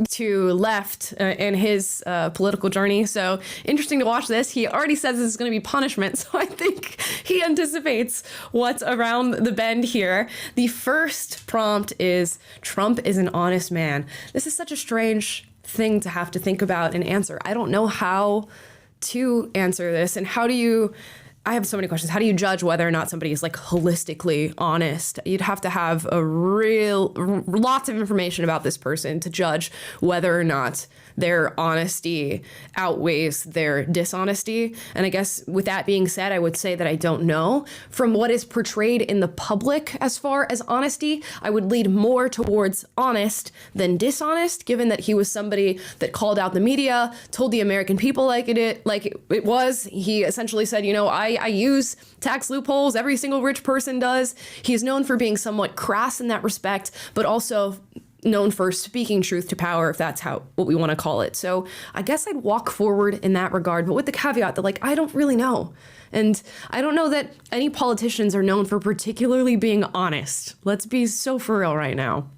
to left in his political journey. So interesting to watch this. He already says this is going to be punishment. So I think he anticipates what's around the bend here. The first prompt is Trump is an honest man. This is such a strange thing to have to think about and answer. I don't know how to answer this. And I have so many questions. How do you judge whether or not somebody is like holistically honest? You'd have to have lots of information about this person to judge whether or not their honesty outweighs their dishonesty. And I guess with that being said, I would say that I don't know. From what is portrayed in the public as far as honesty, I would lead more towards honest than dishonest, given that he was somebody that called out the media, told the American people like it was. He essentially said, I use tax loopholes. Every single rich person does. He is known for being somewhat crass in that respect, but also known for speaking truth to power, if that's what we want to call it. So I guess I'd walk forward in that regard, but with the caveat that I don't really know. And I don't know that any politicians are known for particularly being honest. Let's be so for real right now.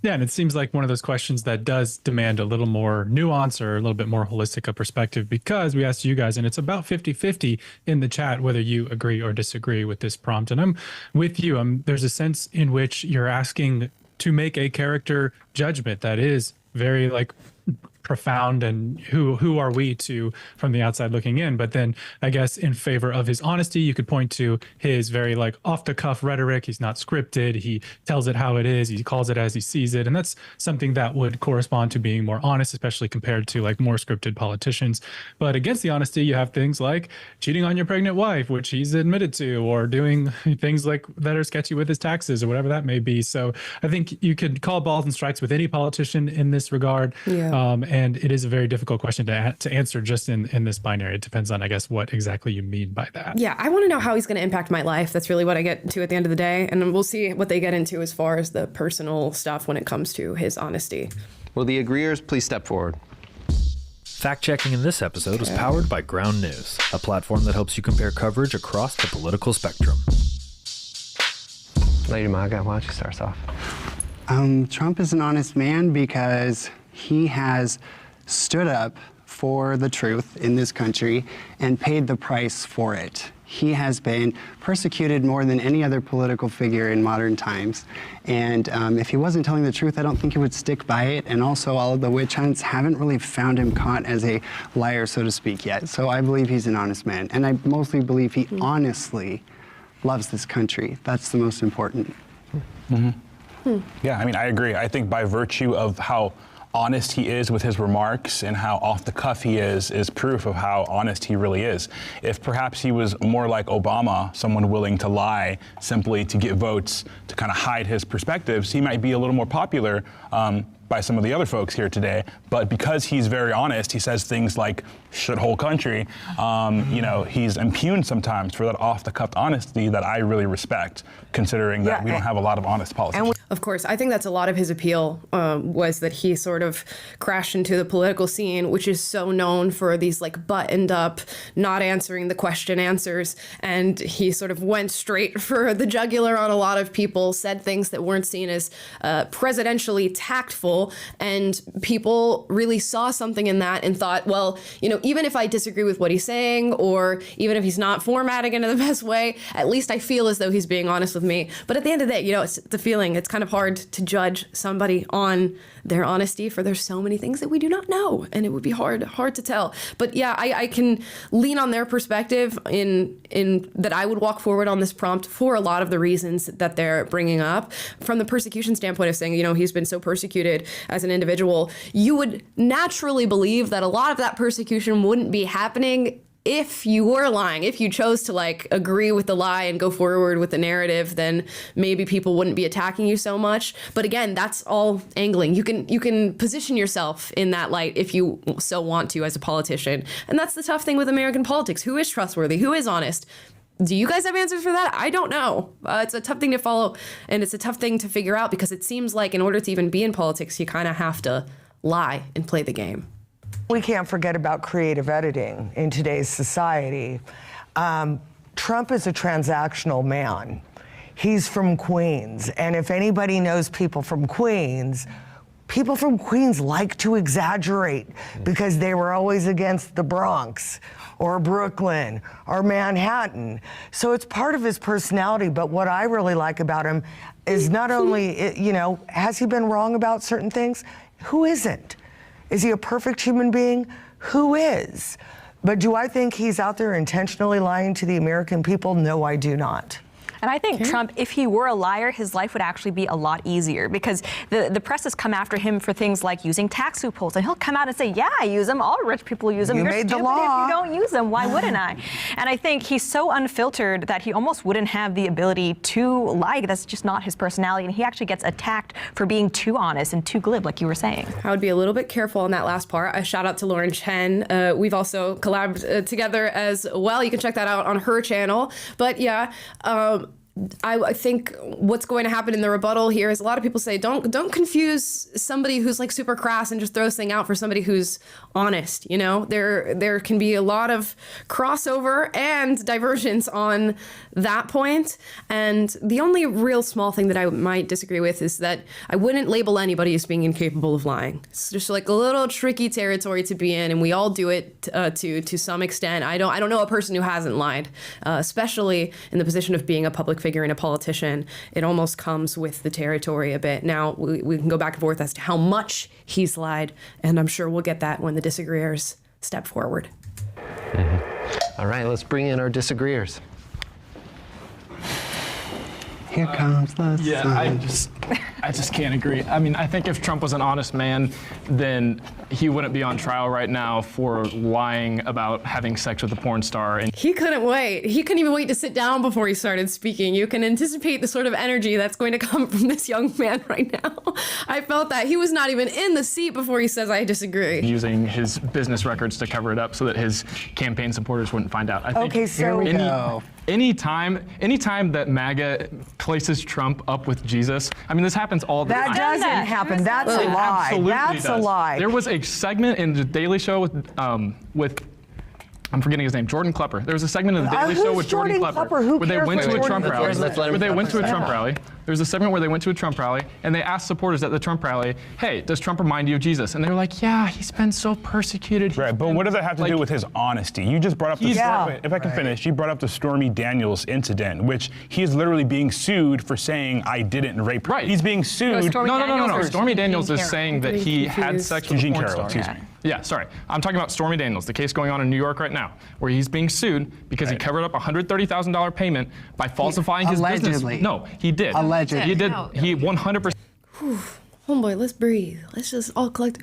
Yeah, and it seems like one of those questions that does demand a little more nuance or a little bit more holistic a perspective, because we asked you guys, and it's about 50-50 in the chat whether you agree or disagree with this prompt. And I'm with you. There's a sense in which you're asking to make a character judgment that is very profound, and who are we to from the outside looking in. But then I guess in favor of his honesty, you could point to his very off the cuff rhetoric. He's not scripted. He tells it how it is. He calls it as he sees it. And that's something that would correspond to being more honest, especially compared to more scripted politicians. But against the honesty, you have things like cheating on your pregnant wife, which he's admitted to, or doing things that are sketchy with his taxes or whatever that may be. So I think you could call balls and strikes with any politician in this regard. Yeah. And it is a very difficult question to answer just in this binary. It depends on, I guess, what exactly you mean by that. Yeah, I want to know how he's going to impact my life. That's really what I get to at the end of the day. And we'll see what they get into as far as the personal stuff when it comes to his honesty. Will the agreeers please step forward? Fact-checking in this episode was powered by Ground News, a platform that helps you compare coverage across the political spectrum. Lady Maga, why don't you start us off? Trump is an honest man because he has stood up for the truth in this country and paid the price for it. He has been persecuted more than any other political figure in modern times. And if he wasn't telling the truth, I don't think he would stick by it. And also, all of the witch hunts haven't really found him caught as a liar, so to speak, yet. So I believe he's an honest man. And I mostly believe he honestly loves this country. That's the most important. Yeah, I agree. I think by virtue of how honest he is with his remarks and how off the cuff he is proof of how honest he really is. If perhaps he was more like Obama, someone willing to lie simply to get votes to kind of hide his perspectives, he might be a little more popular by some of the other folks here today. But because he's very honest, he says things like shithole country. He's impugned sometimes for that off-the-cuff honesty that I really respect, considering that we don't have a lot of honest politicians. Of course, I think that's a lot of his appeal, was that he sort of crashed into the political scene, which is so known for these buttoned up, not answering the question answers. And he sort of went straight for the jugular on a lot of people, said things that weren't seen as presidentially tactful. And people really saw something in that and thought, well, even if I disagree with what he's saying, or even if he's not formatting it in the best way, at least I feel as though he's being honest with me. But at the end of the day, it's the feeling. It's kind of hard to judge somebody on their honesty, for there's so many things that we do not know, and it would be hard to tell. But yeah, I can lean on their perspective in that I would walk forward on this prompt for a lot of the reasons that they're bringing up. From the persecution standpoint of saying, he's been so persecuted as an individual, you would naturally believe that a lot of that persecution wouldn't be happening if you were lying. If you chose to agree with the lie and go forward with the narrative, then maybe people wouldn't be attacking you so much. But again, that's all angling. You can position yourself in that light if you so want to as a politician. And that's the tough thing with American politics. Who is trustworthy? Who is honest? Do you guys have answers for that? I don't know. It's a tough thing to follow, and it's a tough thing to figure out, because it seems like in order to even be in politics, you kind of have to lie and play the game. We can't forget about creative editing in today's society. Trump is a transactional man. He's from Queens, and if anybody knows people from Queens, People from Queens like to exaggerate because they were always against the Bronx or Brooklyn or Manhattan. So it's part of his personality. But what I really like about him is not only, you know, has he been wrong about certain things? Who isn't? Is he a perfect human being? Who is? But do I think he's out there intentionally lying to the American people? No, I do not. And I think Trump, if he were a liar, his life would actually be a lot easier because the press has come after him for things like using tax loopholes. And he'll come out and say, yeah, I use them. All rich people use them. You You're made the stupid law. if you don't use them. Why wouldn't I? And I think he's so unfiltered that he almost wouldn't have the ability to lie. That's just not his personality. And he actually gets attacked for being too honest and too glib, like you were saying. I would be a little bit careful on that last part. A shout out to Lauren Chen. We've also collabed together as well. You can check that out on her channel. But yeah, I think what's going to happen in the rebuttal here is a lot of people say don't confuse somebody who's like super crass and just throws thing out for somebody who's honest. You know, there can be a lot of crossover and divergence on that point. And the only real small thing that I might disagree with is that I wouldn't label anybody as being incapable of lying. It's just like a little tricky territory to be in, and we all do it to some extent. I don't know a person who hasn't lied, especially in the position of being a public figure and a politician. It almost comes with the territory a bit. Now, we can go back and forth as to how much he's lied, and I'm sure we'll get that when the disagreeers step forward. All right, let's bring in our disagreeers. Here comes the sun. I just can't agree. I mean, I think if Trump was an honest man, then he wouldn't be on trial right now for lying about having sex with a porn star. And He couldn't wait. He couldn't even wait to sit down before he started speaking. You can anticipate the sort of energy that's going to come from this young man right now. I felt that. He was not even in the seat before he says, I disagree. using his business records to cover it up so that his campaign supporters wouldn't find out. I think Okay, so anytime that MAGA places Trump up with Jesus, I mean, this happens all the that time. doesn't happen. That's a It lie. absolutely That's a does. lie. There was a segment in the Daily Show with I'm forgetting his name, Jordan Klepper. There was a segment in the Daily Show who's with Jordan Jordan Klepper Klepper? Who where they cares went what to a Jordan Trump Klepper rally. is? Let's let him Where they went to a finish. Trump rally. There was a segment where they went to a Trump rally and they asked supporters at the Trump rally, "Hey, does Trump remind you of Jesus?" And they were like, "Yeah, he's been so persecuted." Right, but what does that have to do with his honesty? You just brought up the if I can finish, you brought up the Stormy Daniels incident, which he is literally being sued for saying I didn't rape her. Right. He's being sued. No. Stormy Daniels is saying that he had sex with a Eugene porn Carroll, star. excuse me. Yeah, sorry. I'm talking about Stormy Daniels, the case going on in New York right now, where he's being sued because he covered up a $130,000 payment by falsifying his Allegedly. business. No, he did. Allegedly. He did. He 100%. Homeboy, let's breathe. Let's just all collect.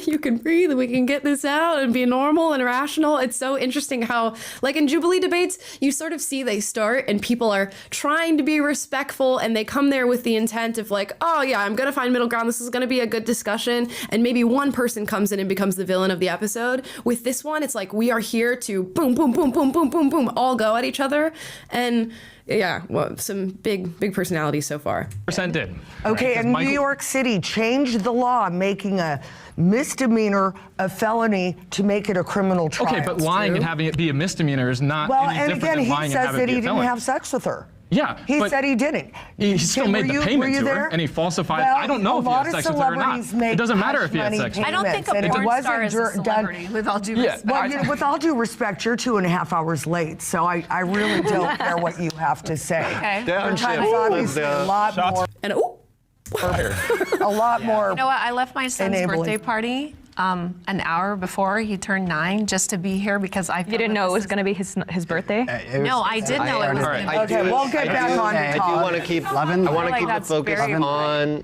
You can breathe and we can get this out and be normal and rational. It's so interesting how, like in Jubilee debates, you sort of see they start and people are trying to be respectful and they come there with the intent of like, oh yeah, I'm gonna find middle ground. This is gonna be a good discussion. And maybe one person comes in and becomes the villain of the episode. With this one, it's like we are here to boom, boom, boom, boom, boom, boom, boom, all go at each other. And yeah, well, some big personalities so far. Did. Okay, and New York City changed the law, making a misdemeanor a felony to make it a criminal trial. Okay, but lying and having it be a misdemeanor is not Well, any and different again, than he lying and says having that it be he a didn't felony. have sex with her. Yeah, He but said he didn't. He still Tim, made the were payment you to her, there? and he falsified. Well, I don't know if he had sex with her or not. It doesn't matter if he had sex with her. I don't think a payments, and it porn star wasn't is a celebrity, with all due respect. Well, you know, with all due respect, you're 2.5 hours late, so I really don't care what you have to say. Okay. Your time's obviously a lot more. And A lot more. You know what? I left my son's enabling. birthday party an hour before he turned 9 just to be here because I You didn't know it was going to be his birthday? No, I did know it was going to be. Okay, we'll get back on I do Todd. want to keep. I 11. want to like keep the that's focus very on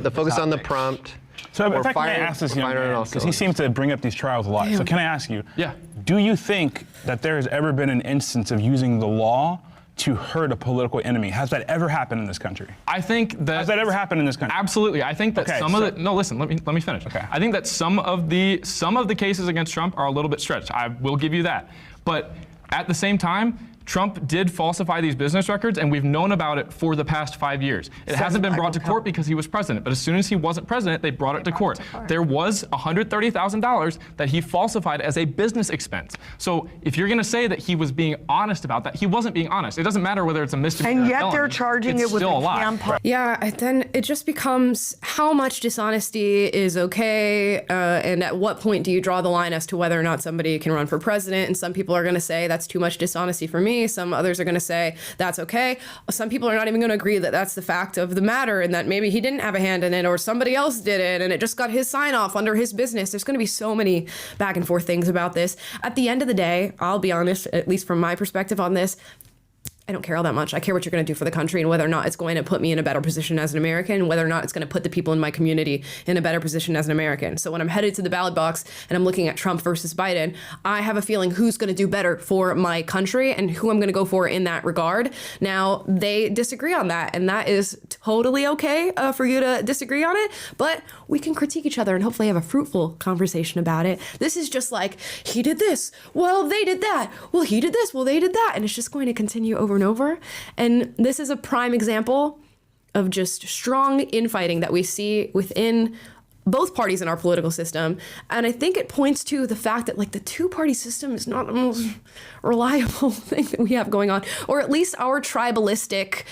the focus on the prompt. So if Or I can fire- ask this young fire it man, off because he seems to bring up these trials a lot. So can I ask you, Yeah. do you think that there has ever been an instance of using the law to hurt a political enemy? Has that ever happened in this country? I think that Has that ever happened in this country? Absolutely. I think that Okay, some of the no, listen, let me finish. Okay. I think that some of the cases against Trump are a little bit stretched. I will give you that. But at the same time, Trump did falsify these business records, and we've known about it for the past 5 years. It hasn't been brought to court because he was president, but as soon as he wasn't president, they brought it to court. There was $130,000 that he falsified as a business expense. So if you're going to say that he was being honest about that, he wasn't being honest. It doesn't matter whether it's a misdemeanor And yet or they're felony, charging it's it with still a a lie. campaign. Yeah, and then it just becomes how much dishonesty is okay, and at what point do you draw the line as to whether or not somebody can run for president? And some people are going to say that's too much dishonesty for me. Some others are going to say that's okay. Some people are not even going to agree that that's the fact of the matter and that maybe he didn't have a hand in it or somebody else did it and it just got his sign off under his business. There's going to be so many back and forth things about this. At the end of the day, I'll be honest, at least from my perspective on this, I don't care all that much. I care what you're going to do for the country and whether or not it's going to put me in a better position as an American and whether or not it's going to put the people in my community in a better position as an American. So when I'm headed to the ballot box and I'm looking at Trump versus Biden, I have a feeling who's going to do better for my country and who I'm going to go for in that regard. Now, they disagree on that, and that is totally okay for you to disagree on it, but we can critique each other and hopefully have a fruitful conversation about it. This is just like, he did this, well, they did that, well, he did this, well, they did that, and it's just going to continue over and over. And this is a prime example of just strong infighting that we see within both parties in our political system. And I think it points to the fact that like the two-party system is not the most reliable thing that we have going on, or at least our tribalistic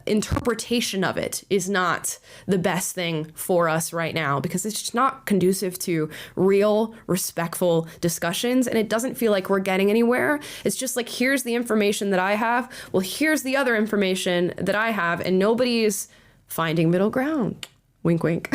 interpretation of it is not the best thing for us right now, because it's just not conducive to real, respectful discussions, and it doesn't feel like we're getting anywhere. It's just like, here's the information that I have, well, here's the other information that I have, and nobody's finding middle ground. Wink, wink.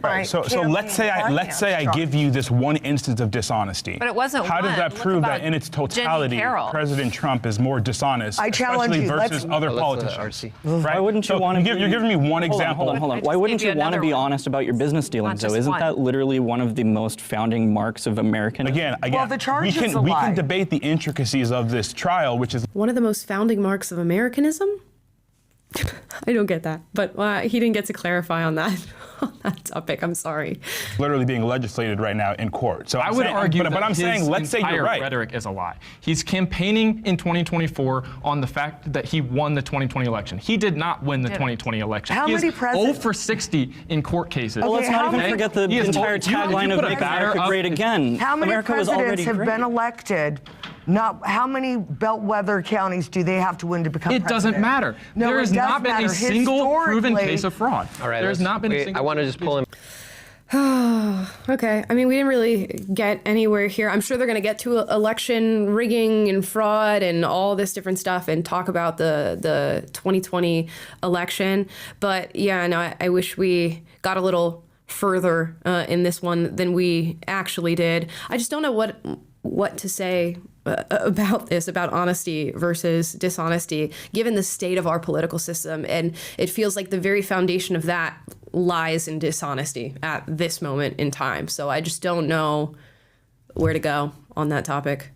Right. So let's say I give you this one instance of dishonesty. But it wasn't How does one. that Look prove about that in its Jenny totality, Carroll. President Trump is more dishonest, I challenge especially you. versus other politicians? RC. Right? Why wouldn't you want to? You're giving me one example. Hold on. I Why just wouldn't gave you you want to another be one. honest about your business dealings, though? just Isn't one. that literally one of the most founding marks of American? Again, Well, the charge we is can a lie. debate the intricacies of this trial, which is One of the most founding marks of Americanism? I don't get that, but he didn't get to clarify on that topic. I'm sorry. literally being legislated right now in court. So I would argue but that I'm saying, his let's say entire you're right. rhetoric is a lie. He's campaigning in 2024 on the fact that he won the 2020 election. He did not win the 2020 election. How he many is presidents- 0 for 60 in court cases. Well, let's how not even many- forget the He is entire if you tagline of put a Make batter America up- Great Again. How many America was presidents already have great. been elected? Not how many bellwether counties do they have to win to become It president? doesn't matter. No, There it has does not been matter. a single proven Historically- case of fraud. All right. There has not been a single. I want to just pull him. Okay. I mean, we didn't really get anywhere here. I'm sure they're going to get to election rigging and fraud and all this different stuff and talk about the 2020 election. But yeah, no, I wish we got a little further in this one than we actually did. I just don't know what to say about this, about honesty versus dishonesty, given the state of our political system. And it feels like the very foundation of that lies in dishonesty at this moment in time. So I just don't know where to go on that topic.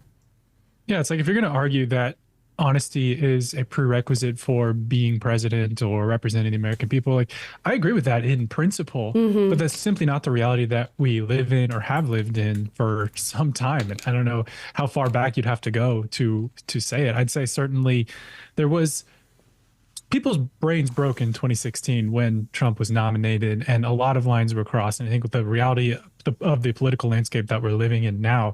Yeah, it's like if you're going to argue that honesty is a prerequisite for being president or representing the American people, like I agree with that in principle, but that's simply not the reality that we live in or have lived in for some time. And I don't know how far back you'd have to go to say it. I'd say certainly there was people's brains broke in 2016 when Trump was nominated and a lot of lines were crossed. And I think with the reality of the political landscape that we're living in now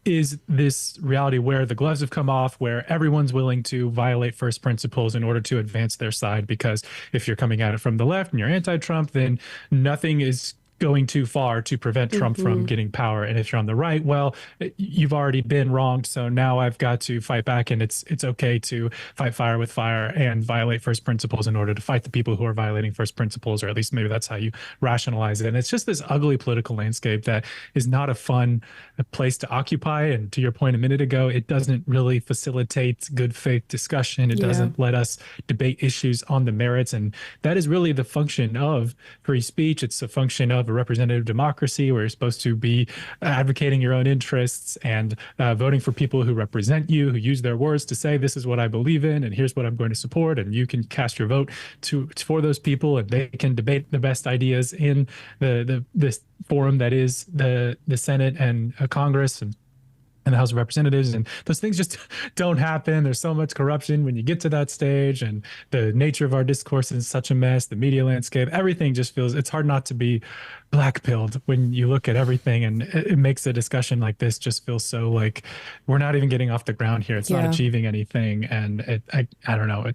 is this reality where the gloves have come off, where everyone's willing to violate first principles in order to advance their side. Because if you're coming at it from the left and you're anti-Trump, then nothing is going too far to prevent Trump from getting power. And if you're on the right, well, you've already been wronged. So now I've got to fight back, and it's okay to fight fire with fire and violate first principles in order to fight the people who are violating first principles, or at least maybe that's how you rationalize it. And it's just this ugly political landscape that is not a fun place to occupy. And to your point a minute ago, it doesn't really facilitate good faith discussion. It doesn't let us debate issues on the merits. And that is really the function of free speech. It's a function of a representative democracy where you're supposed to be advocating your own interests and voting for people who represent you, who use their words to say, this is what I believe in, and here's what I'm going to support. And you can cast your vote for those people, and they can debate the best ideas in this forum that is the Senate and Congress. And and the House of Representatives, and those things just don't happen. There's so much corruption when you get to that stage, and the nature of our discourse is such a mess. The media landscape, everything just feels, it's hard not to be black-pilled when you look at everything, and it makes a discussion like this just feel so like we're not even getting off the ground here. It's not achieving anything, and I don't know.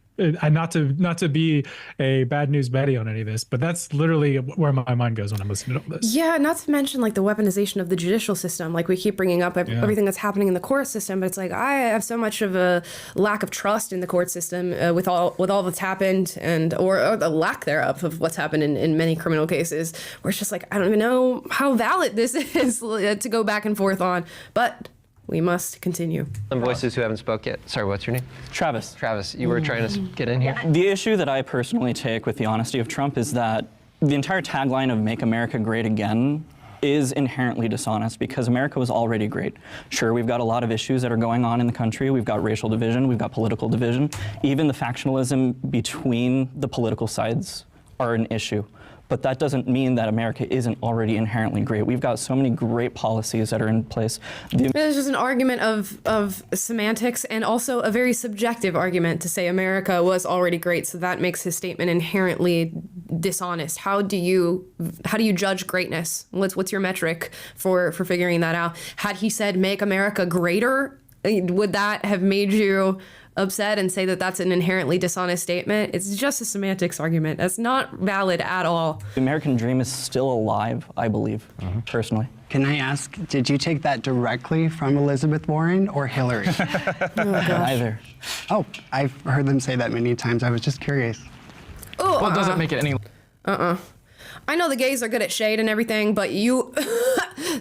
Not to be a bad news Betty on any of this, but that's literally where my mind goes when I'm listening to all this. Yeah, not to mention like the weaponization of the judicial system. Like we keep bringing up everything that's happening in the court system, but it's like I have so much of a lack of trust in the court system with all that's happened, and or the lack thereof of what's happened in many criminal cases, where it's just like I don't even know how valid this is to go back and forth on, but we must continue. Some voices who haven't spoke yet. Sorry, what's your name? Travis. Travis, you were trying to get in here? The issue that I personally take with the honesty of Trump is that the entire tagline of Make America Great Again is inherently dishonest because America was already great. Sure, we've got a lot of issues that are going on in the country. We've got racial division, we've got political division. Even the factionalism between the political sides are an issue. But that doesn't mean that America isn't already inherently great. We've got so many great policies that are in place. It's just an argument of semantics, and also a very subjective argument to say America was already great, so that makes his statement inherently dishonest. How do you judge greatness? What's your metric for figuring that out? Had he said make America greater, would that have made you upset and say that that's an inherently dishonest statement? It's just a semantics argument. That's not valid at all. The American dream is still alive, I believe, personally. Can I ask, did you take that directly from Elizabeth Warren or Hillary? Neither. Oh, I've heard them say that many times. I was just curious. Oh, Well, it doesn't make it any... I know the gays are good at shade and everything, but you,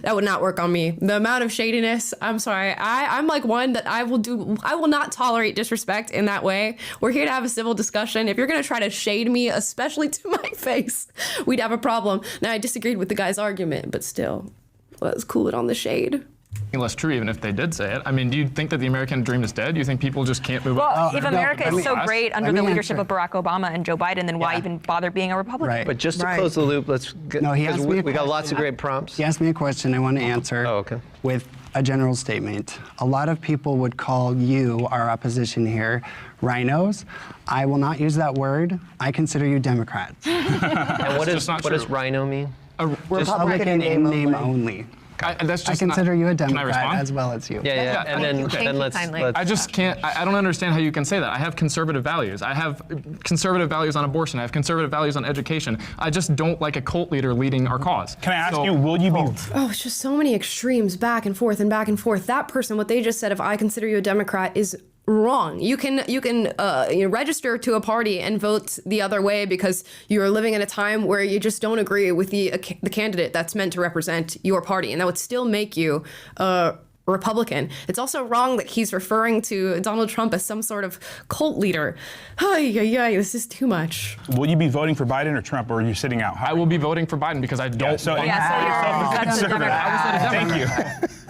that would not work on me. The amount of shadiness, I'm sorry. I'm like one that I will not tolerate disrespect in that way. We're here to have a civil discussion. If you're going to try to shade me, especially to my face, we'd have a problem. Now, I disagreed with the guy's argument, but still, let's cool it on the shade. less true even if they did say it. I mean, do you think that the American dream is dead? Do you think people just can't move well, up? If America is so great under the leadership of Barack Obama and Joe Biden, then why even bother being a Republican? Right. But just to close the loop, let's get, No, he asked me a we got question. lots of great prompts. He asked me a question I want to answer with a general statement. A lot of people would call you, our opposition here, rhinos. I will not use that word. I consider you Democrats. And what does rhino mean? Republican in name only. I consider you a Democrat as well as you. Yeah. And then let's I just can't. I don't understand how you can say that. I have conservative values. I have conservative values on abortion. I have conservative values on education. I just don't like a cult leader leading our cause. Can I ask you, will you be? Oh, it's just so many extremes back and forth and back and forth. That person, what they just said, if I consider you a Democrat, is wrong. You can register to a party and vote the other way because you're living in a time where you just don't agree with the candidate that's meant to represent your party, and that would still make you Republican. It's also wrong that he's referring to Donald Trump as some sort of cult leader. This is too much. Will you be voting for Biden or Trump, or are you sitting out? I will be voting for Biden because I don't. So want Thank you.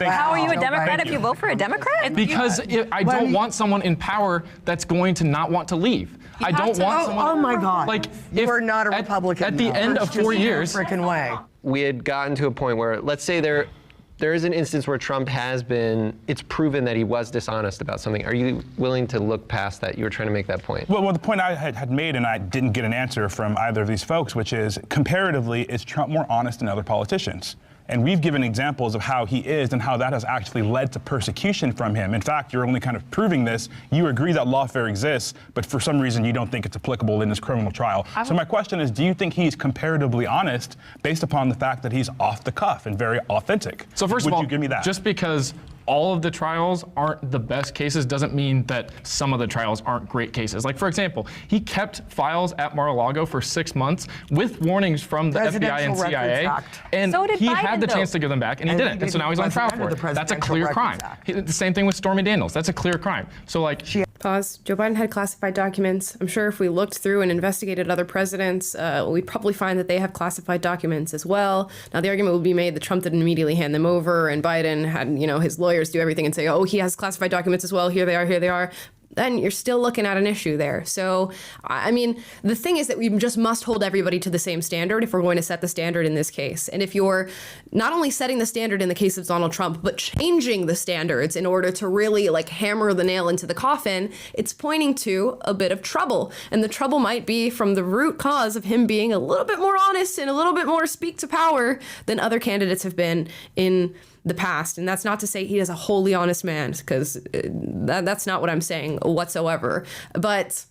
How are you a Democrat if you vote for a Democrat? Because I don't want someone in power that's going to not want to leave. I don't want someone. Oh my God! Like you are not a Republican. At the end of 4 years, freaking way. We had gotten to a point where, let's say there is an instance where Trump it's proven that he was dishonest about something. Are you willing to look past that? You were trying to make that point. Well, the point I had made, and I didn't get an answer from either of these folks, which is, comparatively, is Trump more honest than other politicians? And we've given examples of how he is and how that has actually led to persecution from him. In fact, you're only kind of proving this. You agree that lawfare exists, but for some reason you don't think it's applicable in this criminal trial. So my question is, do you think he's comparatively honest based upon the fact that he's off the cuff and very authentic? So first of all, would you give me that? Just because all of the trials aren't the best cases doesn't mean that some of the trials aren't great cases. Like, for example, he kept files at Mar-a-Lago for 6 months with warnings from the FBI and CIA, and So did he Biden, had the though. chance to give them back, and he didn't. And so now he's on trial for it. That's a clear crime. The same thing with Stormy Daniels. That's a clear crime. So, like, Pause. Joe Biden had classified documents. I'm sure if we looked through and investigated other presidents, we'd probably find that they have classified documents as well. Now, the argument would be made that Trump didn't immediately hand them over, and Biden had, his lawyers do everything and say, oh, he has classified documents as well. Here they are, here they are. then you're still looking at an issue there. So, I mean, the thing is that we just must hold everybody to the same standard if we're going to set the standard in this case. And if you're not only setting the standard in the case of Donald Trump, but changing the standards in order to really like hammer the nail into the coffin, it's pointing to a bit of trouble. And the trouble might be from the root cause of him being a little bit more honest and a little bit more speak to power than other candidates have been in the past. And that's not to say he is a wholly honest man, because that's not what I'm saying whatsoever. But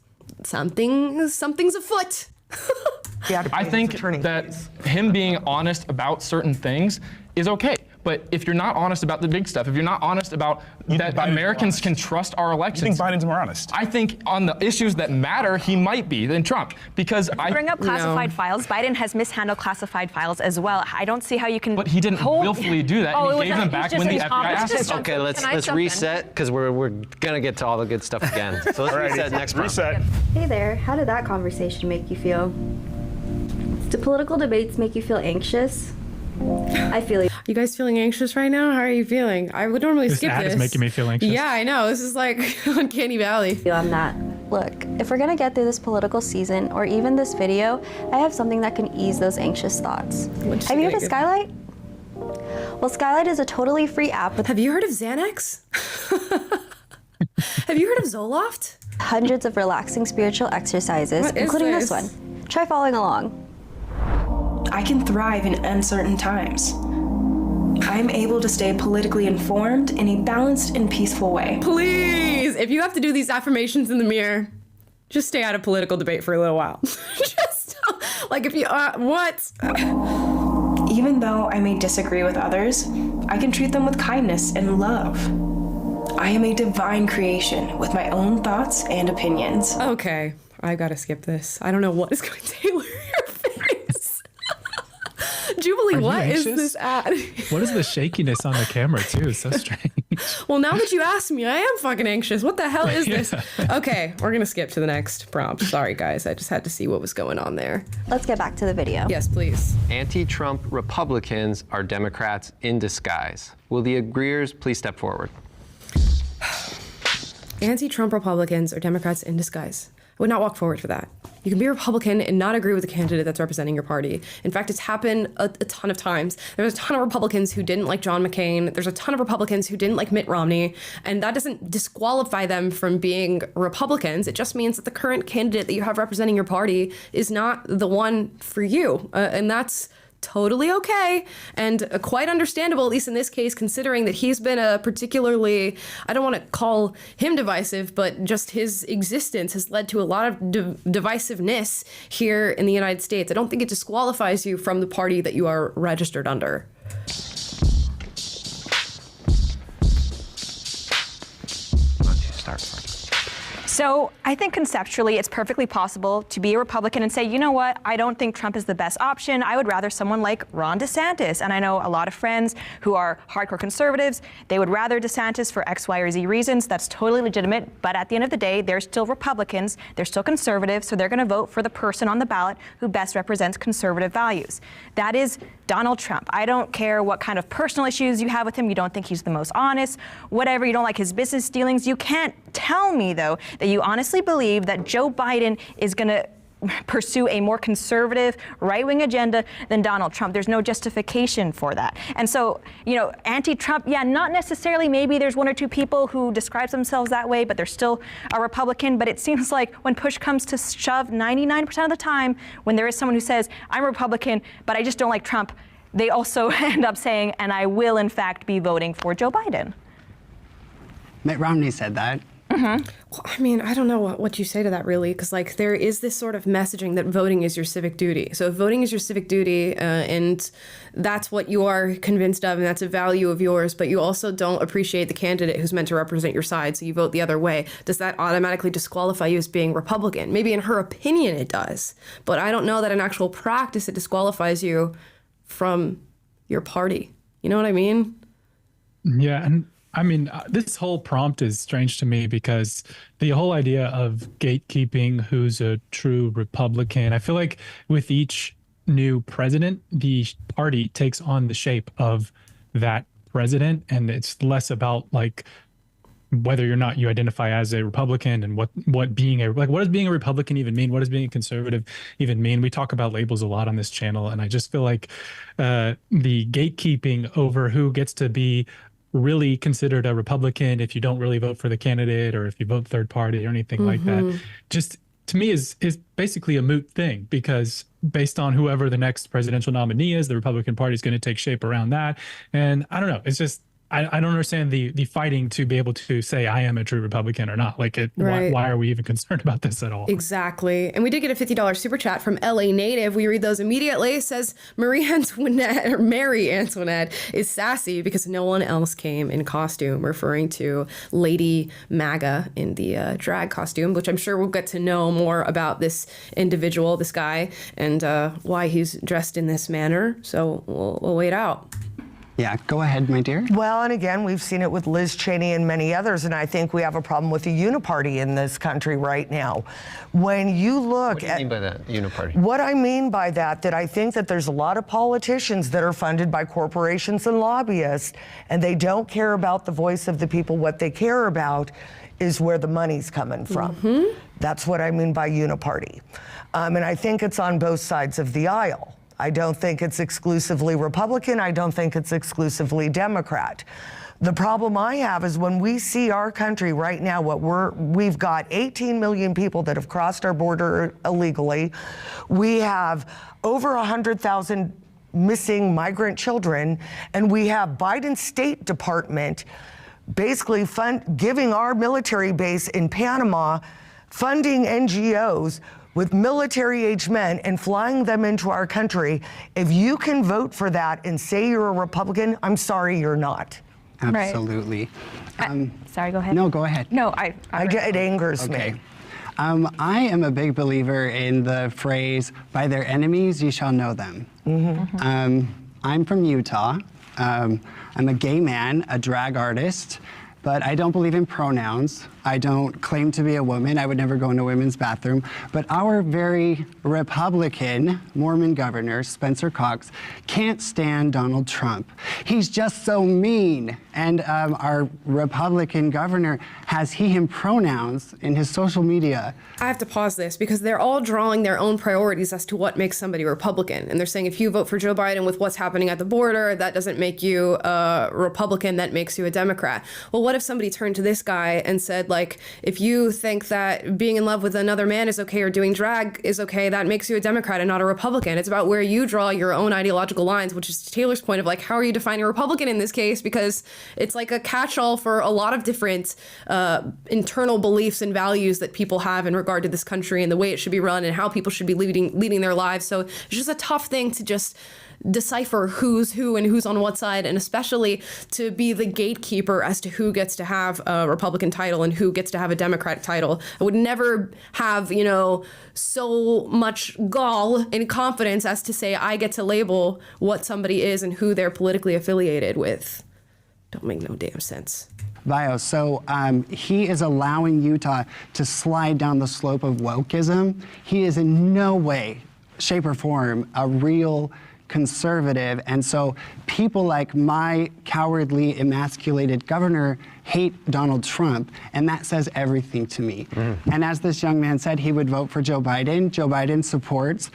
something's afoot. I think that him being honest about certain things is okay. But if you're not honest about the big stuff, if you're not honest about that Americans can trust our elections. You think Biden's more honest? I think on the issues that matter, he might be than Trump. Because I bring up classified files. Biden has mishandled classified files as well. I don't see how you can. But he didn't willfully do that. And he gave them back when the FBI asked him. Okay, let's reset, because we're gonna get to all the good stuff again. So let's reset next prompt. Hey there, how did that conversation make you feel? Do political debates make you feel anxious? I feel you. You guys feeling anxious right now? How are you feeling? I would normally skip this. This ad is making me feel anxious. Yeah, I know. This is like Uncanny Valley. On that. Look, if we're gonna get through this political season or even this video, I have something that can ease those anxious thoughts. Have you heard of Skylight? Well, Skylight is a totally free app with. Have you heard of Xanax? Have you heard of Zoloft? Hundreds of relaxing spiritual exercises, including this one. Try following along. I can thrive in uncertain times. I'm able to stay politically informed in a balanced and peaceful way. Please, if you have to do these affirmations in the mirror, just stay out of political debate for a little while. Just like if you, what? Even though I may disagree with others, I can treat them with kindness and love. I am a divine creation with my own thoughts and opinions. Okay, I gotta skip this. I don't know what is going to tailor your face. Jubilee, what is this ad? What is the shakiness on the camera too? So strange. Well, now that you asked me, I am fucking anxious. What the hell is this? Okay, we're gonna skip to the next prompt. Sorry guys, I just had to see what was going on there. Let's get back to the video. Yes, please. Anti-Trump Republicans are Democrats in disguise. Will the agreeers please step forward? Anti-Trump Republicans are Democrats in disguise. I would not walk forward for that. You can be a Republican and not agree with the candidate that's representing your party. In fact, it's happened a ton of times. There's a ton of Republicans who didn't like John McCain. There's a ton of Republicans who didn't like Mitt Romney. And that doesn't disqualify them from being Republicans. It just means that the current candidate that you have representing your party is not the one for you. And that's totally okay and quite understandable, at least in this case, considering that he's been a particularly, I don't want to call him divisive, but just his existence has led to a lot of divisiveness here in the United States. I don't think it disqualifies you from the party that you are registered under. So I think conceptually it's perfectly possible to be a Republican and say, you know what, I don't think Trump is the best option. I would rather someone like Ron DeSantis. And I know a lot of friends who are hardcore conservatives. They would rather DeSantis for X, Y, or Z reasons. That's totally legitimate. But at the end of the day, they're still Republicans. They're still conservative. So they're going to vote for the person on the ballot who best represents conservative values. That is Donald Trump. I don't care what kind of personal issues you have with him. You don't think he's the most honest, whatever. You don't like his business dealings. You can't tell me, though, that you honestly believe that Joe Biden is going to pursue a more conservative right-wing agenda than Donald Trump. There's no justification for that. And so, you know, anti-Trump, yeah, not necessarily. Maybe there's one or two people who describe themselves that way, but they're still a Republican. But it seems like when push comes to shove, 99% of the time, when there is someone who says, I'm a Republican, but I just don't like Trump, they also end up saying, and I will, in fact, be voting for Joe Biden. Mitt Romney said that. Mm-hmm. Well, I mean, I don't know what you say to that, really, because like there is this sort of messaging that voting is your civic duty. So if voting is your civic duty and that's what you are convinced of and that's a value of yours, but you also don't appreciate the candidate who's meant to represent your side, so you vote the other way, does that automatically disqualify you as being Republican? Maybe in her opinion it does, but I don't know that in actual practice it disqualifies you from your party. You know what I mean? Yeah, and I mean, this whole prompt is strange to me because the whole idea of gatekeeping who's a true Republican, I feel like with each new president, the party takes on the shape of that president, and it's less about like whether or not you identify as a Republican and what does being a Republican even mean? What does being a conservative even mean? We talk about labels a lot on this channel, and I just feel like the gatekeeping over who gets to be really considered a Republican if you don't really vote for the candidate or if you vote third party or anything like that, just to me is basically a moot thing, because based on whoever the next presidential nominee is, the Republican Party is going to take shape around that. And I don't know, it's just, I don't understand the fighting to be able to say I am a true Republican or not. Like, why are we even concerned about this at all? Exactly. And we did get a $50 super chat from LA Native. We read those immediately. It says Marie Antoinette is sassy because no one else came in costume, referring to Lady MAGA in the drag costume, which I'm sure we'll get to know more about this individual, this guy, and why he's dressed in this manner. So we'll wait out. Yeah, go ahead, my dear. Well, and again, we've seen it with Liz Cheney and many others, and I think we have a problem with the uniparty in this country right now. When you look what do you mean by that, uniparty? What I mean by that I think that there's a lot of politicians that are funded by corporations and lobbyists, and they don't care about the voice of the people. What they care about is where the money's coming from. That's what I mean by uniparty. And I think it's on both sides of the aisle. I don't think it's exclusively Republican. I don't think it's exclusively Democrat. The problem I have is when we see our country right now, we've got 18 million people that have crossed our border illegally. We have over 100,000 missing migrant children, and we have Biden's State Department basically giving our military base in Panama, funding NGOs with military-age men and flying them into our country. If you can vote for that and say you're a Republican, I'm sorry, you're not. Absolutely. Sorry, go ahead. No, go ahead. No, it angers me. I am a big believer in the phrase, by their enemies you shall know them. I'm from Utah. I'm a gay man, a drag artist, but I don't believe in pronouns. I don't claim to be a woman. I would never go in a women's bathroom. But our very Republican Mormon governor, Spencer Cox, can't stand Donald Trump. He's just so mean. And our Republican governor has he, him pronouns in his social media. I have to pause this because they're all drawing their own priorities as to what makes somebody Republican. And they're saying if you vote for Joe Biden with what's happening at the border, that doesn't make you a Republican, that makes you a Democrat. Well, what if somebody turned to this guy and said, like, if you think that being in love with another man is okay or doing drag is okay, that makes you a Democrat and not a Republican. It's about where you draw your own ideological lines, which is Taylor's point of, like, how are you defining a Republican in this case? Because it's like a catch-all for a lot of different internal beliefs and values that people have in regard to this country and the way it should be run and how people should be leading their lives. So it's just a tough thing to just decipher who's who and who's on what side, and especially to be the gatekeeper as to who gets to have a Republican title and who gets to have a Democratic title. I would never have, so much gall and confidence as to say I get to label what somebody is and who they're politically affiliated with. Don't make no damn sense. Bio, so he is allowing Utah to slide down the slope of wokeism. He is in no way, shape, or form a real conservative, and so people like my cowardly, emasculated governor hate Donald Trump, and that says everything to me. And as this young man said, he would vote for Joe Biden. Joe Biden supports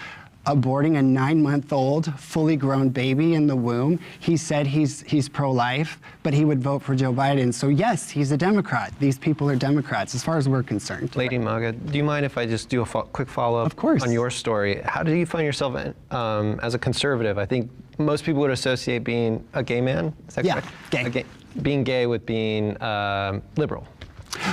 aborting a 9-month-old, fully grown baby in the womb. He said he's pro-life, but he would vote for Joe Biden. So yes, he's a Democrat. These people are Democrats, as far as we're concerned. Lady MAGA, do you mind if I just do a quick follow-up Of course. on your story? How do you find yourself as a conservative? I think most people would associate being a gay man. Is that correct? Gay. Being gay with being liberal.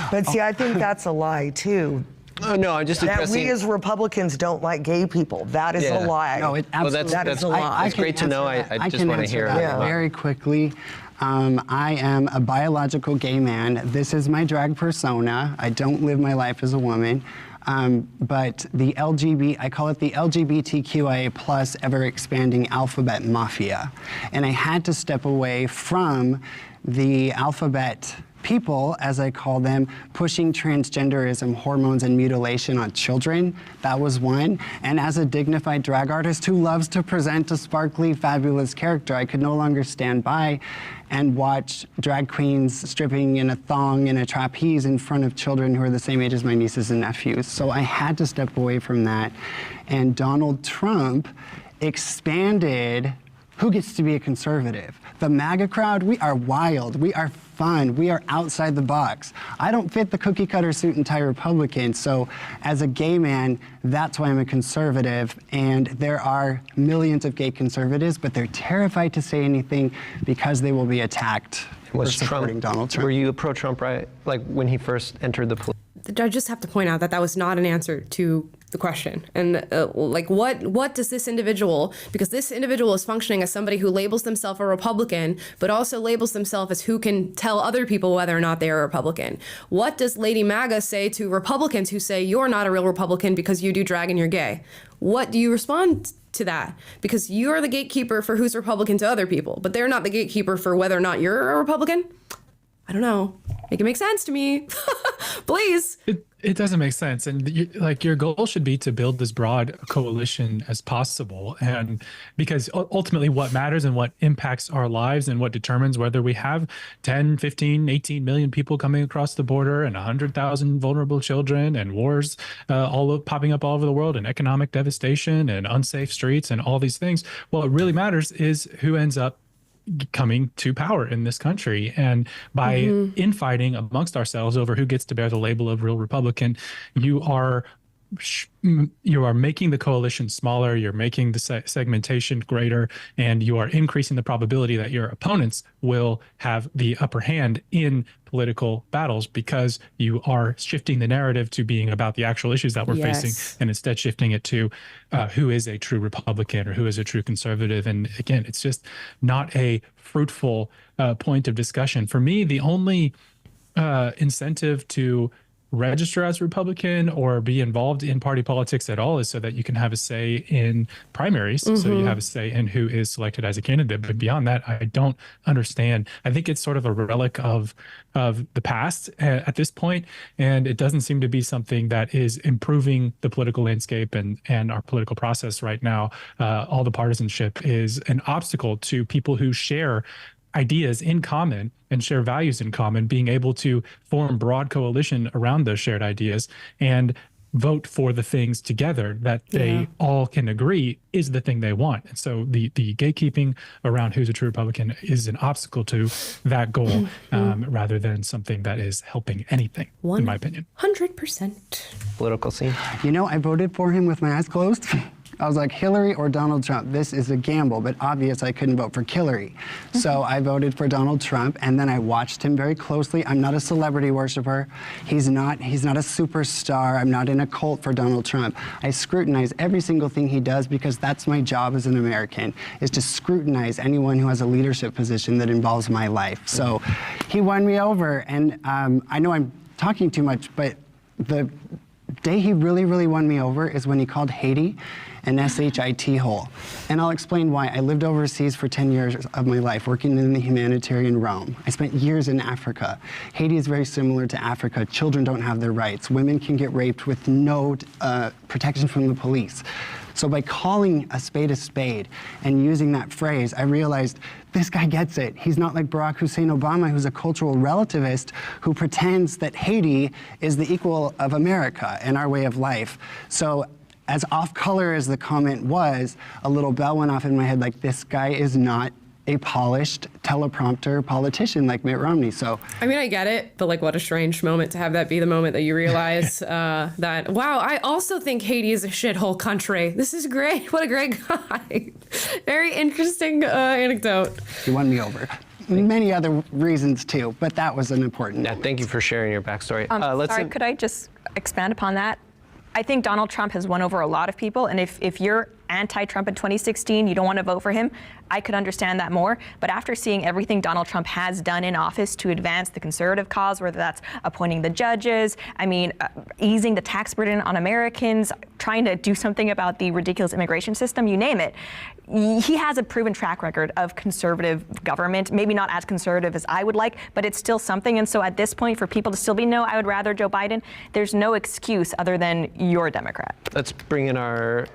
But see, I think that's a lie, too. Oh, no, I'm just that we as Republicans don't like gay people. That is a lie. No, it absolutely that is a lie. It's great to know. I just want to hear that very quickly. I am a biological gay man. This is my drag persona. I don't live my life as a woman. But the I call it the LGBTQIA plus ever expanding alphabet mafia. And I had to step away from the alphabet people, as I call them, pushing transgenderism, hormones, and mutilation on children. That was one. And as a dignified drag artist who loves to present a sparkly, fabulous character, I could no longer stand by and watch drag queens stripping in a thong and a trapeze in front of children who are the same age as my nieces and nephews. So I had to step away from that. And Donald Trump expanded who gets to be a conservative. The MAGA crowd, we are wild, we are fun, we are outside the box. I don't fit the cookie cutter suit and tie Republican, so as a gay man, that's why I'm a conservative, and there are millions of gay conservatives, but they're terrified to say anything because they will be attacked for supporting Donald Trump. Were you pro-Trump, right? Like when he first entered the political? I just have to point out that that was not an answer to the question. And like, what does this individual, because this individual is functioning as somebody who labels themselves a Republican, but also labels themselves as who can tell other people whether or not they are a Republican. What does Lady MAGA say to Republicans who say you're not a real Republican because you do drag and you're gay? What do you respond to that? Because you're the gatekeeper for who's Republican to other people, but they're not the gatekeeper for whether or not you're a Republican? I don't know. Make it make sense to me. Please. It doesn't make sense. And your goal should be to build this broad coalition as possible. And because ultimately what matters and what impacts our lives and what determines whether we have 10, 15, 18 million people coming across the border and 100,000 vulnerable children and wars popping up all over the world and economic devastation and unsafe streets and all these things. What really matters is who ends up coming to power in this country. And by infighting amongst ourselves over who gets to bear the label of real Republican, you are making the coalition smaller, you're making the segmentation greater, and you are increasing the probability that your opponents will have the upper hand in political battles because you are shifting the narrative to being about the actual issues that we're facing and instead shifting it to who is a true Republican or who is a true conservative. And again, it's just not a fruitful point of discussion. For me, the only incentive to register as Republican or be involved in party politics at all is so that you can have a say in primaries. So you have a say in who is selected as a candidate. But beyond that, I don't understand. I think it's sort of a relic of the past at this point, and it doesn't seem to be something that is improving the political landscape and our political process right now. All the partisanship is an obstacle to people who share ideas in common and share values in common, being able to form broad coalition around those shared ideas and vote for the things together that they all can agree is the thing they want. And so the gatekeeping around who's a true Republican is an obstacle to that goal rather than something that is helping anything, in my opinion. 100%. Political scene. You know, I voted for him with my eyes closed. I was like, Hillary or Donald Trump? This is a gamble, but obvious I couldn't vote for Hillary. So I voted for Donald Trump, and then I watched him very closely. I'm not a celebrity worshiper. He's not a superstar. I'm not in a cult for Donald Trump. I scrutinize every single thing he does because that's my job as an American, is to scrutinize anyone who has a leadership position that involves my life. So he won me over, and I know I'm talking too much, but the day he really, really won me over is when he called Haiti an SHIT hole. And I'll explain why. I lived overseas for 10 years of my life, working in the humanitarian realm. I spent years in Africa. Haiti is very similar to Africa. Children don't have their rights. Women can get raped with no protection from the police. So by calling a spade and using that phrase, I realized this guy gets it. He's not like Barack Hussein Obama, who's a cultural relativist who pretends that Haiti is the equal of America and our way of life. So as off-color as the comment was, a little bell went off in my head like, this guy is not a polished teleprompter politician like Mitt Romney. So I mean, I get it, but like, what a strange moment to have that be the moment that you realize that, wow, I also think Haiti is a shithole country. This is great. What a great guy. Very interesting anecdote. He won me over. Many other reasons too, but that was an important moment. Thank you for sharing your backstory. Sorry, could I just expand upon that? I think Donald Trump has won over a lot of people, and if you're anti-Trump in 2016, you don't want to vote for him, I could understand that more. But after seeing everything Donald Trump has done in office to advance the conservative cause, whether that's appointing the judges, easing the tax burden on Americans, trying to do something about the ridiculous immigration system, you name it, he has a proven track record of conservative government, maybe not as conservative as I would like, but it's still something. And so at this point, for people to still be no, I would rather Joe Biden, there's no excuse other than you're a Democrat. Let's bring in our...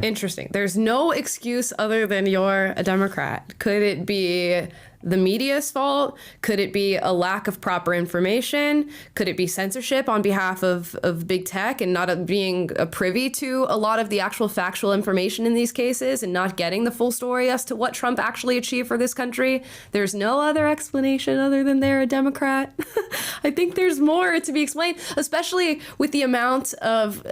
Interesting. There's no excuse other than you're a Democrat. Could it be the media's fault? Could it be a lack of proper information? Could it be censorship on behalf of big tech and not being privy to a lot of the actual factual information in these cases and not getting the full story as to what Trump actually achieved for this country? There's no other explanation other than they're a Democrat. I think there's more to be explained, especially with the amount of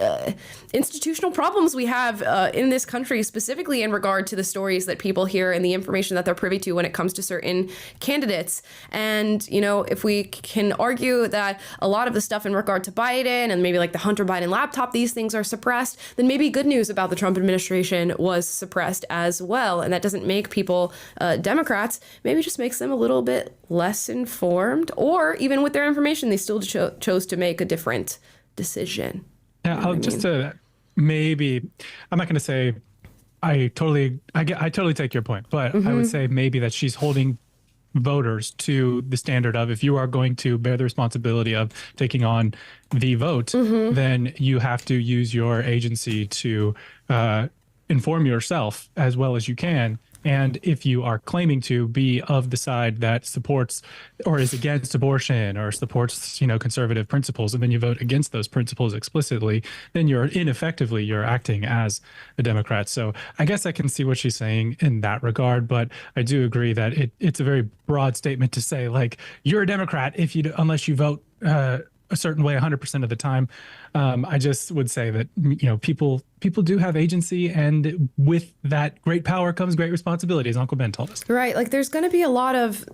institutional problems we have in this country, specifically in regard to the stories that people hear and the information that they're privy to when it comes to certain candidates. And, if we can argue that a lot of the stuff in regard to Biden and maybe like the Hunter Biden laptop, these things are suppressed, then maybe good news about the Trump administration was suppressed as well. And that doesn't make people Democrats, maybe just makes them a little bit less informed, or even with their information, they still chose to make a different decision. Yeah, maybe, I'm not going to say I totally take your point, but I would say maybe that she's holding voters to the standard of, if you are going to bear the responsibility of taking on the vote, then you have to use your agency to inform yourself as well as you can. And if you are claiming to be of the side that supports or is against abortion or supports, conservative principles, and then you vote against those principles explicitly, then you're acting as a Democrat. So I guess I can see what she's saying in that regard, but I do agree that it's a very broad statement to say, like, you're a Democrat unless you vote a certain way 100% of the time. I just would say that, people do have agency, and with that great power comes great responsibility, as Uncle Ben told us. Right. Like there's going to be a lot of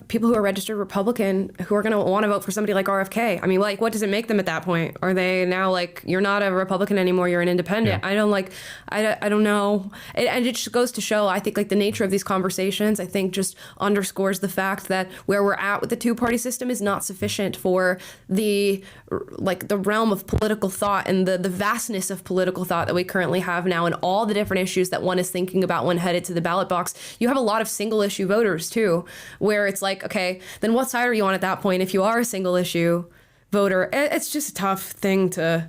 people who are registered Republican who are going to want to vote for somebody like RFK. I mean, like, what does it make them at that point? Are they now like, you're not a Republican anymore, you're an independent? Yeah. I don't know. And it just goes to show, I think, like, the nature of these conversations, I think, just underscores the fact that where we're at with the two-party system is not sufficient for the realm of political thought and the vastness of political thought that we currently have now, and all the different issues that one is thinking about when headed to the ballot box. You have a lot of single issue voters too, where it's like, okay, then what side are you on at that point if you are a single issue voter? It's just a tough thing to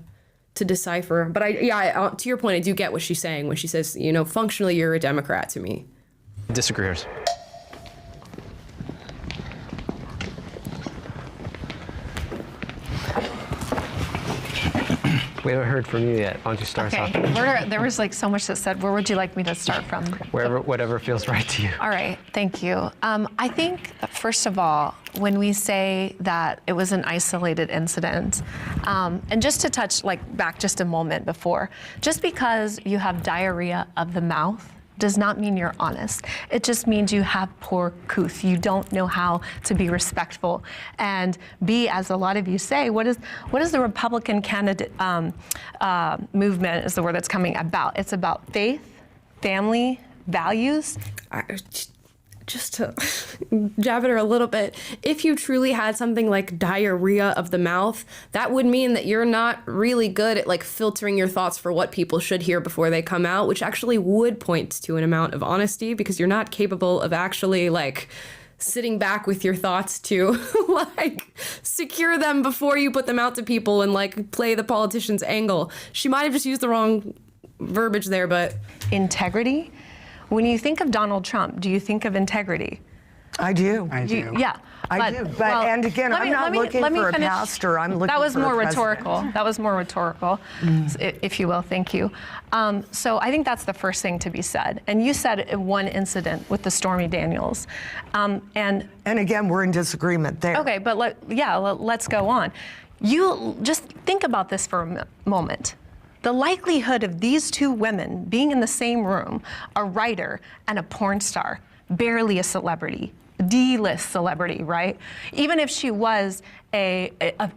decipher. But to your point, I do get what she's saying when she says, functionally you're a Democrat to me. Disagreeers. We haven't heard from you yet. Why don't you start us off? There was so much that said, where would you like me to start from? Whatever feels right to you. All right, thank you. I think, first of all, when we say that it was an isolated incident, and just to touch back just a moment before, just because you have diarrhea of the mouth does not mean you're honest. It just means you have poor couth. You don't know how to be respectful. And B, as a lot of you say, what is the Republican candidate movement is the word that's coming about. It's about faith, family, values. Just to jab at her a little bit, if you truly had something like diarrhea of the mouth, that would mean that you're not really good at filtering your thoughts for what people should hear before they come out, which actually would point to an amount of honesty, because you're not capable of actually sitting back with your thoughts to secure them before you put them out to people and play the politician's angle. She might have just used the wrong verbiage there, but integrity. When you think of Donald Trump, do you think of integrity? I do. I do. And again, I'm not looking for a pastor. I'm looking for a president. That was more rhetorical. That was more rhetorical, if you will. Thank you. So I think that's the first thing to be said. And you said one incident with the Stormy Daniels. And again, we're in disagreement there. Okay, but let's go on. You just think about this for a moment. The likelihood of these two women being in the same room, a writer and a porn star, barely a celebrity, D-list celebrity, right? Even if she was an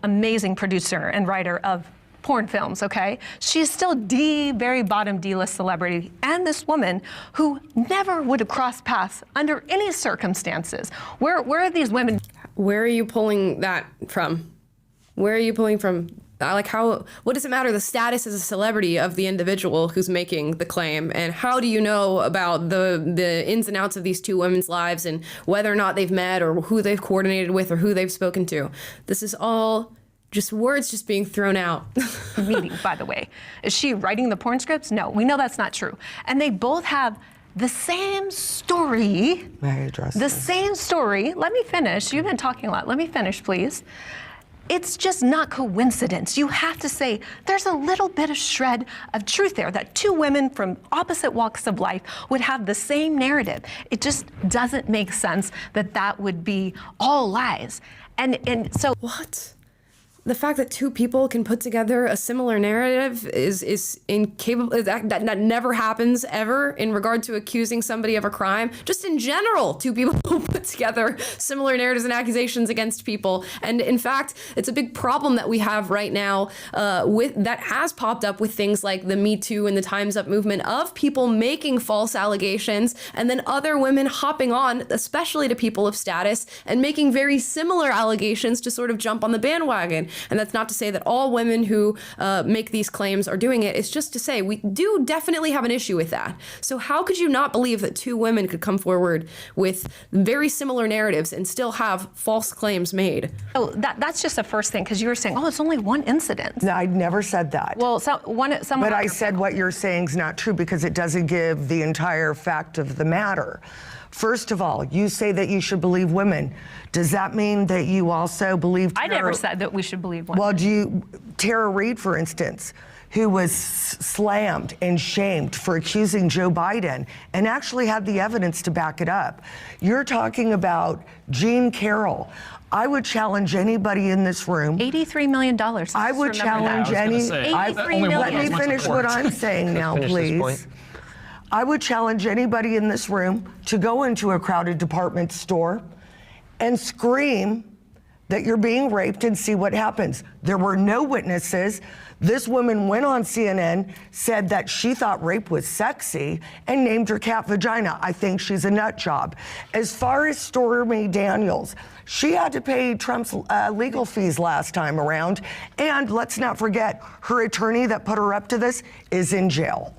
amazing producer and writer of porn films, okay? She is still the very bottom D-list celebrity, and this woman who never would have crossed paths under any circumstances. Where are these women? Where are you pulling that from? Where are you pulling from? Like, what does it matter, the status as a celebrity of the individual who's making the claim? And how do you know about the ins and outs of these two women's lives and whether or not they've met or who they've coordinated with or who they've spoken to? This is all just words just being thrown out. Meeting, by the way. Is she writing the porn scripts? No, we know that's not true. And they both have the same story. May I address the this? same story. Let me finish. You've been talking a lot. Let me finish, please. It's just not coincidence. You have to say there's a little bit of shred of truth there that two women from opposite walks of life would have the same narrative. It just doesn't make sense that that would be all lies. And so what? The fact that two people can put together a similar narrative is incapable. That never happens ever in regard to accusing somebody of a crime. Just in general, two people put together similar narratives and accusations against people. And in fact, it's a big problem that we have right now that has popped up with things like the Me Too and the Time's Up movement of people making false allegations and then other women hopping on, especially to people of status, and making very similar allegations to sort of jump on the bandwagon. And that's not to say that all women who make these claims are doing it. It's just to say we do definitely have an issue with that. So how could you not believe that two women could come forward with very similar narratives and still have false claims made? Oh, that's just the first thing, because you were saying, oh, it's only one incident. No, I never said that. Well, someone. But I said what you're saying is not true because it doesn't give the entire fact of the matter. First of all, you say that you should believe women. Does that mean that you also believe I never said that we should believe women. Well, Tara Reid, for instance, who was slammed and shamed for accusing Joe Biden and actually had the evidence to back it up. You're talking about Jean Carroll. I would challenge anybody in this room. $83 million. I would challenge let me finish what I'm saying now, please. I would challenge anybody in this room to go into a crowded department store and scream that you're being raped and see what happens. There were no witnesses. This woman went on CNN, said that she thought rape was sexy, and named her cat vagina. I think she's a nut job. As far as Stormy Daniels, she had to pay Trump's legal fees last time around. And let's not forget, her attorney that put her up to this is in jail.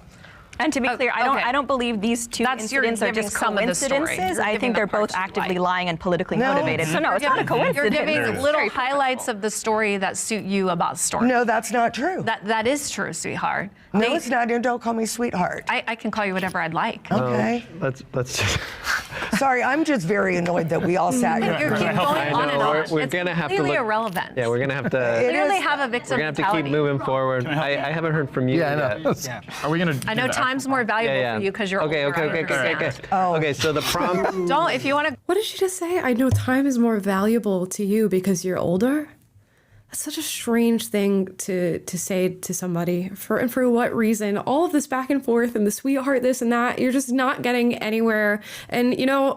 And to be clear, I don't believe these two incidents are just coincidences. I think they're both actively lying and politically motivated. So no, it's not a coincidence. You're giving little highlights of the story that suit you about Stormy. No, that's not true. That is true, sweetheart. No, it's not, and don't call me sweetheart. I can call you whatever I'd like. Okay. Let's just. Sorry, I'm just very annoyed that we all sat here. You keep going on and on. We're gonna have to completely look, irrelevant. Yeah, we're gonna have to. Clearly have a victim We're gonna have to keep moving forward. I haven't heard from you yet. Are we gonna? I know time's more valuable for you because you're okay. older. Okay. Okay, so the prompt. Don't, if you want to. What did she just say? I know time is more valuable to you because you're older? That's such a strange thing to say to somebody. For what reason? All of this back and forth and the sweetheart this and that, you're just not getting anywhere. And you know,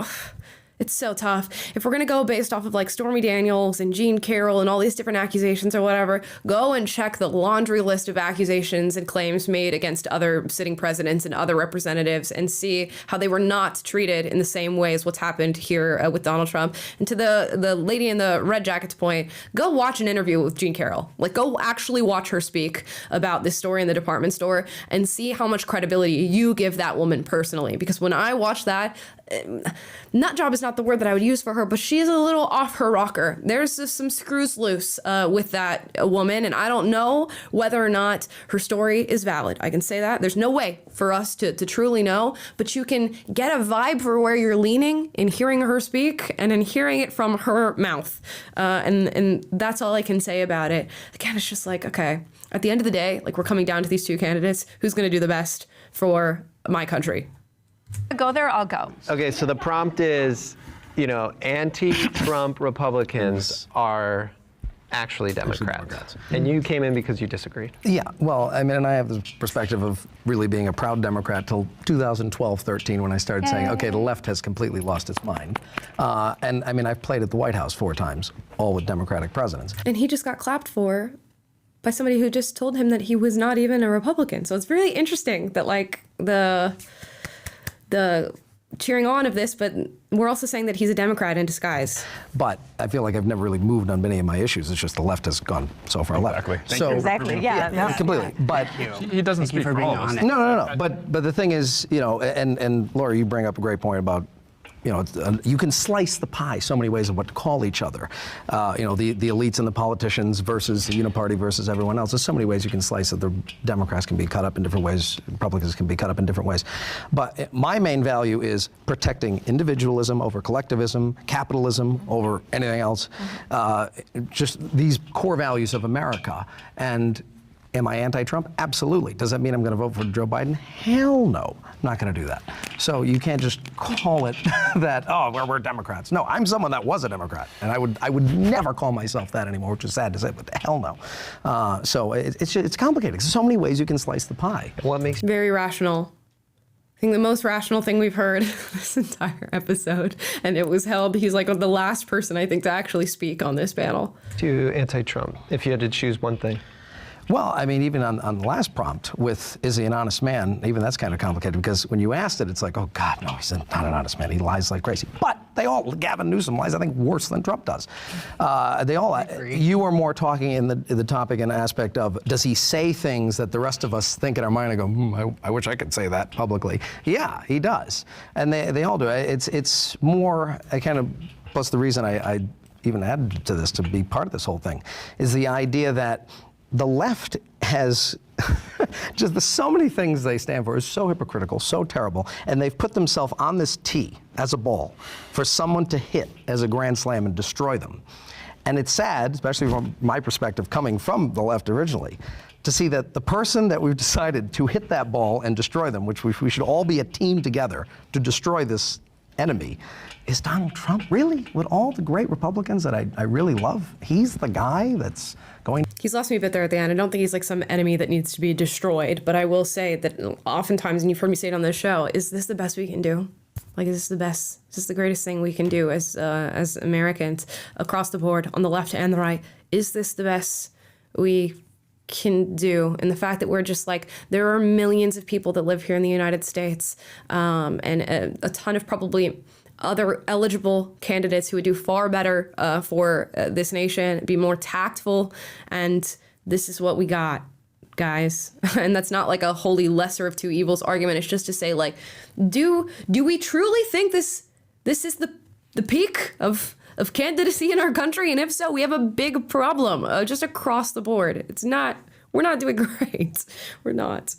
it's so tough. If we're gonna go based off of like Stormy Daniels and Jean Carroll and all these different accusations or whatever, go and check the laundry list of accusations and claims made against other sitting presidents and other representatives and see how they were not treated in the same way as what's happened here with Donald Trump. And to the lady in the red jacket's point, go watch an interview with Jean Carroll. Like, go actually watch her speak about this story in the department store and see how much credibility you give that woman personally. Because when I watch that, nut job is not the word that I would use for her, but she's a little off her rocker. There's just some screws loose with that woman, and I don't know whether or not her story is valid. I can say that. There's no way for us to truly know, but you can get a vibe for where you're leaning in hearing her speak and in hearing it from her mouth. And that's all I can say about it. Again, it's just like, okay, at the end of the day, like, we're coming down to these two candidates. Who's going to do the best for my country? Go there, I'll go. Okay, so the prompt is, anti-Trump Republicans are actually Democrats. And you came in because you disagreed. Yeah, well, I mean, and I have the perspective of really being a proud Democrat till 2012-13 when I started saying, okay, the left has completely lost its mind. And I mean, I've played at the White House 4 times, all with Democratic presidents. And he just got clapped for by somebody who just told him that he was not even a Republican. So it's really interesting that like the cheering on of this, but we're also saying that he's a Democrat in disguise. But I feel like I've never really moved on many of my issues. It's just the left has gone so far left. Exactly. Yeah. Completely. But He doesn't speak for all of us. no. But the thing is, and Laura, you bring up a great point about, you can slice the pie so many ways of what to call each other. The elites and the politicians versus the uniparty versus everyone else. There's so many ways you can slice it. The Democrats can be cut up in different ways. Republicans can be cut up in different ways. But my main value is protecting individualism over collectivism, capitalism over anything else. Just these core values of America. And am I anti-Trump? Absolutely. Does that mean I'm going to vote for Joe Biden? Hell no. I'm not going to do that. So you can't just call it that, we're Democrats. No, I'm someone that was a Democrat. And I would never call myself that anymore, which is sad to say, but hell no. So it's complicated. There's so many ways you can slice the pie. What makes Very rational. I think the most rational thing we've heard this entire episode. And it was held, he's like the last person, I think, to actually speak on this panel. to anti-Trump, if you had to choose one thing? Well, I mean, even on the last prompt with, is he an honest man? Even that's kind of complicated because when you asked it, it's like, oh God, no, he's not an honest man. He lies like crazy. But Gavin Newsom lies, I think, worse than Trump does. You are more talking in the topic and aspect of, does he say things that the rest of us think in our mind and go, I wish I could say that publicly. Yeah, he does. And they all do. It's more, plus the reason I even added to this to be part of this whole thing is the idea that the left has just so many things they stand for is so hypocritical, so terrible, and they've put themselves on this tee as a ball for someone to hit as a grand slam and destroy them. And it's sad, especially from my perspective, coming from the left originally, to see that the person that we've decided to hit that ball and destroy them, which we should all be a team together to destroy this enemy, is Donald Trump. Really? With all the great Republicans that I really love, he's the guy that's going. He's lost me a bit there at the end. I don't think he's like some enemy that needs to be destroyed, but I will say that oftentimes, and you've heard me say it on this show, is this the best we can do? Like, is this the best? Is this the greatest thing we can do as Americans across the board, on the left and the right? Is this the best we can do? And the fact that we're just like, there are millions of people that live here in the United States, and a ton of probably other eligible candidates who would do far better for this nation, be more tactful, and this is what we got, guys. And that's not like a wholly lesser of two evils argument. It's just to say, like, do we truly think this is the peak of candidacy in our country? And if so, we have a big problem just across the board. We're not doing great. We're not.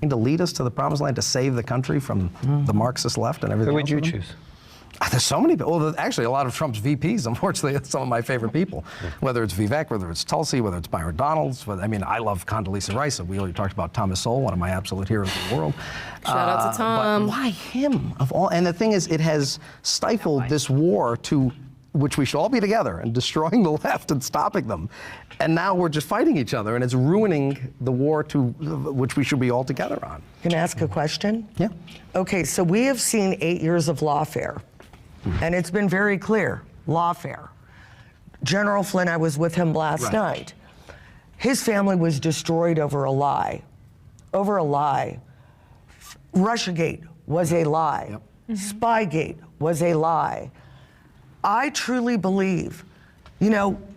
To lead us to the promised land, to save the country from the Marxist left and everything. Who would you choose? There's so many people. Well, actually, a lot of Trump's VPs, unfortunately, are some of my favorite people. Whether it's Vivek, whether it's Tulsi, whether it's Byron Donalds. I love Condoleezza Rice. We already talked about Thomas Sowell, one of my absolute heroes in the world. Shout out to Tom. But why him of all? And the thing is, it has stifled this war to which we should all be together and destroying the left and stopping them. And now we're just fighting each other, and it's ruining the war to which we should be all together on. Can I ask a question? Yeah. Okay, so we have seen 8 years of lawfare, and it's been very clear, lawfare. General Flynn, I was with him last night. His family was destroyed over a lie. Over a lie. Russiagate was a lie. Yep. Spygate was a lie. I truly believe,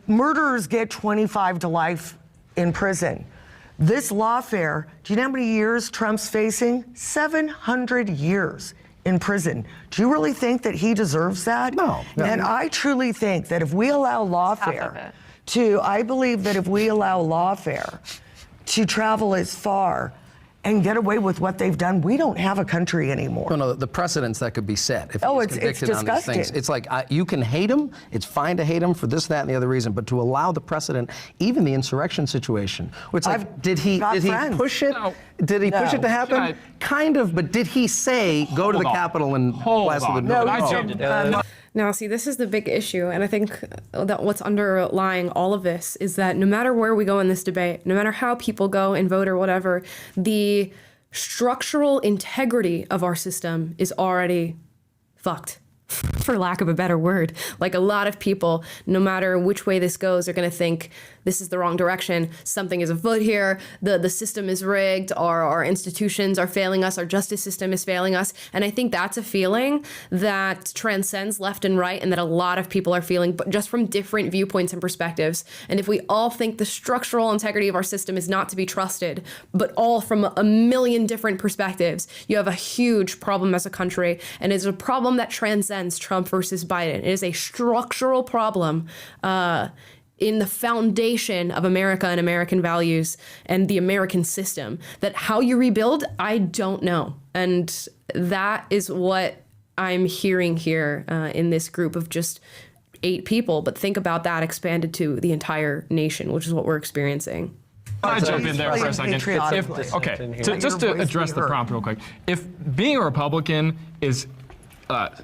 murderers get 25 to life in prison. This lawfare, do you know how many years Trump's facing? 700 years in prison. Do you really think that he deserves that? No. And I truly think that if we allow lawfare I believe that if we allow lawfare to travel as far and get away with what they've done, we don't have a country anymore. No, the precedents that could be set if he's it's convicted on these disgusting. things. It's like, you can hate him, it's fine to hate him for this, that, and the other reason, but to allow the precedent, even the insurrection situation, which did he push it? No. Did he push it to happen? Kind of, but did he say, go to the Capitol and blast the door? Now, see, this is the big issue, and I think that what's underlying all of this is that no matter where we go in this debate, no matter how people go and vote or whatever, the structural integrity of our system is already fucked, for lack of a better word. Like, a lot of people, no matter which way this goes, are going to think this is the wrong direction. Something is afoot here. The system is rigged. Our institutions are failing us. Our justice system is failing us. And I think that's a feeling that transcends left and right, and that a lot of people are feeling, but just from different viewpoints and perspectives. And if we all think the structural integrity of our system is not to be trusted, but all from a million different perspectives, you have a huge problem as a country. And it's a problem that transcends Trump versus Biden. It is a structural problem in the foundation of America and American values and the American system, that how you rebuild, I don't know. And that is what I'm hearing here in this group of just 8 people. But think about that expanded to the entire nation, which is what we're experiencing. Can I jump in there for a second? Just to address the prompt real quick. If being a Republican is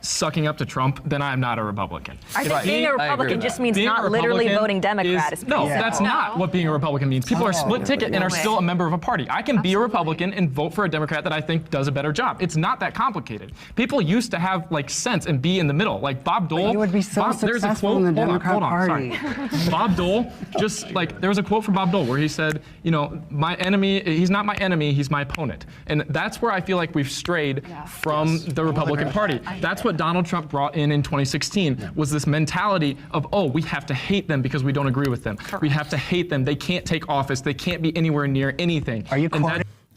sucking up to Trump, then I'm not a Republican. I think being a Republican just means not literally voting Democrat. No, that's not what being a Republican means. People are split ticket and are still a member of a party. I can be a Republican and vote for a Democrat that I think does a better job. It's not that complicated. People used to have like sense and be in the middle. Like Bob Dole. You would be so successful in the Democrat Party. Bob Dole, just like there was a quote from Bob Dole where he said, you know, my enemy, he's not my enemy, he's my opponent. And that's where I feel like we've strayed from the Republican Party. That's what Donald Trump brought in 2016, was this mentality of, oh, we have to hate them because we don't agree with them. We have to hate them. They can't take office. They can't be anywhere near anything. Are you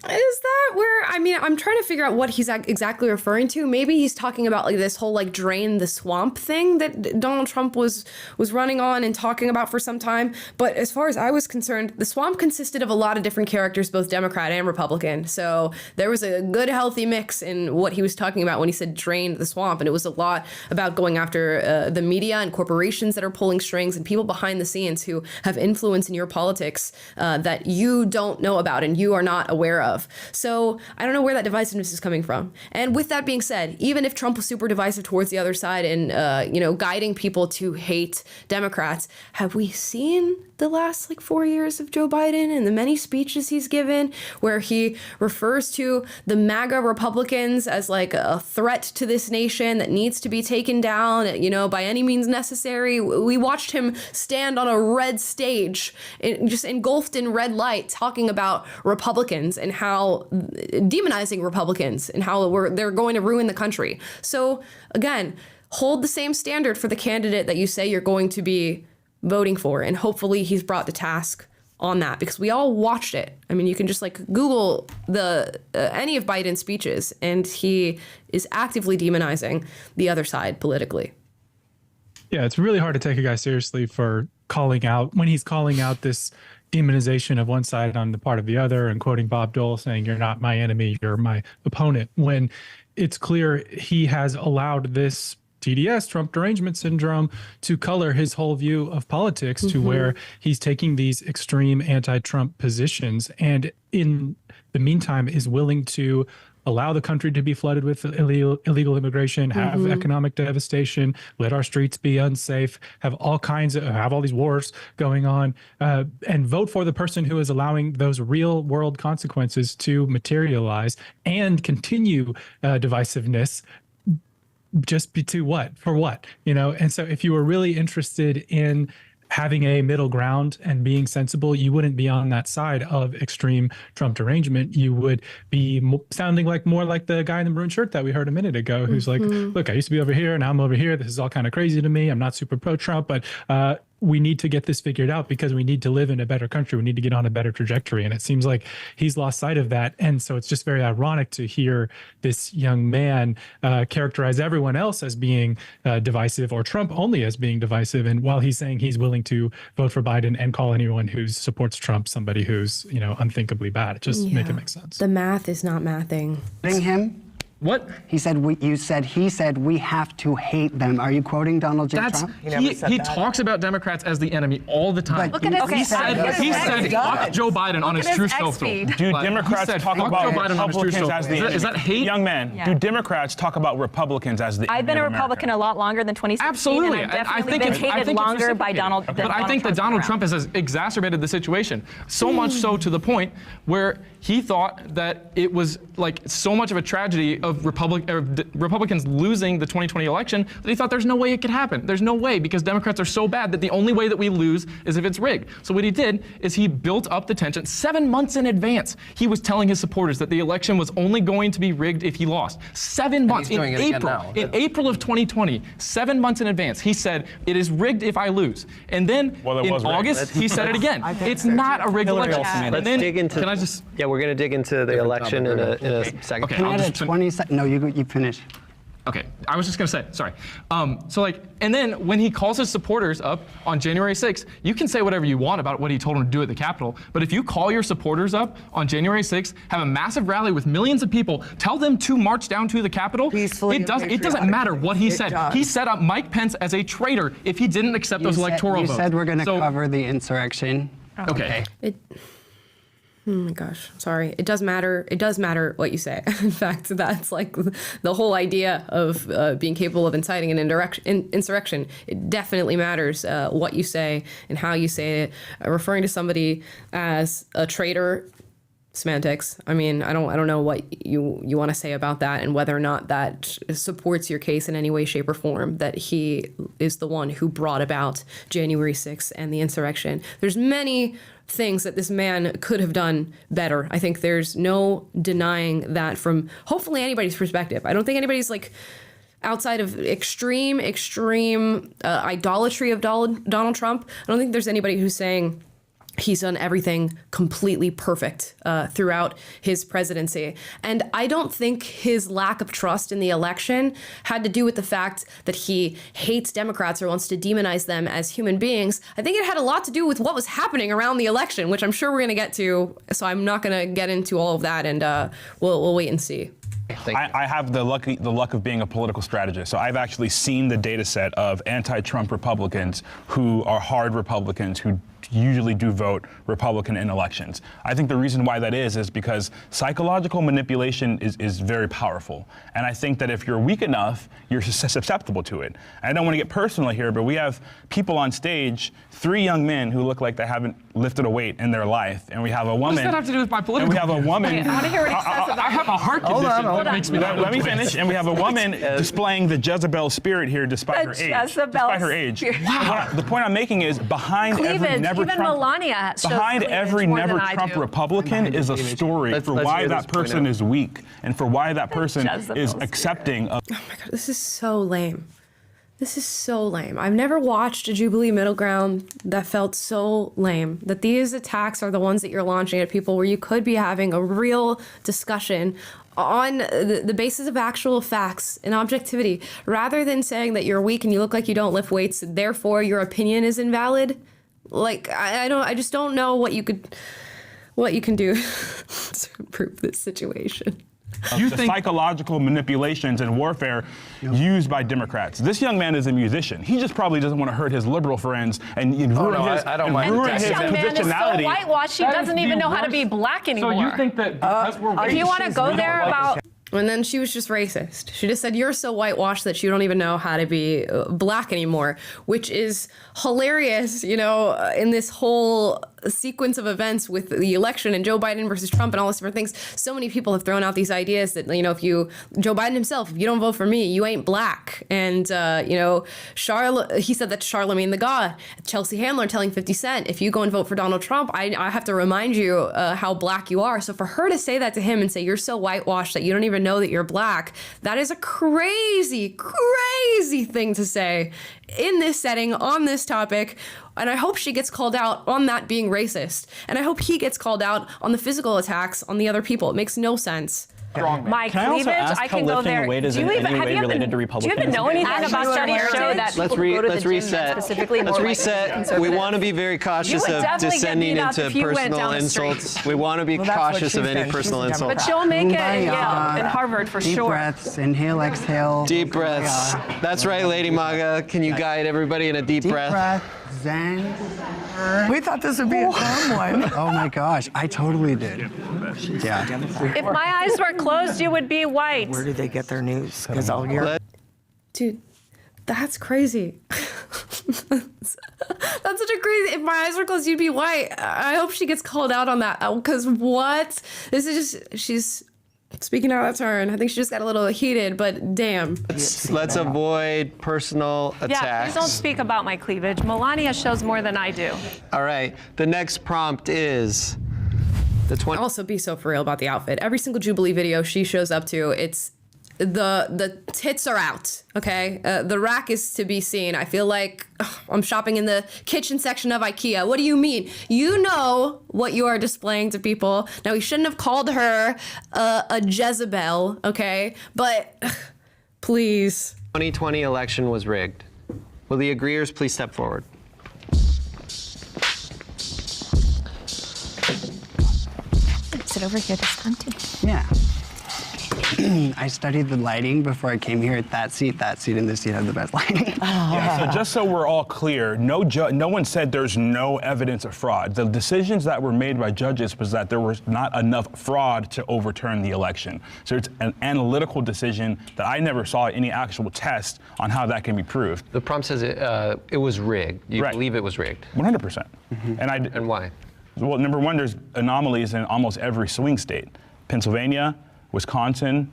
Is that where, I mean, I'm trying to figure out what he's exactly referring to. Maybe he's talking about like this whole like drain the swamp thing that Donald Trump was running on and talking about for some time. But as far as I was concerned, the swamp consisted of a lot of different characters, both Democrat and Republican. So there was a good, healthy mix in what he was talking about when he said drain the swamp. And it was a lot about going after the media and corporations that are pulling strings and people behind the scenes who have influence in your politics that you don't know about and you are not aware of. So I don't know where that divisiveness is coming from. And with that being said, even if Trump was super divisive towards the other side and, guiding people to hate Democrats, have we seen the last 4 years of Joe Biden and the many speeches he's given where he refers to the MAGA Republicans as a threat to this nation that needs to be taken down, by any means necessary? We watched him stand on a red stage, just engulfed in red light, talking about Republicans and how demonizing Republicans and how they're going to ruin the country. So again, hold the same standard for the candidate that you say you're going to be voting for, and hopefully he's brought to task on that, because we all watched it. I mean, you can just Google any of Biden's speeches, and he is actively demonizing the other side politically. Yeah, it's really hard to take a guy seriously for calling out, when he's calling out this demonization of one side on the part of the other, and quoting Bob Dole saying, "You're not my enemy, you're my opponent," when it's clear he has allowed this TDS, Trump derangement syndrome, to color his whole view of politics to where he's taking these extreme anti-Trump positions, and in the meantime is willing to allow the country to be flooded with illegal immigration, have economic devastation, let our streets be unsafe, have all these wars going on, and vote for the person who is allowing those real world consequences to materialize and continue divisiveness. Just for what? And so if you were really interested in having a middle ground and being sensible, you wouldn't be on that side of extreme Trump derangement. You would be sounding more like the guy in the maroon shirt that we heard a minute ago, who's like, look, I used to be over here, now I'm over here. This is all kind of crazy to me. I'm not super pro-Trump, but we need to get this figured out because we need to live in a better country. We need to get on a better trajectory. And it seems like he's lost sight of that. And so it's just very ironic to hear this young man characterize everyone else as being divisive, or Trump only as being divisive. And while he's saying he's willing to vote for Biden and call anyone who supports Trump somebody who's, unthinkably bad, make it make sense. The math is not mathing. Him? What? He said we have to hate them. Are you quoting Donald J. Trump? He talks about Democrats as the enemy all the time. Look at He said fuck Joe Biden on his True Self. Do Democrats talk about Republicans as the enemy? Is that hate? Young man, do Democrats talk about Republicans as the enemy? I've been a Republican a lot longer than 2016. Absolutely. And I've definitely been hated longer by Donald Trump. But I think that Donald Trump has exacerbated the situation. So much so to the point where he thought that it was so much of a tragedy of of Republicans losing the 2020 election that he thought there's no way it could happen. There's no way, because Democrats are so bad that the only way that we lose is if it's rigged. So what he did is he built up the tension 7 months in advance. He was telling his supporters that the election was only going to be rigged if he lost. 7 months in April of 2020, 7 months in advance, he said it is rigged if I lose. And then in August, he said it again. It's not a rigged election. Let's dig into. Can I just? Yeah, we're going to dig into the election in a second. Can I add 20 seconds? No, you finish. Okay, I was just gonna say, sorry. And then when he calls his supporters up on January 6th, you can say whatever you want about what he told them to do at the Capitol, but if you call your supporters up on January 6th, have a massive rally with millions of people, tell them to march down to the Capitol, it doesn't matter what he said. He set up Mike Pence as a traitor if he didn't accept those electoral votes. You said we're gonna cover the insurrection. Okay. Oh my gosh, sorry. It does matter. It does matter what you say. In fact, that's like the whole idea of being capable of inciting an insurrection. It definitely matters what you say and how you say it. Referring to somebody as a traitor, semantics. I mean, I don't know what you want to say about that and whether or not that supports your case in any way, shape, or form, that he is the one who brought about January 6th and the insurrection. There's many things that this man could have done better. I think there's no denying that from hopefully anybody's perspective. I don't think anybody's like outside of extreme idolatry of Donald Trump. I don't think there's anybody who's saying he's done everything completely perfect throughout his presidency. And I don't think his lack of trust in the election had to do with the fact that he hates Democrats or wants to demonize them as human beings. I think it had a lot to do with what was happening around the election, which I'm sure we're going to get to. So I'm not going to get into all of that, and we'll wait and see. I have the luck of being a political strategist. So I've actually seen the data set of anti-Trump Republicans who are hard Republicans who usually do vote Republican in elections. I think the reason why that is because psychological manipulation is very powerful. And I think that if you're weak enough, you're susceptible to it. I don't want to get personal here, but we have people on stage, 3 young men who look like they haven't lifted a weight in their life. And we have a woman. What does that have to do with my political? And we have a woman. I want to hear what he says about I have a heart condition that makes me Let me finish. And we have a woman displaying the Jezebel spirit here despite her age. Despite her age. Wow. The point I'm making is behind even Melania every never Trump Republican is a story for why that person is weak and for why that person is accepting of. Oh my God, this is so lame. This is so lame. I've never watched a Jubilee middle ground that felt so lame. That these attacks are the ones that you're launching at people where you could be having a real discussion on the basis of actual facts and objectivity, rather than saying that you're weak and you look like you don't lift weights, therefore your opinion is invalid. Like, I just don't know what you can do to improve this situation. The psychological manipulations and warfare used by Democrats. This young man is a musician. He just probably doesn't want to hurt his liberal friends and ruin his positionality. This young man is so whitewashed, he doesn't even know how to be black anymore. So you think that because we're if you want to go there about... And then she was just racist. She just said, you're so whitewashed that you don't even know how to be black anymore, which is hilarious, you know, in this whole sequence of events with the election and Joe Biden versus Trump and all these different things. So many people have thrown out these ideas that, you know, Joe Biden himself, if you don't vote for me, you ain't black. And, you know, he said that to Charlemagne the God, Chelsea Handler telling 50 Cent, if you go and vote for Donald Trump, I have to remind you how black you are. So for her to say that to him and say, you're so whitewashed that you don't even know that you're black, that is a crazy, crazy thing to say in this setting, on this topic. And I hope she gets called out on that being racist. And I hope he gets called out on the physical attacks on the other people. It makes no sense. My cleavage, I can go there. Do you even know anything about studies show that let's reset. Let's reset. We want to be very cautious of descending into personal insults. We want to be cautious of any personal insults. But she'll make it in Harvard for deep sure. Deep breaths, inhale, exhale. Deep breaths. That's right, Lady Maga. Can you guide everybody in a deep breath? Zen. We thought this would be a fun one. Oh my gosh, I totally did. Yeah. If my eyes were closed, you would be white. Where do they get their news? Because I'll hear. Dude, that's crazy. That's such a crazy. If my eyes were closed, you'd be white. I hope she gets called out on that. Because what? This is just, Speaking out of turn, I think she just got a little heated, but damn. Let's avoid personal attacks. Yeah, please don't speak about my cleavage. Melania shows more than I do. All right, the next prompt is the 20. Also, be so for real about the outfit. Every single Jubilee video she shows up to, it's the tits are out, okay? The rack is to be seen. I feel like I'm shopping in the kitchen section of IKEA. What do you mean? You know what you are displaying to people. Now, he shouldn't have called her a Jezebel, okay? But please. 2020 election was rigged. Will the agreeers please step forward? Sit over here this time too. Yeah. I studied the lighting before I came here. That seat, and this seat have the best lighting. Yeah, so just so we're all clear, no one said there's no evidence of fraud. The decisions that were made by judges was that there was not enough fraud to overturn the election. So it's an analytical decision that I never saw any actual test on how that can be proved. The prompt says it was rigged. You believe it was rigged? 100%. And why? Well, number one, there's anomalies in almost every swing state. Pennsylvania, Wisconsin,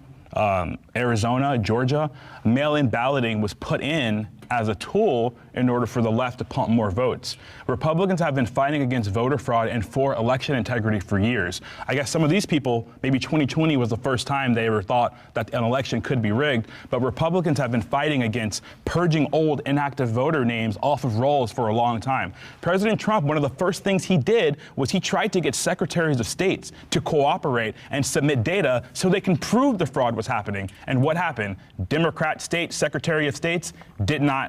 Arizona, Georgia, mail-in balloting was put in as a tool in order for the left to pump more votes. Republicans have been fighting against voter fraud and for election integrity for years. I guess some of these people, maybe 2020 was the first time they ever thought that an election could be rigged, but Republicans have been fighting against purging old inactive voter names off of rolls for a long time. President Trump, one of the first things he did was he tried to get secretaries of states to cooperate and submit data so they can prove the fraud was happening. And what happened? Democrat state secretary of states did not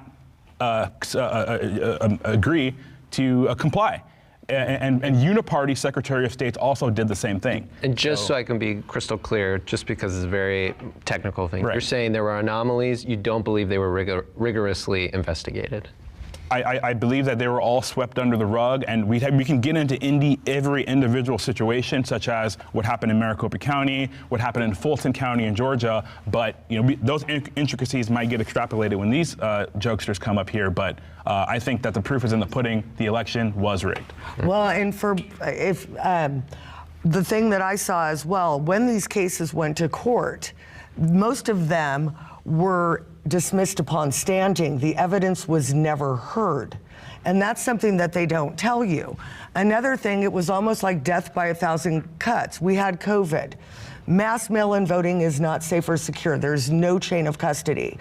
agree to comply. And uniparty Secretary of States also did the same thing. And just so I can be crystal clear, just because it's a very technical thing, you're saying there were anomalies, you don't believe they were rigorously investigated? I believe that they were all swept under the rug, and we can get into every individual situation, such as what happened in Maricopa County, what happened in Fulton County in Georgia, but those intricacies might get extrapolated when these jokesters come up here, but I think that the proof is in the pudding. The election was rigged. Well, and the thing that I saw as well, when these cases went to court, most of them were dismissed upon standing. The evidence was never heard. And that's something that they don't tell you. Another thing, it was almost like death by 1,000 cuts. We had COVID. Mass mail-in voting is not safe or secure. There's no chain of custody.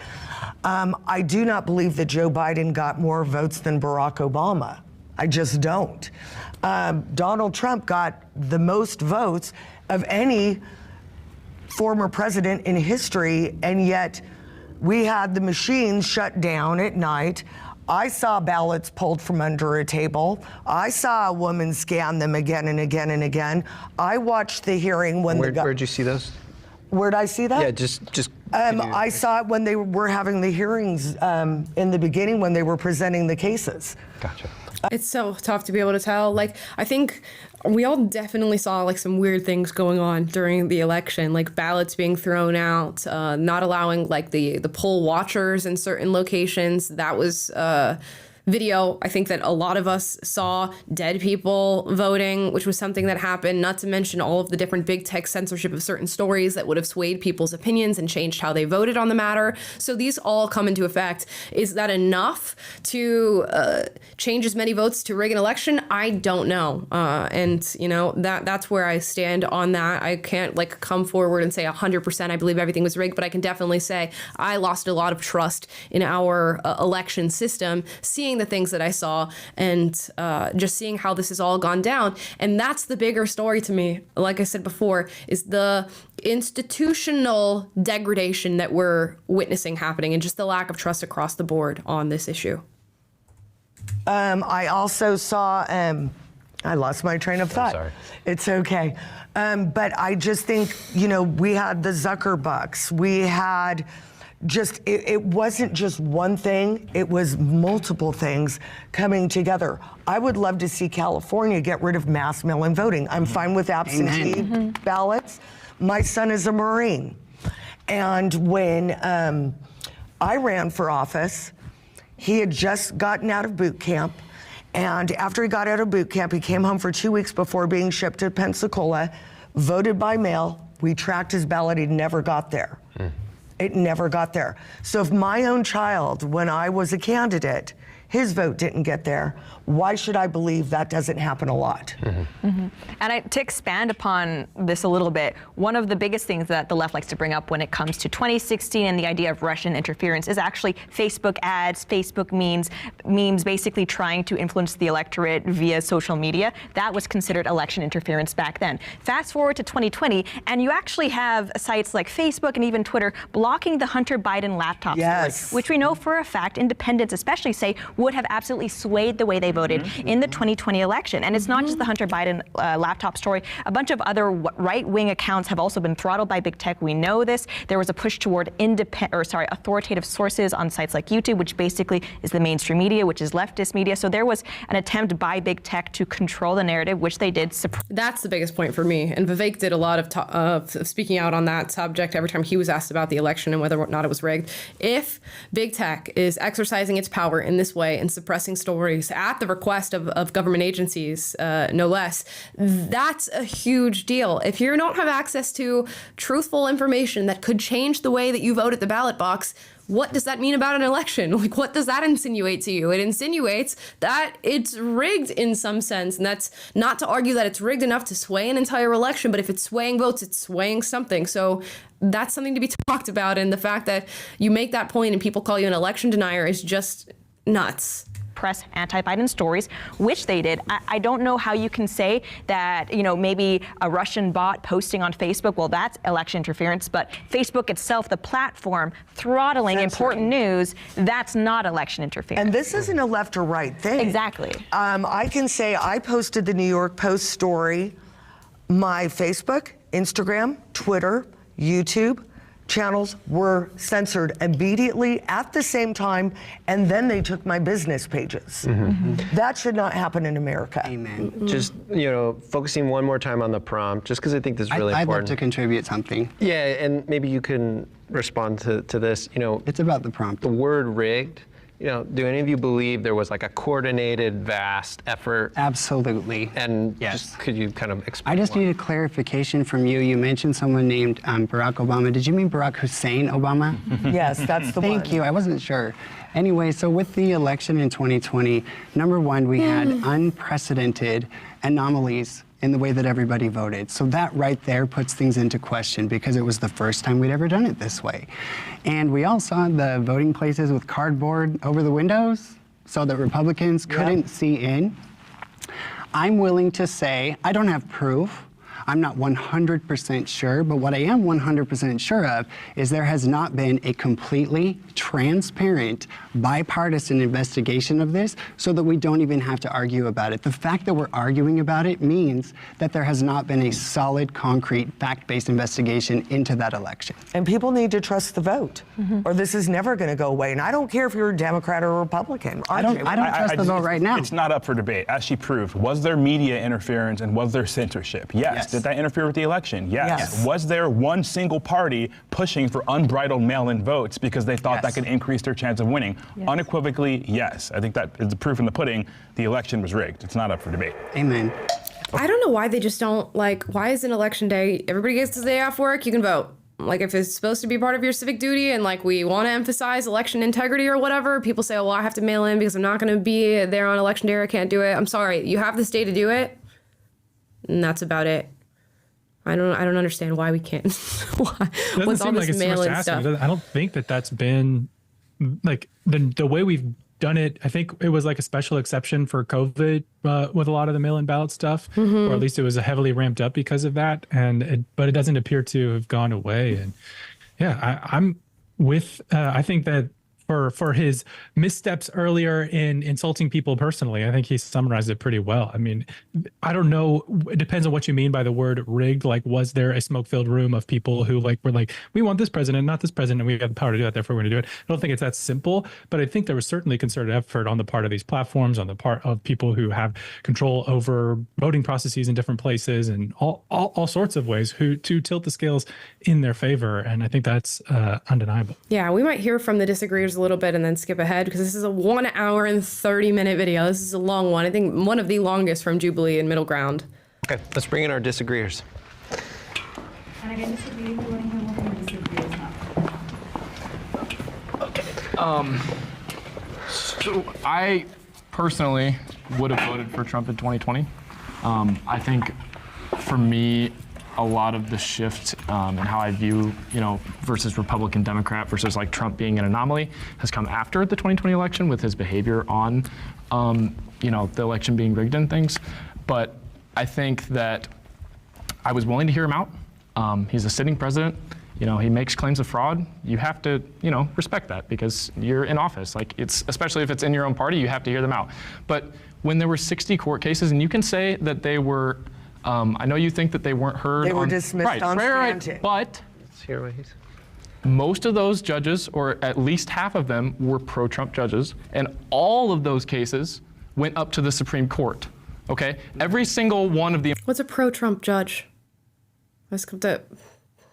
I do not believe that Joe Biden got more votes than Barack Obama. I just don't. Donald Trump got the most votes of any former president in history, and yet we had the machines shut down at night. I saw ballots pulled from under a table. I saw a woman scan them again and again and again. I watched the hearing when Where'd you see those? Where'd I see that? Yeah, just. I saw it when they were having the hearings in the beginning when they were presenting the cases. Gotcha. It's so tough to be able to tell. Like, I think we all definitely saw like some weird things going on during the election, like ballots being thrown out, not allowing like the poll watchers in certain locations. That was video. I think that a lot of us saw dead people voting, which was something that happened, not to mention all of the different big tech censorship of certain stories that would have swayed people's opinions and changed how they voted on the matter. So these all come into effect. Is that enough to change as many votes to rig an election? I don't know. And that's where I stand on that. I can't like come forward and say 100% I believe everything was rigged, but I can definitely say I lost a lot of trust in our election system, seeing the things that I saw and just seeing how this has all gone down. And that's the bigger story to me, like I said before, is the institutional degradation that we're witnessing happening and just the lack of trust across the board on this issue. I also saw, I lost my train of thought. Sorry. It's okay. But I just think, we had the Zuckerbucks, we had it wasn't just one thing, it was multiple things coming together. I would love to see California get rid of mass mail-in voting. I'm fine with absentee ballots. My son is a Marine. And when I ran for office, he had just gotten out of boot camp. And after he got out of boot camp, he came home for 2 weeks before being shipped to Pensacola, voted by mail, We tracked his ballot, he never got there. It never got there. So if my own child, when I was a candidate, his vote didn't get there, why should I believe that doesn't happen a lot? And to expand upon this a little bit, one of the biggest things that the left likes to bring up when it comes to 2016 and the idea of Russian interference is actually Facebook ads, Facebook memes basically trying to influence the electorate via social media. That was considered election interference back then. Fast forward to 2020, and you actually have sites like Facebook and even Twitter blocking the Hunter Biden laptop story, which we know for a fact independents especially say would have absolutely swayed the way they voted in the 2020 election. And it's not just the Hunter Biden laptop story. A bunch of other right-wing accounts have also been throttled by big tech. We know this. There was a push toward authoritative sources on sites like YouTube, which basically is the mainstream media, which is leftist media. So there was an attempt by big tech to control the narrative, which they did. That's the biggest point for me. And Vivek did a lot of speaking out on that subject every time he was asked about the election and whether or not it was rigged. If big tech is exercising its power in this way and suppressing stories at the request of government agencies, no less, that's a huge deal. If you don't have access to truthful information that could change the way that you vote at the ballot box, what does that mean about an election? Like, what does that insinuate to you? It insinuates that it's rigged in some sense. And that's not to argue that it's rigged enough to sway an entire election, but if it's swaying votes, it's swaying something. So that's something to be talked about. And the fact that you make that point and people call you an election denier is just nuts. Press anti-Biden stories, which they did. I don't know how you can say that, maybe a Russian bot posting on Facebook, well, that's election interference, but Facebook itself, the platform, throttling important news, that's not election interference. And this isn't a left or right thing. Exactly. I can say I posted the New York Post story. My Facebook, Instagram, Twitter, YouTube channels were censored immediately at the same time, and then they took my business pages. That should not happen in America. Amen. Just, focusing one more time on the prompt, just because I think this is really I'd important. love to contribute something. Yeah, and maybe you can respond to this. It's about the prompt. The word rigged. Do any of you believe there was like a coordinated, vast effort? Absolutely. And yes. just could you kind of explain? I just need a clarification from you. You mentioned someone named Barack Obama. Did you mean Barack Hussein Obama? Yes, that's the one. Thank you. I wasn't sure. Anyway, so with the election in 2020, number one, we had unprecedented anomalies in the way that everybody voted. So that right there puts things into question because it was the first time we'd ever done it this way. And we all saw the voting places with cardboard over the windows so that Republicans couldn't see in. I'm willing to say, I don't have proof. I'm not 100% sure, but what I am 100% sure of is there has not been a completely transparent, bipartisan investigation of this so that we don't even have to argue about it. The fact that we're arguing about it means that there has not been a solid, concrete, fact-based investigation into that election. And people need to trust the vote, or this is never going to go away. And I don't care if you're a Democrat or a Republican. I don't trust the vote right now. It's not up for debate. As she proved, was there media interference and was there censorship? Yes. Did that interfere with the election? Yes. Was there one single party pushing for unbridled mail-in votes because they thought that could increase their chance of winning? Unequivocally, yes. I think that is the proof in the pudding. The election was rigged. It's not up for debate. Amen. I don't know why they just don't, why is an election day, everybody gets the day off work, you can vote. Like, if it's supposed to be part of your civic duty and, we want to emphasize election integrity or whatever, people say, well, I have to mail in because I'm not going to be there on election day or I can't do it. I'm sorry. You have this day to do it, and that's about it. I don't understand why we can't. What's all this mail-in stuff? I don't think that's been the way we've done it. I think it was a special exception for COVID with a lot of the mail-in ballot stuff, or at least it was heavily ramped up because of that. But it doesn't appear to have gone away. And I'm with. I think that for his missteps earlier in insulting people personally, I think he summarized it pretty well. I mean, I don't know. It depends on what you mean by the word rigged. Was there a smoke-filled room of people who were we want this president, not this president, and we have the power to do that, therefore we're going to do it. I don't think it's that simple, but I think there was certainly concerted effort on the part of these platforms, on the part of people who have control over voting processes in different places and all sorts of ways to tilt the scales in their favor. And I think that's undeniable. Yeah, we might hear from the disagreeers a little bit and then skip ahead because this is a 1 hour and 30-minute video. This is a long one. I think one of the longest from Jubilee and Middle Ground. Okay, let's bring in our disagreeers. And again, disagree if you want to hear more from the disagree is not. Okay. So I personally would have voted for Trump in 2020. I think for me, a lot of the shift in how I view, versus Republican, Democrat versus like Trump being an anomaly has come after the 2020 election with his behavior on, the election being rigged and things. But I think that I was willing to hear him out. He's a sitting president. He makes claims of fraud. You have to, respect that because you're in office. Like especially if it's in your own party, you have to hear them out. But when there were 60 court cases, and you can say that they were, I know you think that they weren't heard. They were dismissed on standing. But Let's hear what he's. most of those judges, or at least half of them, were pro-Trump judges, and all of those cases went up to the Supreme Court. Okay, every single one of the. What's a pro-Trump judge?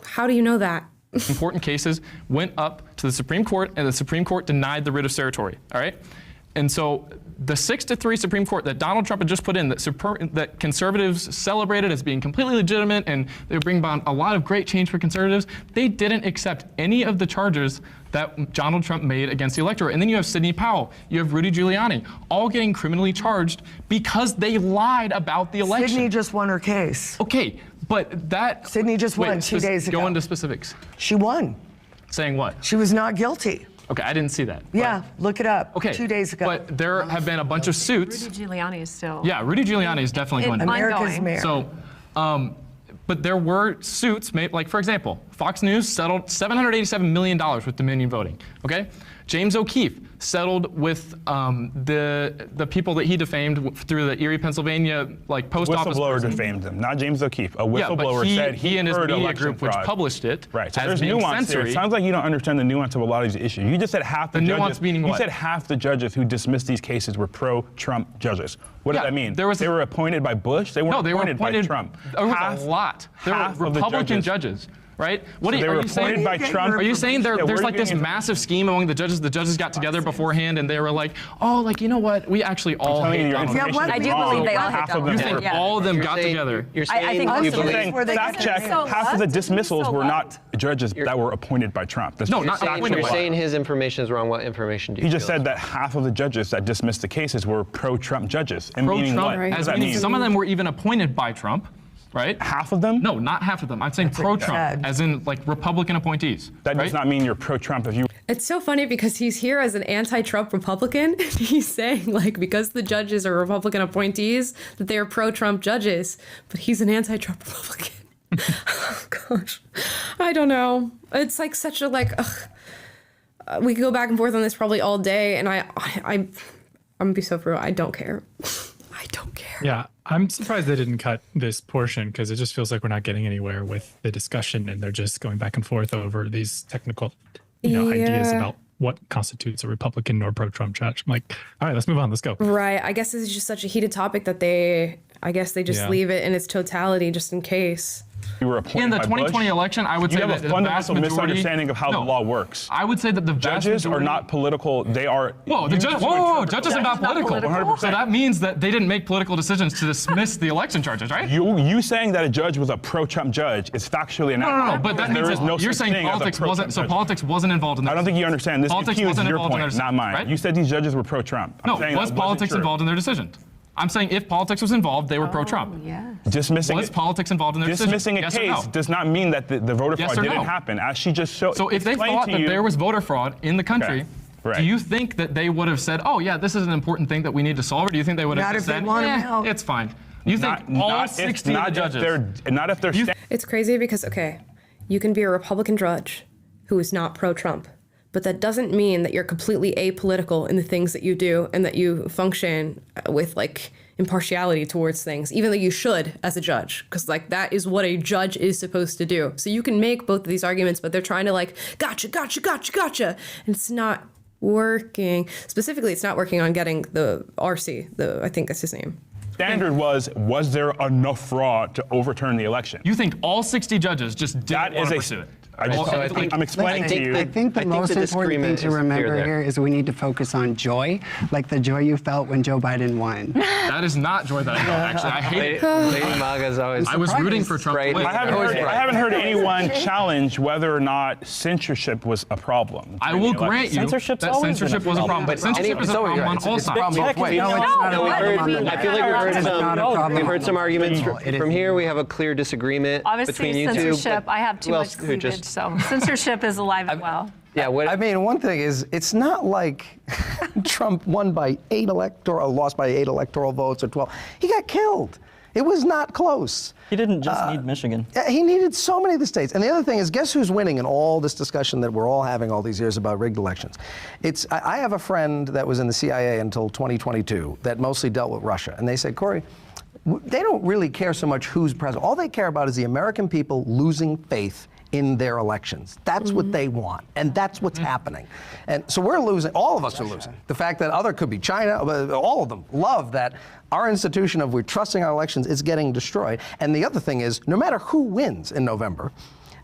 How do you know that? important cases went up to the Supreme Court, and the Supreme Court denied the writ of certiorari. All right, and so the 6-3 Supreme Court that Donald Trump had just put in, that conservatives celebrated as being completely legitimate, and they would bring about a lot of great change for conservatives, they didn't accept any of the charges that Donald Trump made against the electorate. And then you have Sidney Powell, you have Rudy Giuliani, all getting criminally charged because they lied about the election. Sidney just won her case. Okay, but that... Sidney just won 2 days ago. Go into specifics. She won. Saying what? She was not guilty. Okay, I didn't see that. Yeah, look it up. Okay, 2 days ago. But there have been a bunch of suits. Rudy Giuliani is still. Yeah, Rudy Giuliani is definitely going to. America's mayor. So, but there were suits made, like for example, Fox News settled $787 million with Dominion Voting. Okay, James O'Keefe settled with the people that he defamed through the Erie, Pennsylvania, like post office. Whistleblower defamed him, not James O'Keefe. A whistleblower yeah, but said he and his heard media election group, fraud. which published it, right? So as there's being nuance there. censory. It sounds like you don't understand the nuance of a lot of these issues. You just said half the judges. Nuance meaning you what? said half the judges who dismissed these cases were pro-Trump judges. What does that mean? They were appointed by Bush. They weren't appointed by Trump. There was a lot. There were Republican judges. Right? What So are, they are were you saying? appointed by Trump. Are you saying Yeah, there's where like are you this getting massive scheme among the judges? The judges got together beforehand and they were like, oh, like you know what? We actually all hate Donald Trump. I do believe they all hate Donald Trump. You think all of them got together? You're saying I think you also believe. where they Fact check, half of the dismissals were not judges that were appointed by Trump. That's No, just not factual. appointed You're by saying his information is wrong. What information do you He just feel said is that half of the judges that dismissed the cases were pro-Trump judges. And meaning what? Pro-Trump, What does as that meaning mean? some of them were even appointed by Trump. Right? Half of them? No, not half of them. I'm saying pro-Trump, as in like Republican appointees. That does not mean you're pro-Trump if you. It's so funny because he's here as an anti-Trump Republican. And he's saying like because the judges are Republican appointees that they are pro-Trump judges, but he's an anti-Trump Republican. Oh gosh, I don't know. It's like such a like. We could go back and forth on this probably all day, and I'm gonna be so for real. I don't care. I don't care. Yeah, I'm surprised they didn't cut this portion because it just feels like we're not getting anywhere with the discussion, and they're just going back and forth over these technical, ideas about what constitutes a Republican or pro-Trump judge. I'm like, all right, let's move on. Let's go. Right. I guess this is just such a heated topic that they just leave it in its totality just in case. You were appointed In the by 2020 Bush. election, I would say You that have a the vast fundamental majority, misunderstanding of how the law works. I would say that the vast Judges are majority, not political. They are. Whoa, the judge, whoa, judges are not political. 100%. So that means that they didn't make political decisions to dismiss the election charges, right? You saying that a judge was a pro-Trump judge is factually inaccurate. No, but that There means is that no you're such saying thing as a politics pro-Trump wasn't, so judge. politics wasn't involved in this. I don't think you understand. This Politics is wasn't your involved in point, their not mine. right? You said these judges were pro-Trump. No, was politics involved in their decision? I'm saying if politics was involved, they were pro-Trump. Dismissing Was politics involved in their decision? dismissing a Yes or case no? does not mean that the voter Yes fraud or didn't no? happen, as she just showed. So if they explained thought to that you- there was voter fraud in the country, Right. do you think that they would have said, oh yeah, this is an important thing that we need to solve, or do you think they would have Not just if they said, want 'em out. it's fine? You think Not- all not if- 60 not of the if judges? not if they're. It's crazy because, okay, you can be a Republican judge who is not pro-Trump, but that doesn't mean that you're completely apolitical in the things that you do and that you function with like impartiality towards things, even though you should as a judge, because like that is what a judge is supposed to do. So you can make both of these arguments, but they're trying to like, gotcha, and it's not working. Specifically, it's not working on getting the RC, I think that's his name. Standard was there enough fraud to overturn the election? You think all 60 judges just didn't want to pursue it? I'm explaining to you. I think the most important thing to remember here is we need to focus on joy, like the joy you felt when Joe Biden won. That is not joy that I felt, actually. I hate it. Lady Maga's always. I was rooting for Trump to win. I haven't heard anyone challenge whether or not censorship was a problem. I will grant you that censorship was a problem, but censorship is a problem on all sides. I feel like we've heard some arguments from here. We have a clear disagreement between you two. Censorship, I have too much cleavage, so censorship is alive and well. Yeah, I mean, one thing is, it's not like Trump won by lost by 8 electoral votes or 12. He got killed. It was not close. He didn't just need Michigan. He needed so many of the states. And the other thing is, guess who's winning in all this discussion that we're all having all these years about rigged elections? I have a friend that was in the CIA until 2022 that mostly dealt with Russia. And they said, Corey, they don't really care so much who's president. All they care about is the American people losing faith in their elections. That's what they want, and that's what's happening. And so we're losing, all of us are losing. The fact that other could be China, all of them love that our institution of we're trusting our elections is getting destroyed. And the other thing is, no matter who wins in November,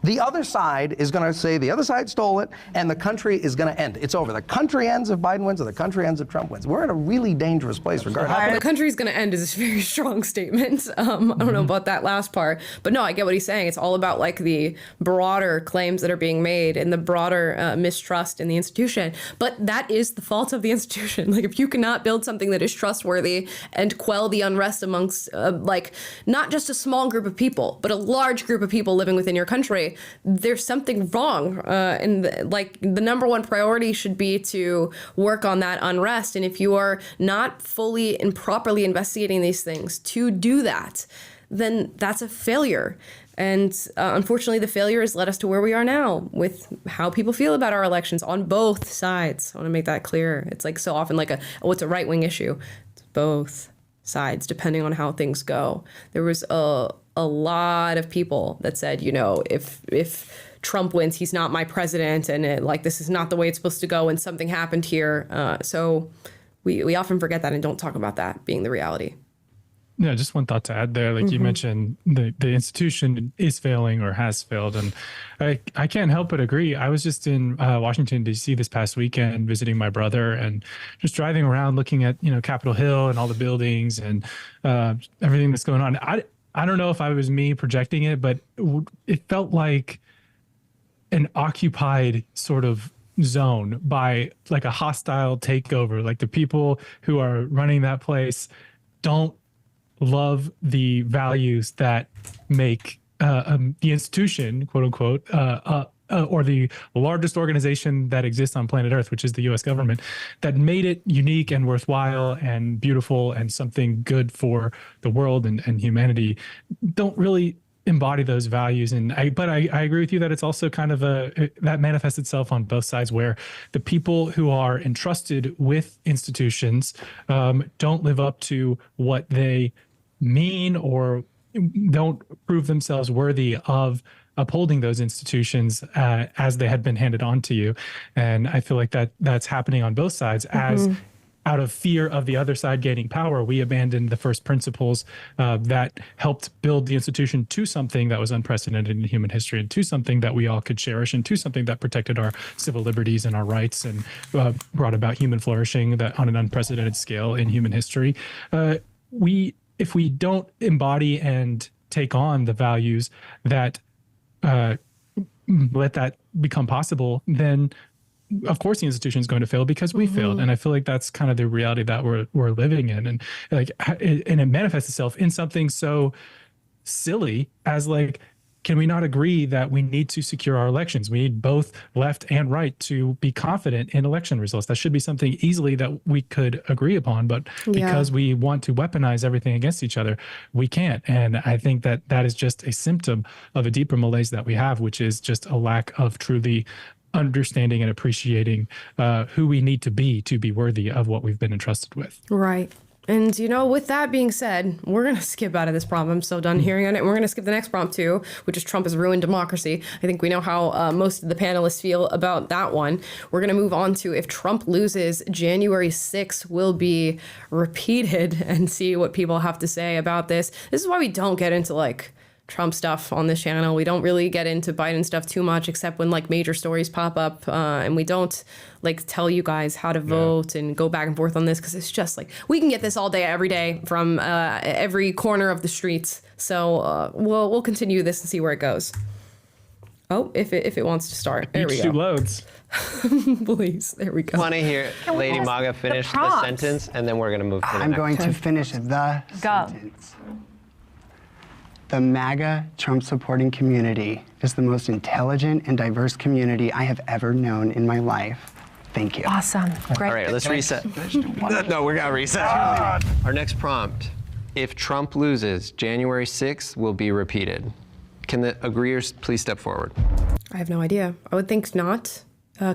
the other side is going to say the other side stole it, and the country is going to end. It's over. The country ends if Biden wins, or the country ends if Trump wins. We're in a really dangerous place regardless. The country's going to end is a very strong statement. I don't know about that last part, but no, I get what he's saying. It's all about like the broader claims that are being made and the broader mistrust in the institution. But that is the fault of the institution. Like if you cannot build something that is trustworthy and quell the unrest amongst like not just a small group of people, but a large group of people living within your country, there's something wrong. And the number one priority should be to work on that unrest. And if you are not fully and properly investigating these things to do that, then that's a failure. And unfortunately, the failure has led us to where we are now with how people feel about our elections on both sides. I want to make that clear. It's like so often like it's a right-wing issue. It's both sides, depending on how things go. There was a lot of people that said, you know, if Trump wins, he's not my president, and this is not the way it's supposed to go, and something happened here. So we often forget that and don't talk about that being the reality. Yeah, just one thought to add there. Like you mentioned, the institution is failing or has failed. And I can't help but agree. I was just in Washington, D.C. this past weekend visiting my brother and just driving around looking at, Capitol Hill and all the buildings and everything that's going on. I don't know if I was me projecting it, but it felt like an occupied sort of zone by like a hostile takeover. Like the people who are running that place don't love the values that make the institution, quote unquote, or the largest organization that exists on planet Earth, which is the U.S. government, that made it unique and worthwhile and beautiful and something good for the world and humanity, don't really embody those values. But I agree with you that it's also kind of that manifests itself on both sides, where the people who are entrusted with institutions don't live up to what they mean or don't prove themselves worthy of upholding those institutions as they had been handed on to you. And I feel like that's happening on both sides. As out of fear of the other side gaining power, we abandoned the first principles that helped build the institution to something that was unprecedented in human history, and to something that we all could cherish, and to something that protected our civil liberties and our rights, and brought about human flourishing that on an unprecedented scale in human history. If we don't embody and take on the values that let that become possible, then of course the institution is going to fail because we failed. And I feel like that's kind of the reality that we're living in. And it manifests itself in something so silly as can we not agree that we need to secure our elections? We need both left and right to be confident in election results. That should be something easily that we could agree upon, but because we want to weaponize everything against each other, we can't. And I think that is just a symptom of a deeper malaise that we have, which is just a lack of truly understanding and appreciating who we need to be worthy of what we've been entrusted with. Right. And, with that being said, we're going to skip out of this prompt. I'm so done hearing on it. We're going to skip the next prompt, too, which is Trump has ruined democracy. I think we know how most of the panelists feel about that one. We're going to move on to if Trump loses, January 6th will be repeated, and see what people have to say about this. This is why we don't get into, Trump stuff on this channel. We don't really get into Biden stuff too much, except when like major stories pop up, and we don't like tell you guys how to vote and go back and forth on this, because it's just like we can get this all day, every day from every corner of the streets. So we'll continue this and see where it goes. Oh, if it wants to start, there we go. Loads. Please, there we go. I want to hear Lady Maga finish the sentence, and then we're going to move to the I'm next. going to finish the sentence. The MAGA Trump supporting community is the most intelligent and diverse community I have ever known in my life. Thank you. Awesome. Great. All right, let's reset. No, we're going to reset. Our next prompt: if Trump loses, January 6th will be repeated. Can the agreeers please step forward? I have no idea. I would think not,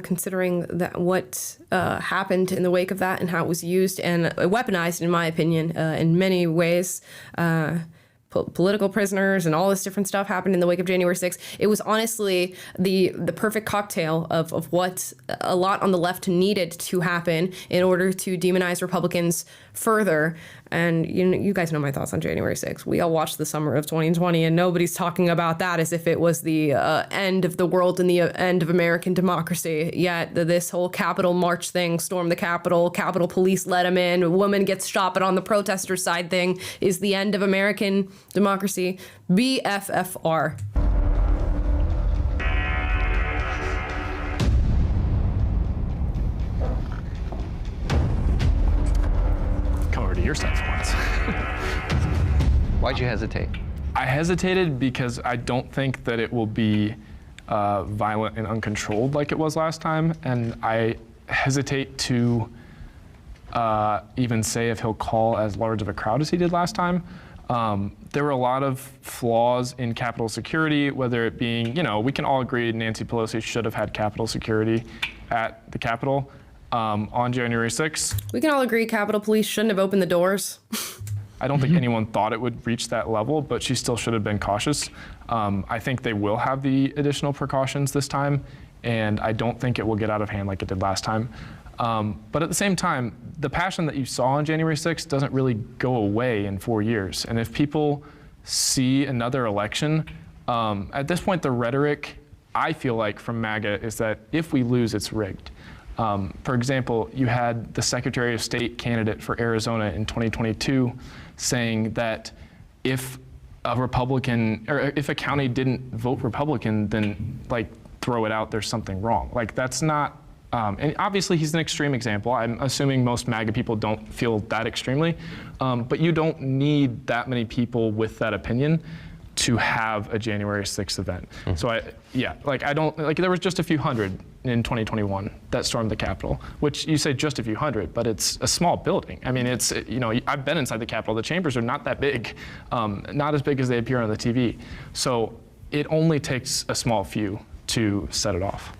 considering that what happened in the wake of that and how it was used and weaponized, in my opinion, in many ways. Political prisoners and all this different stuff happened in the wake of January 6th. It was honestly the perfect cocktail of what a lot on the left needed to happen in order to demonize Republicans further. And you guys know my thoughts on January 6th. We all watched the summer of 2020, and nobody's talking about that as if it was the end of the world and the end of American democracy. Yet this whole Capitol March thing, storm the Capitol, Capitol Police let him in, a woman gets shot, but on the protester side thing is the end of American democracy. BFFR. Come over to your side for once. Why'd you hesitate? I hesitated because I don't think that it will be violent and uncontrolled like it was last time, and I hesitate to even say if he'll call as large of a crowd as he did last time. There were a lot of flaws in Capitol security, whether it being, we can all agree Nancy Pelosi should have had Capitol security at the Capitol on January 6th. We can all agree Capitol Police shouldn't have opened the doors. I don't think anyone thought it would reach that level, but she still should have been cautious. I think they will have the additional precautions this time, and I don't think it will get out of hand like it did last time. But at the same time, the passion that you saw on January 6th doesn't really go away in 4 years. And if people see another election, at this point, the rhetoric, I feel like, from MAGA is that if we lose, it's rigged. For example, you had the Secretary of State candidate for Arizona in 2022 saying that if a Republican, or if a county didn't vote Republican, then throw it out, there's something wrong. That's not, and obviously he's an extreme example. I'm assuming most MAGA people don't feel that extremely, but you don't need that many people with that opinion to have a January 6th event. So I don't, there was just a few hundred in 2021 that stormed the Capitol, which you say just a few hundred, but it's a small building. I mean, it's, I've been inside the Capitol. The chambers are not that big, not as big as they appear on the TV. So it only takes a small few to set it off.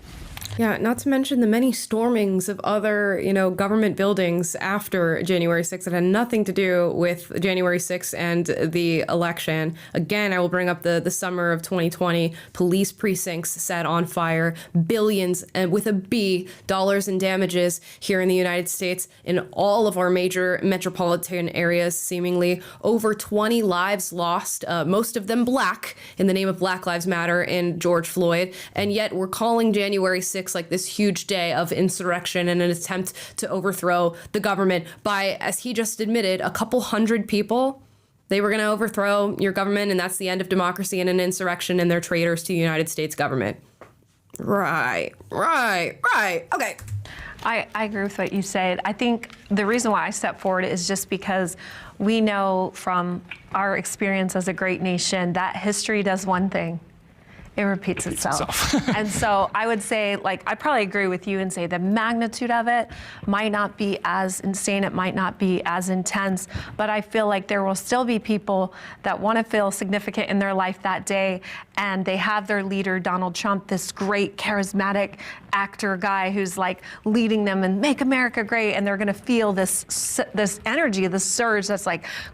Yeah, not to mention the many stormings of other, government buildings after January 6th that had nothing to do with January 6th and the election. Again, I will bring up the summer of 2020, police precincts set on fire, billions, and with a B, dollars in damages here in the United States in all of our major metropolitan areas, seemingly over 20 lives lost, most of them black, in the name of Black Lives Matter and George Floyd. And yet we're calling January 6th like this huge day of insurrection and an attempt to overthrow the government by, as he just admitted, a couple hundred people. They were going to overthrow your government, and that's the end of democracy and an insurrection, and they're traitors to the United States government. Right. Okay. I agree with what you said. I think the reason why I stepped forward is just because we know from our experience as a great nation that history does one thing. It repeats itself. And so I would say, I probably agree with you and say the magnitude of it might not be as insane, it might not be as intense, but I feel like there will still be people that want to feel significant in their life that day, and they have their leader, Donald Trump, this great charismatic actor guy who's leading them and make America great, and they're going to feel this energy, this surge that's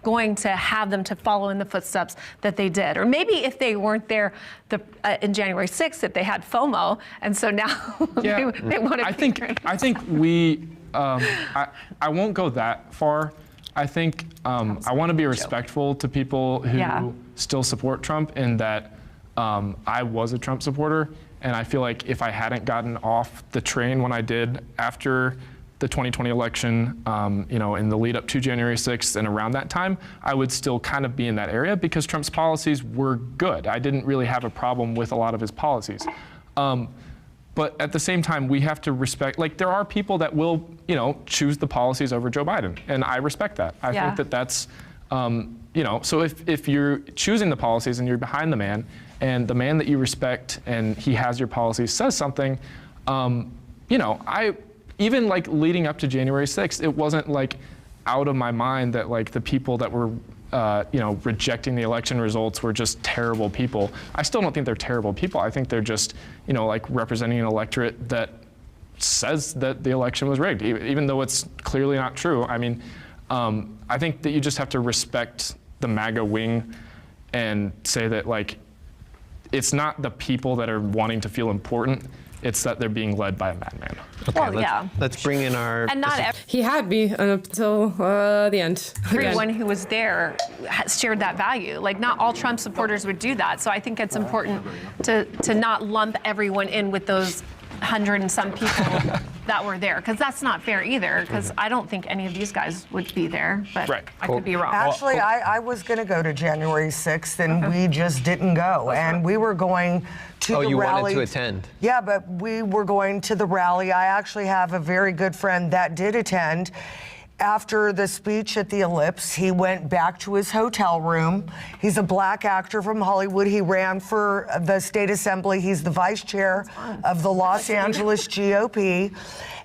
going to have them to follow in the footsteps that they did. Or maybe if they weren't there in January 6th, if they had FOMO, and so now they want to. I think we. I won't go that far, I think I want to be respectful to people who still support Trump, in that I was a Trump supporter, and I feel like if I hadn't gotten off the train when I did after the 2020 election, in the lead up to January 6th and around that time, I would still kind of be in that area because Trump's policies were good. I didn't really have a problem with a lot of his policies. But at the same time, we have to respect, like, there are people that will, choose the policies over Joe Biden, and I respect that. I think that that's, so if you're choosing the policies and you're behind the man, and the man that you respect and he has your policies says something, even like leading up to January 6th, it wasn't like out of my mind that like the people that were rejecting the election results were just terrible people. I still don't think they're terrible people. I think they're just, like representing an electorate that says that the election was rigged, even though it's clearly not true. I mean, I think that you just have to respect the MAGA wing and say that, like, it's not the people that are wanting to feel important. It's that they're being led by a madman. Okay, let's bring in our... And not He had me until the end. everyone who was there shared that value. Like, not all Trump supporters would do that. So I think it's important to not lump everyone in with those 100 and some people that were there, because that's not fair either, because I don't think any of these guys would be there, but I could be wrong. Actually, I was going to go to January 6th, and we just didn't go. And we were going to the rally. Oh, you wanted to attend? Yeah, but we were going to the rally. I actually have a very good friend that did attend. After the speech at the Ellipse, he went back to his hotel room. He's a black actor from Hollywood. He ran for the state assembly. He's the vice chair of the Los Angeles GOP.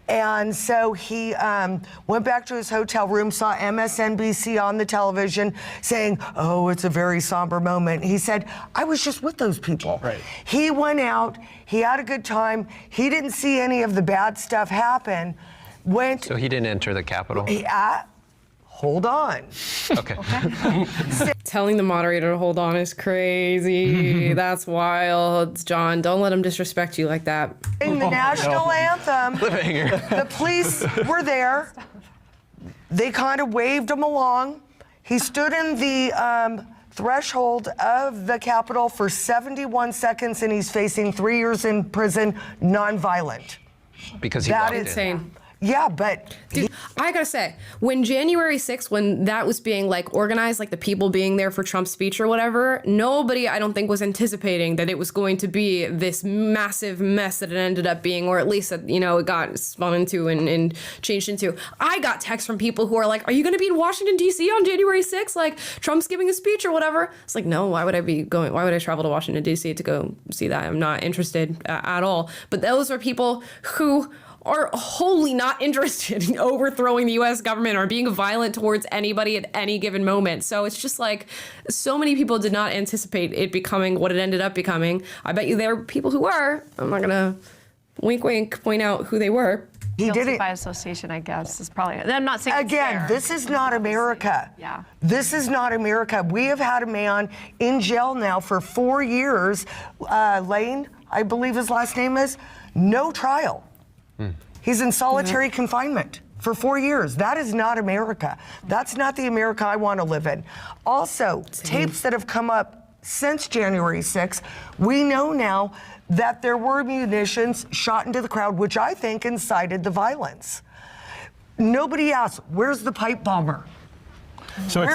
And so he went back to his hotel room, saw MSNBC on the television saying, oh, it's a very somber moment. He said, I was just with those people. Right. He went out. He had a good time. He didn't see any of the bad stuff happen. So he didn't enter the Capitol? Hold on. Okay. Telling the moderator to hold on is crazy. That's wild. John, don't let him disrespect you like that. In the national anthem, the police were there. They kind of waved him along. He stood in the threshold of the Capitol for 71 seconds, and he's facing 3 years in prison, nonviolent. Because he walked in. Insane. Yeah, but... Dude, I gotta say, when January 6th, when that was being like organized, like the people being there for Trump's speech or whatever, nobody, I don't think, was anticipating that it was going to be this massive mess that it ended up being, or at least that, it got spun into and changed into. I got texts from people who are like, are you gonna be in Washington, D.C. on January 6th? Like, Trump's giving a speech or whatever. It's like, no, why would I be going? Why would I travel to Washington, D.C. to go see that? I'm not interested at all. But those are people who are wholly not interested in overthrowing the U.S. government or being violent towards anybody at any given moment. So it's just like, so many people did not anticipate it becoming what it ended up becoming. I bet you there were people who were. I'm not gonna wink, wink, point out who they were. He did it by association, I guess, is probably. I'm not saying again, this is not America. Yeah. This is not America. We have had a man in jail now for 4 years. Lane, I believe his last name is, no trial. He's in solitary confinement for 4 years. That is not America. That's not the America I want to live in. Also, tapes that have come up since January 6th, we know now that there were munitions shot into the crowd, which I think incited the violence. Nobody asked, where's the pipe bomber? So it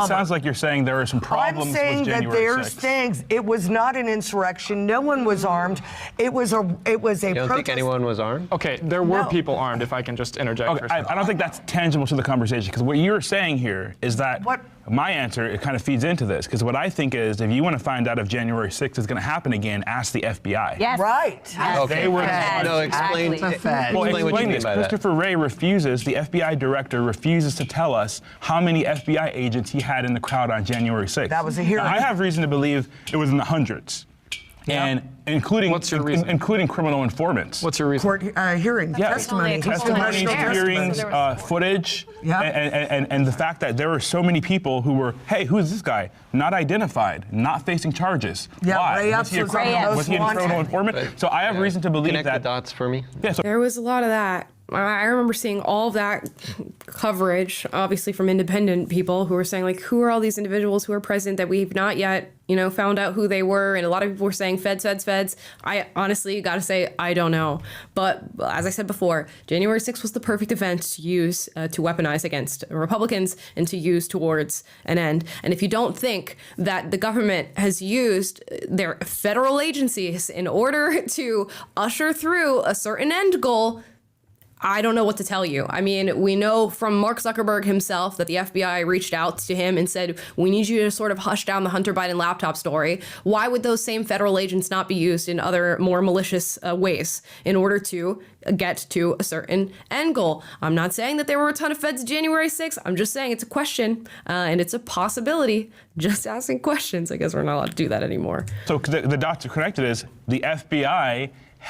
sounds like you're saying there are some problems with January 6th. I'm saying that there's things. It was not an insurrection. No one was armed. It was a protest. You don't think anyone was armed? Okay, there were people armed, if I can just interject. Okay, I don't think that's tangible to the conversation, because what you're saying here is that my answer, it kind of feeds into this, because what I think is, if you want to find out if January 6th is going to happen again, ask the FBI. Yes. Right. Okay. They were No, explain. Explain this. Christopher Wray refuses, the FBI director refuses to tell us how many FBI agents he had in the crowd on January 6th. That was a hearing. Now, I have reason to believe it was in the hundreds. Yeah. And including including criminal informants. What's your reason? Court hearing, testimony, hearings, footage, and the fact that there were so many people who were, hey, who is this guy? Not identified, not facing charges. Yeah, why? Ray Was he a criminal informant? So I have reason to believe Connect that. the dots for me. Yeah, so There was a lot of that. I remember seeing all of that coverage, obviously from independent people who were saying, like, who are all these individuals who are present that we've not yet, found out who they were. And a lot of people were saying feds. I honestly got to say, I don't know. But as I said before, January 6th was the perfect event to use to weaponize against Republicans and to use towards an end. And if you don't think that the government has used their federal agencies in order to usher through a certain end goal, I don't know what to tell you. I mean, we know from Mark Zuckerberg himself that the FBI reached out to him and said, we need you to sort of hush down the Hunter Biden laptop story. Why would those same federal agents not be used in other more malicious ways in order to get to a certain end goal? I'm not saying that there were a ton of feds January 6th. I'm just saying it's a question and it's a possibility. Just asking questions. I guess we're not allowed to do that anymore. So the dots are connected is the FBI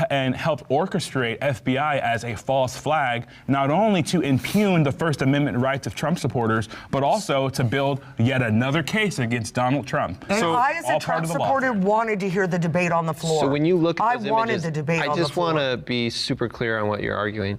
and helped orchestrate FBI as a false flag, not only to impugn the First Amendment rights of Trump supporters, but also to build yet another case against Donald Trump. And I, as a Trump supporter, wanted to hear the debate on the floor. So when you look at those I wanted images, the debate on the I just floor. want to be super clear on what you're arguing.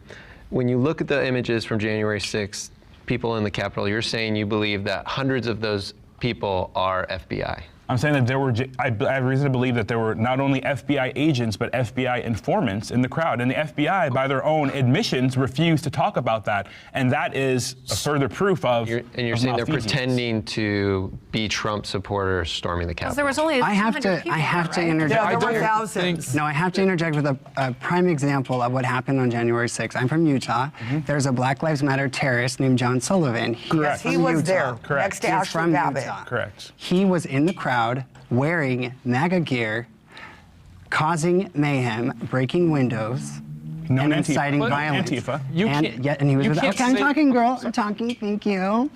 When you look at the images from January 6th, people in the Capitol, you're saying you believe that hundreds of those people are FBI. I'm saying that there were, I have reason to believe that there were not only FBI agents, but FBI informants in the crowd. And the FBI, by their own admissions, refused to talk about that. And that is a further proof of And you're saying they're pretending to be Trump supporters storming the Capitol. There was only I have to interject. Yeah, there were thousands. No, I have to interject with a prime example of what happened on January 6th. I'm from Utah. There's a Black Lives Matter terrorist named John Sullivan. Correct. He was there, Correct. next to He's Ashley from Babbitt. Utah. Correct. He was in the crowd wearing MAGA gear, causing mayhem, breaking windows, and inciting violence. Antifa. And he was with. Okay, I'm talking, girl. I'm talking. Thank you.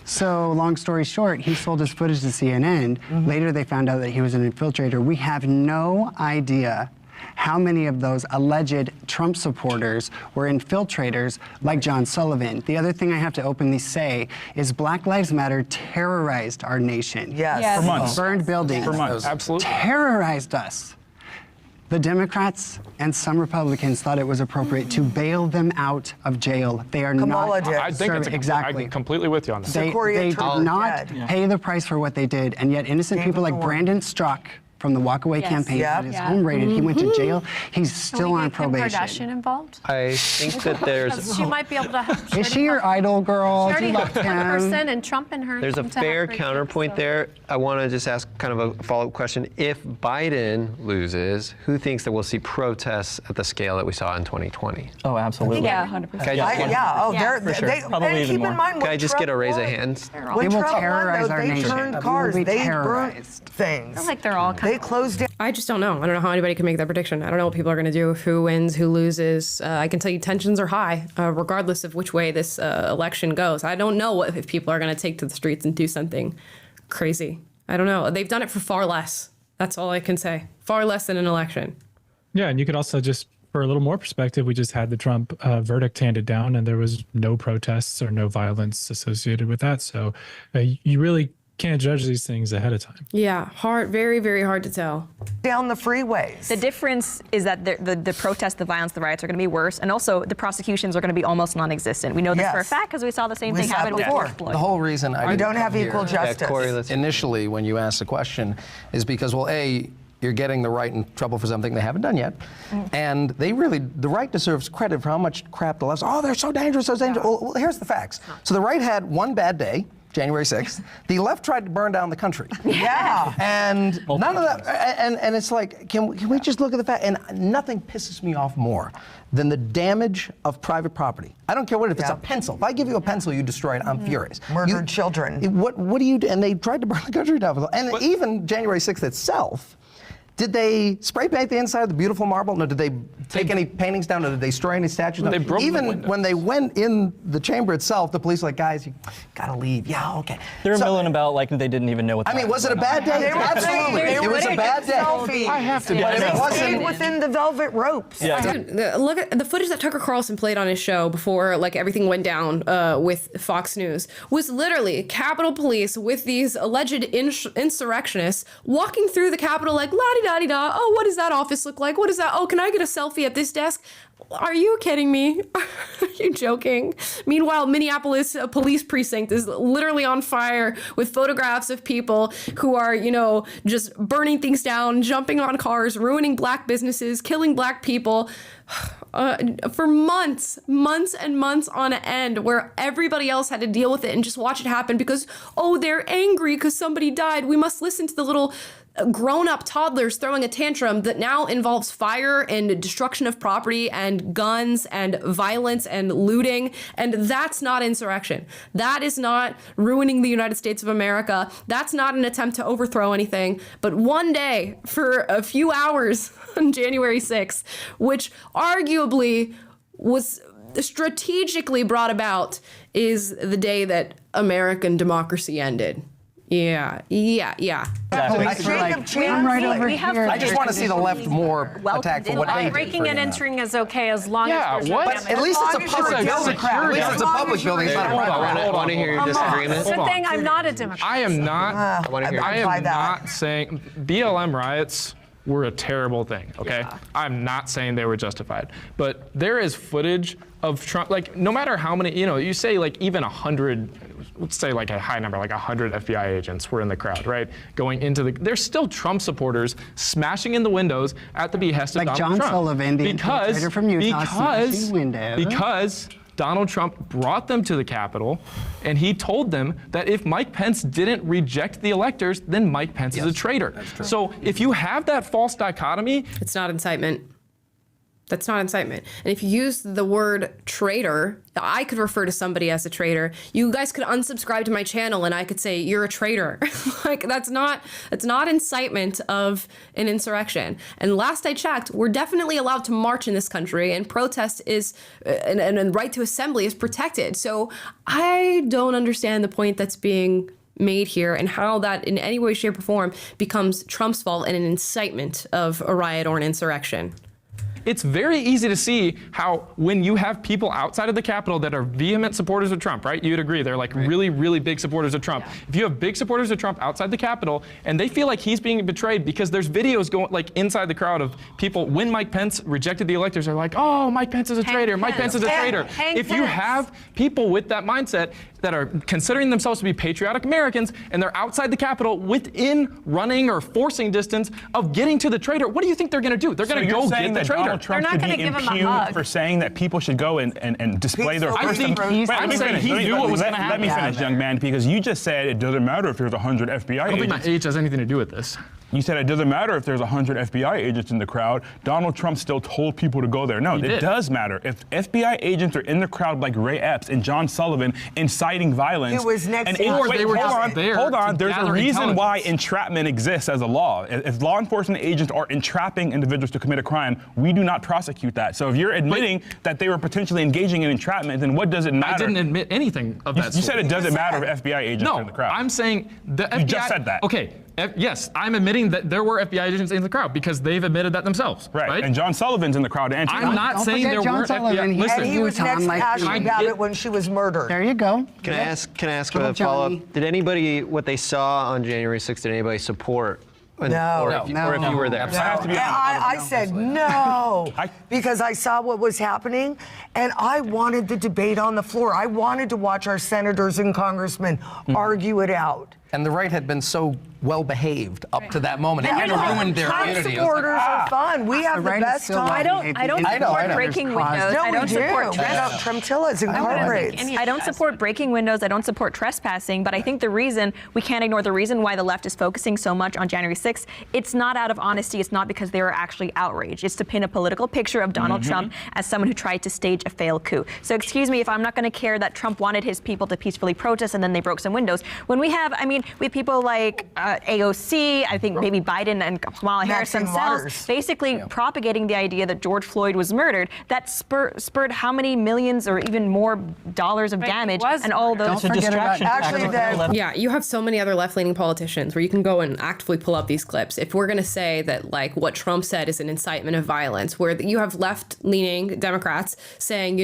So, long story short, he sold his footage to CNN. Later, they found out that he was an infiltrator. We have no idea how many of those alleged Trump supporters were infiltrators like John Sullivan. The other thing I have to openly say is Black Lives Matter terrorized our nation. Yes. For months. Burned buildings. For months. Absolutely. Terrorized us. The Democrats and some Republicans thought it was appropriate to bail them out of jail. They are Kamala not did. I think exactly. I'm completely with you on that. They did not pay the price for what they did, and yet innocent people like Brandon Strzok from the Walkaway campaign had his home raided. He went to jail. He's still on probation. Kim Kardashian involved? I think that there's... She might be able to help. Is she your idol, girl? She already You love has him. 1% and Trump and her. There's a seem to have fair great counterpoint kids, so. there. I want to just ask kind of a follow-up question. If Biden loses, who thinks that we'll see protests at the scale that we saw in 2020? Oh, absolutely. Yeah, 100%. Probably even keep more. in mind Can I just get a raise of hands? They will terrorize our they nation. turned cars. We will be They burnt terrorized. things. I feel like they're all kind They closed down. I just don't know. I don't know how anybody can make that prediction. I don't know what people are going to do, who wins, who loses. I can tell you tensions are high, regardless of which way this election goes. I don't know if people are going to take to the streets and do something crazy. I don't know. They've done it for far less. That's all I can say. Far less than an election. Yeah, and you could also just, for a little more perspective, we just had the Trump verdict handed down, and there was no protests or no violence associated with that. So you really can't judge these things ahead of time. Yeah, hard, very, very hard to tell. Down the freeways. The difference is that the protests, the violence, the riots are going to be worse, and also the prosecutions are going to be almost non-existent. We know this for a fact because we saw the same thing happen with George Floyd. The whole reason I We didn't don't have come equal here justice. Corey, let's... initially when you asked the question is because, well, A, you're getting the right in trouble for something they haven't done yet. And the right deserves credit for how much crap the left, oh, they're so dangerous, so dangerous. Well, here's the facts. So the right had one bad day, January 6th. The left tried to burn down the country. Yeah. And none of that, and it's like, can we just look at the fact, and nothing pisses me off more than the damage of private property. I don't care what, if it's a pencil. If I give you a pencil, you destroy it, I'm furious. Murdered children. What do you do? And they tried to burn the country down. And even January 6th itself, did they spray paint the inside of the beautiful marble? No, did they take any paintings down? Or did they destroy any statues? No. They broke Even when they went in the chamber itself, the police were like, guys, you gotta leave. Yeah, okay. They were milling about like they didn't even know what. I mean, was it a bad day? Absolutely. It was a bad day. I have to. But it wasn't within the velvet ropes. Yeah. Dude, look at the footage that Tucker Carlson played on his show before like everything went down with Fox News was literally Capitol Police with these alleged insurrectionists walking through the Capitol like la di la-di-da. Oh, what does that office look like? What is that? Oh, can I get a selfie at this desk? Are you kidding me? Are you joking? Meanwhile, Minneapolis police precinct is literally on fire with photographs of people who are, just burning things down, jumping on cars, ruining black businesses, killing black people. For months and months on end, where everybody else had to deal with it and just watch it happen because, they're angry because somebody died. We must listen to the little grown-up toddlers throwing a tantrum that now involves fire and destruction of property and guns and violence and looting. And that's not insurrection. That is not ruining the United States of America. That's not an attempt to overthrow anything. But one day, for a few hours on January 6th, which arguably was strategically brought about, is the day that American democracy ended. Yeah. I'm right over here. I just want to see the left more attack for what they did. Breaking and entering is okay as long as there's what? But at least it's a public building. At least it's a public building. I want to hear your disagreement. Good thing I'm not a Democrat. I am not saying BLM riots were a terrible thing, okay? Yeah. I'm not saying they were justified. But there is footage of Trump, like, no matter how many, you say like even 100, let's say like a high number, like 100 FBI agents were in the crowd, right? Going into there's still Trump supporters smashing in the windows at the behest of Donald Trump. Like John Sullivan, the infiltrator from Utah, smashing windows. Because Donald Trump brought them to the Capitol, and he told them that if Mike Pence didn't reject the electors, then Mike Pence is a traitor. So if you have that false dichotomy, it's not incitement. That's not incitement. And if you use the word traitor, I could refer to somebody as a traitor. You guys could unsubscribe to my channel and I could say, you're a traitor. Like, that's not incitement of an insurrection. And last I checked, we're definitely allowed to march in this country, and protest is, and right to assembly is protected. So I don't understand the point that's being made here and how that in any way, shape, or form becomes Trump's fault and an incitement of a riot or an insurrection. It's very easy to see how when you have people outside of the Capitol that are vehement supporters of Trump, right? You'd agree they're like really, really big supporters of Trump. Yeah. If you have big supporters of Trump outside the Capitol and they feel like he's being betrayed because there's videos going like inside the crowd of people when Mike Pence rejected the electors, they're like, oh, Mike Pence is a traitor. Mike Pence is a traitor. If you have people with that mindset that are considering themselves to be patriotic Americans and they're outside the Capitol within running or forcing distance of getting to the traitor, what do you think they're going to do? They're going to go get the traitor. Trump They're not going to give him a hug for saying that people should go and display their First Amendment. I'm saying he knew what was going to happen. Let me finish, young man, because you just said it doesn't matter if there's 100 FBI agents. I don't think my age has anything to do with this. You said it doesn't matter if there's 100 FBI agents in the crowd. Donald Trump still told people to go there. No, it does matter. If FBI agents are in the crowd like Ray Epps and John Sullivan inciting violence. It was next they were just there. Hold on. There's a reason why entrapment exists as a law. If law enforcement agents are entrapping individuals to commit a crime, we do not prosecute that. So if you're admitting that they were potentially engaging in entrapment, then what does it matter? I didn't admit anything of that sort. You said it doesn't matter if FBI agents are in the crowd. No, I'm saying the FBI. You just said that. Okay. Yes, I'm admitting that there were FBI agents in the crowd because they've admitted that themselves. Right. And John Sullivan's in the crowd. I'm not saying there weren't FBI. Listen, and he was next to Ashley Babbitt when she was murdered. There you go. Can I ask a follow-up? Did anybody, what they saw on January 6th, did anybody support? No. Or if you were there? I said no because I saw what was happening and I wanted the debate on the floor. I wanted to watch our senators and congresmen argue it out. And the right had been so well behaved up to that moment. It kind of ruined their immunity. Trump supporters are fun. We have the best time. I don't support breaking windows. No, I don't support Trumptillas incorporates. I don't support breaking windows. I don't support trespassing. But I think the reason we can't ignore the reason why the left is focusing so much on January 6th. It's not out of honesty. It's not because they are actually outraged. It's to paint a political picture of Donald Trump as someone who tried to stage a failed coup. So excuse me if I'm not going to care that Trump wanted his people to peacefully protest and then they broke some windows. When we have, we have people like AOC, I think maybe Biden and Kamala Harris themselves, basically propagating the idea that George Floyd was murdered. That spurred how many millions or even more dollars of damage and all those. It's a distraction. Yeah, you have so many other left-leaning politicians where you can go and actively pull up these clips. If we're going to say that like what Trump said is an incitement of violence, where you have left-leaning Democrats saying,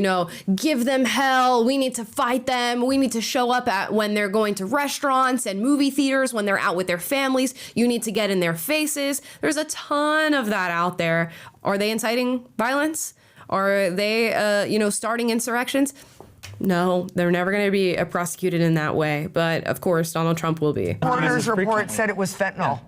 give them hell, we need to fight them, we need to show up when they're going to restaurants and movie theaters when they're out with their families. You need to get in their faces. There's a ton of that out there. Are they inciting violence? Are they, starting insurrections? No, they're never going to be prosecuted in that way. But of course, Donald Trump will be. Reuters report said it was fentanyl.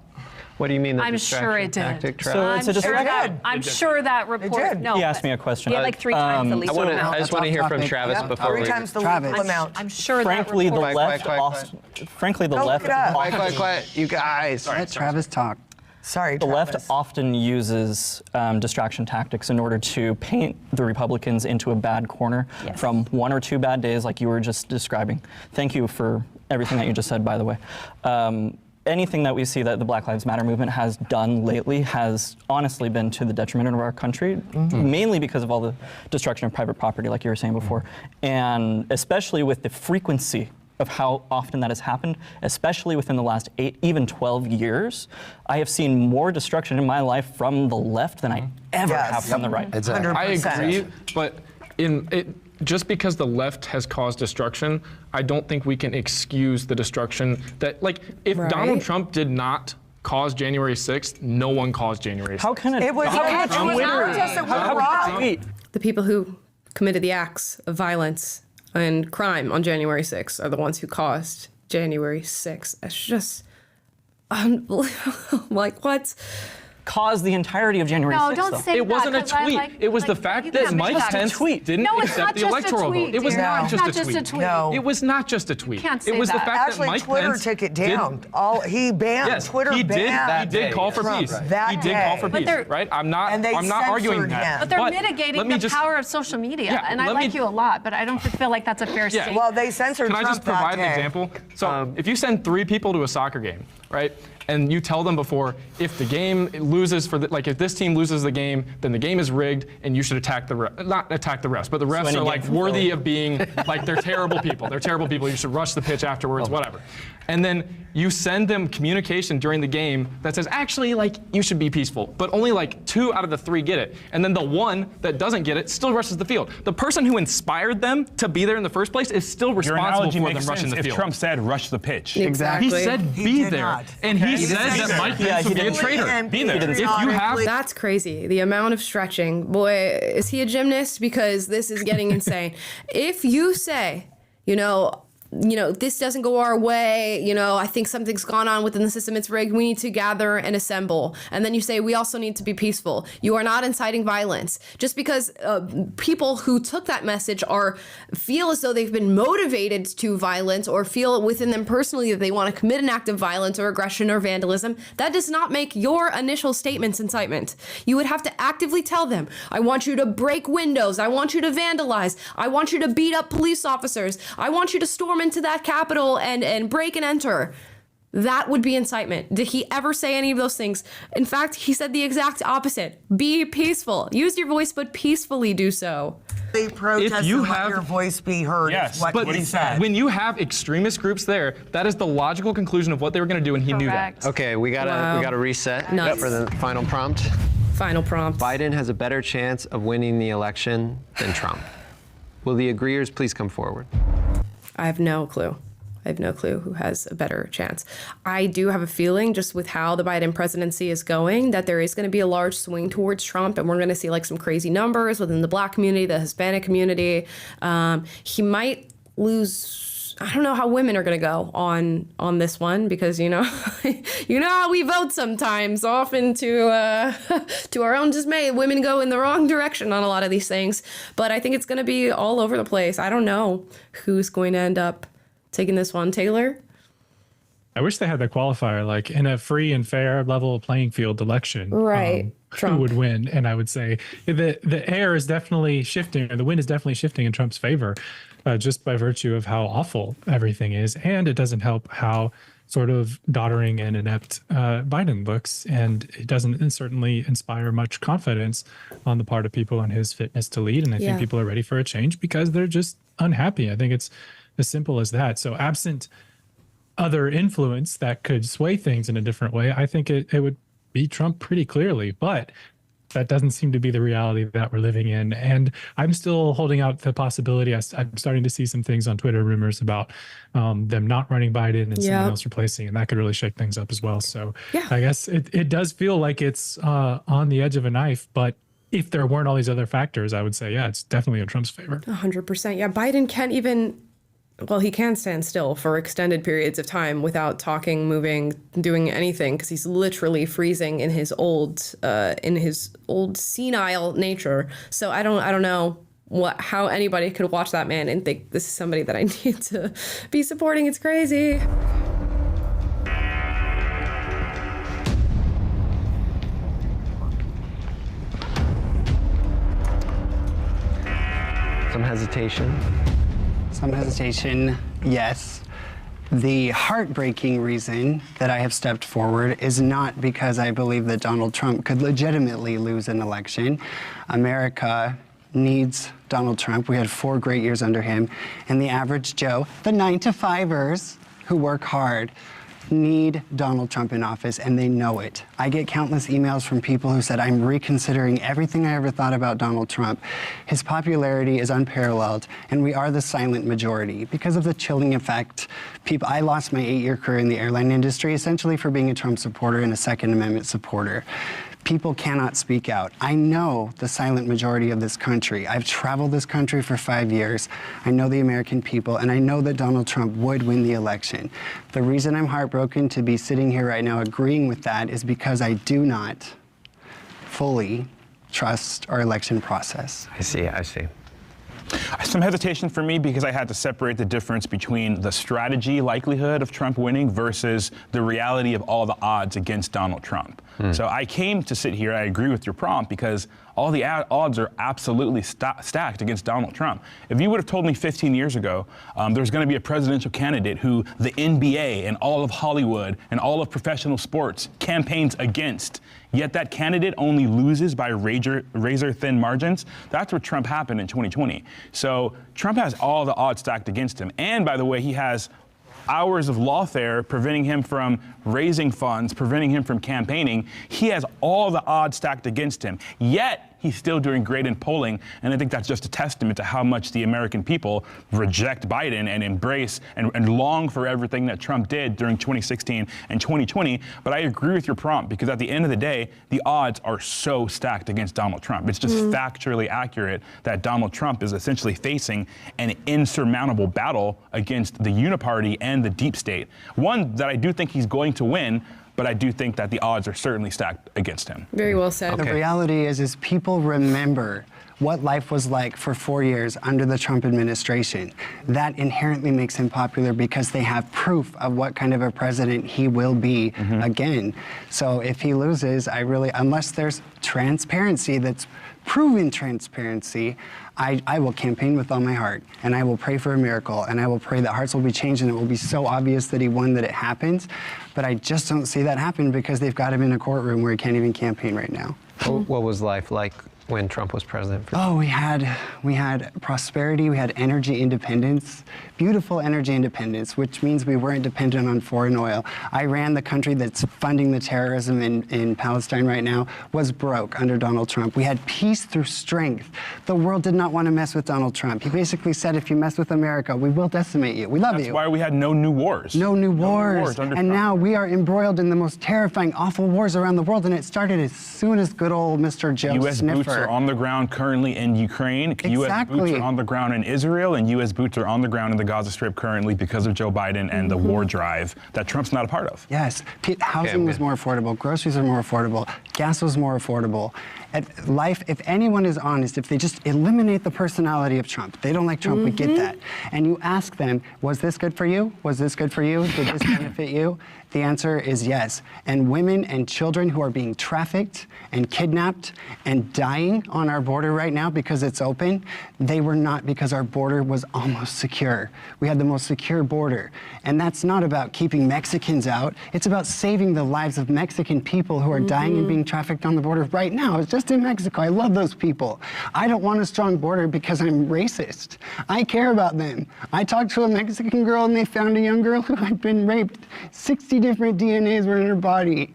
What do you mean? I'm sure it did. Tactic, So it's a distraction. I'm sure that report. No, He asked me a question. Yeah, like 3 times the legal amount. I just want to hear from Travis before we. 3 times the Travis. legal amount. I'm sure Frankly, that the report. left. Quiet. Frankly, the Don't left. look it up. Quiet, you guys. Let Travis talk. Sorry, The Travis. left often uses distraction tactics in order to paint the Republicans into a bad corner from 1 or 2 bad days, like you were just describing. Thank you for everything that you just said, by the way. Anything that we see that the Black Lives Matter movement has done lately has honestly been to the detriment of our country, mainly because of all the destruction of private property, like you were saying before, and especially with the frequency of how often that has happened, especially within the last 8, even 12 years. I have seen more destruction in my life from the left than I ever have from the right. Exactly. I agree, but just because the left has caused destruction, I don't think we can excuse the destruction that, like, if Donald Trump did not cause January 6th, no one caused January 6th. How can it? It was The people who committed the acts of violence and crime on January 6th are the ones who caused January 6th. It's just unbelievable. Like, what? Caused the entirety of January 6th. No, don't say that. It wasn't a 'cause I tweet. like- It was the like, fact you that can't Mike make that a Pence tweet. didn't No, it's accept not the just a electoral tweet, vote. It was dear. not It's just not a just tweet. a tweet. No. It was not just a tweet. can't say it was that. the fact Actually, that Mike Twitter Pence took it did- down. He banned. Yes, Twitter he did. banned. He did call for Trump peace. that He did call for day. peace, right? I'm not And they arguing censored that. him. But they're let mitigating me the just- power of social media, Yeah, and I let me- like you a lot, but I don't feel like that's a fair statement. Well, they censored Can I Trump just provide an that day. example? So if you send 3 people to a soccer game, right, and you tell them before, if the game loses if this team loses the game, then the game is rigged, and you should not attack the refs, but the refs any are game like from worthy Philly. of being like they're terrible people. They're terrible people. You should rush the pitch afterwards, whatever. And then you send them communication during the game that says, actually, like, you should be peaceful. But only like 2 out of the 3 get it. And then the one that doesn't get it still rushes the field. The person who inspired them to be there in the first place is still Your responsible analogy for makes them rushing sense the if field. Trump said rush the pitch. Exactly. He said He be did there. not. And Okay. he He said didn't that say Mike that. Pence would be a He didn't. traitor. Be there. If If you have That's crazy. The amount of stretching. Boy, is he a gymnast? Because this is getting insane. If you say, this doesn't go our way, I think something's gone on within the system, it's rigged, we need to gather and assemble. And then you say, we also need to be peaceful. You are not inciting violence. Just because people who took that message feel as though they've been motivated to violence or feel within them personally that they want to commit an act of violence or aggression or vandalism, that does not make your initial statements incitement. You would have to actively tell them, I want you to break windows, I want you to vandalize, I want you to beat up police officers, I want you to storm into that Capitol and break and enter. That would be incitement. Did he ever say any of those things? In fact, he said the exact opposite. Be peaceful. Use your voice, but peacefully do so. They protest If you and let have- your voice be heard. Yes, is what But he said. when you have extremist groups there, that is the logical conclusion of what they were going to do, and he knew that. Correct. Okay, we gotta reset Nuts. for the final prompt. Final prompt. Biden has a better chance of winning the election than Trump. Will the agreeers please come forward? I have no clue. I have no clue who has a better chance. I do have a feeling, just with how the Biden presidency is going, that there is going to be a large swing towards Trump, and we're going to see like some crazy numbers within the Black community, the Hispanic community. He might lose. I don't know how women are going to go on this one, because you know how we vote sometimes, often to our own dismay. Women go in the wrong direction on a lot of these things, but I think it's going to be all over the place. I don't know who's going to end up taking this one. Taylor? I wish they had the qualifier, like in a free and fair level playing field election. Right. Who Trump. would win? And I would say the air is definitely shifting, or the wind is definitely shifting in Trump's favor, just by virtue of how awful everything is. And it doesn't help how sort of doddering and inept Biden looks. And it doesn't certainly inspire much confidence on the part of people in his fitness to lead. And I think people are ready for a change because they're just unhappy. I think it's as simple as that. So absent other influence that could sway things in a different way, I think it would beat Trump pretty clearly. But that doesn't seem to be the reality that we're living in. And I'm still holding out the possibility. I'm starting to see some things on Twitter, rumors about them not running Biden and someone else replacing, and that could really shake things up as well. So I guess it does feel like it's on the edge of a knife, but if there weren't all these other factors, I would say, yeah, it's definitely in Trump's favor. 100%. Yeah, Biden can't even, well, he can stand still for extended periods of time without talking, moving, doing anything, because he's literally freezing in his old senile nature. So I don't know how anybody could watch that man and think this is somebody that I need to be supporting. It's crazy. Some hesitation. Some hesitation, yes. The heartbreaking reason that I have stepped forward is not because I believe that Donald Trump could legitimately lose an election. America needs Donald Trump. We had 4 great years under him. And the average Joe, the 9-to-5ers who work hard, need Donald Trump in office, and they know it. I get countless emails from people who said, I'm reconsidering everything I ever thought about Donald Trump. His popularity is unparalleled, and we are the silent majority. Because of the chilling effect, I lost my 8-year career in the airline industry, essentially for being a Trump supporter and a Second Amendment supporter. People cannot speak out. I know the silent majority of this country. I've traveled this country for 5 years. I know the American people, and I know that Donald Trump would win the election. The reason I'm heartbroken to be sitting here right now agreeing with that is because I do not fully trust our election process. I see. Some hesitation for me because I had to separate the difference between the strategy likelihood of Trump winning versus the reality of all the odds against Donald Trump. So I came to sit here, I agree with your prompt, because all the odds are absolutely stacked against Donald Trump. If you would have told me 15 years ago there's going to be a presidential candidate who the NBA and all of Hollywood and all of professional sports campaigns against, yet that candidate only loses by razor-thin margins, that's what Trump happened in 2020. So Trump has all the odds stacked against him. And by the way, he has hours of lawfare preventing him from raising funds, preventing him from campaigning. He has all the odds stacked against him. Yet he's still doing great in polling, and I think that's just a testament to how much the American people reject Biden and embrace and long for everything that Trump did during 2016 and 2020. But I agree with your prompt, because at the end of the day, the odds are so stacked against Donald Trump. It's just factually accurate that Donald Trump is essentially facing an insurmountable battle against the uniparty and the deep state. One that I do think he's going to win, but I do think that the odds are certainly stacked against him. Very well said. The reality is people remember what life was like for 4 years under the Trump administration. That inherently makes him popular because they have proof of what kind of a president he will be again. So if he loses, unless there's transparency that's proven transparency, I will campaign with all my heart, and I will pray for a miracle, and I will pray that hearts will be changed, and it will be so obvious that he won that it happens. But I just don't see that happen because they've got him in a courtroom where he can't even campaign right now. What was life like when Trump was president? We had prosperity, we had energy independence, beautiful energy independence, which means we weren't dependent on foreign oil. Iran, the country that's funding the terrorism in Palestine right now, was broke under Donald Trump. We had peace through strength. The world did not want to mess with Donald Trump. He basically said, if you mess with America, we will decimate you. We love you. That's why we had no new wars. No new wars. Under and Trump. now we are embroiled in the most terrifying, awful wars around the world, and it started as soon as good old Mr. Joe U.S. Sniffer. boots are on the ground currently in Ukraine. Exactly. U.S. boots are on the ground in Israel, and U.S. boots are on the ground in the Gaza Strip currently because of Joe Biden and the war drive that Trump's not a part of. Yes. Housing was more affordable. Groceries are more affordable. Gas was more affordable. Life, if anyone is honest, if they just eliminate the personality of Trump, they don't like Trump, we get that. And you ask them, was this good for you? Was this good for you? Did this benefit you? The answer is yes. And women and children who are being trafficked and kidnapped and dying on our border right now because it's open, they were not because our border was almost secure. We had the most secure border. And that's not about keeping Mexicans out. It's about saving the lives of Mexican people who are dying and being trafficked on the border right now. It's just in Mexico. I love those people. I don't want a strong border because I'm racist. I care about them. I talked to a Mexican girl and they found a young girl who had been raped. 60 different DNAs were in her body.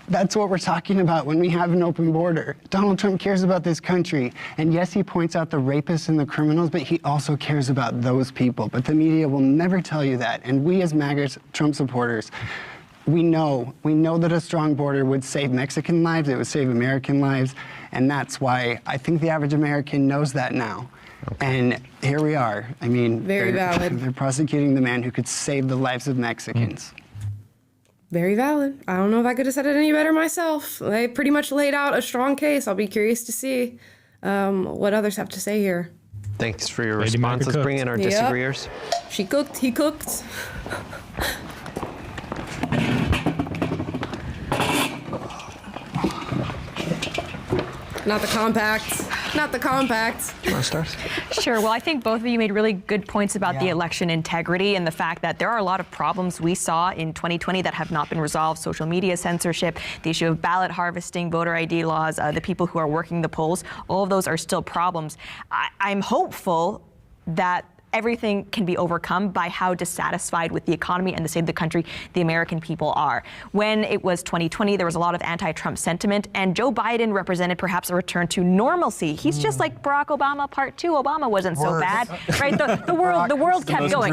That's what we're talking about when we have an open border. Donald Trump cares about this country. And yes, he points out the rapists and the criminals, but he also cares about those people. But the media will never tell you that. And we as MAGA Trump supporters, we know that a strong border would save Mexican lives, it would save American lives. And that's why I think the average American knows that now. Okay. And here we are. I mean, Very valid. They're prosecuting the man who could save the lives of Mexicans. Very valid. I don't know if I could have said it any better myself. They pretty much laid out a strong case. I'll be curious to see what others have to say here. Thanks for your Lady response. Let's Maca bring in our disagreeers. She cooked, he cooked. Not the compact. Not the compact. Sure. Well, I think both of you made really good points about the election integrity and the fact that there are a lot of problems we saw in 2020 that have not been resolved. Social media censorship, the issue of ballot harvesting, voter ID laws, the people who are working the polls, all of those are still problems. I'm hopeful that everything can be overcome by how dissatisfied with the economy and the state of the country the American people are. When it was 2020, there was a lot of anti-Trump sentiment, and Joe Biden represented perhaps a return to normalcy. He's just like Barack Obama Part 2. Obama wasn't so bad, right? The world kept going.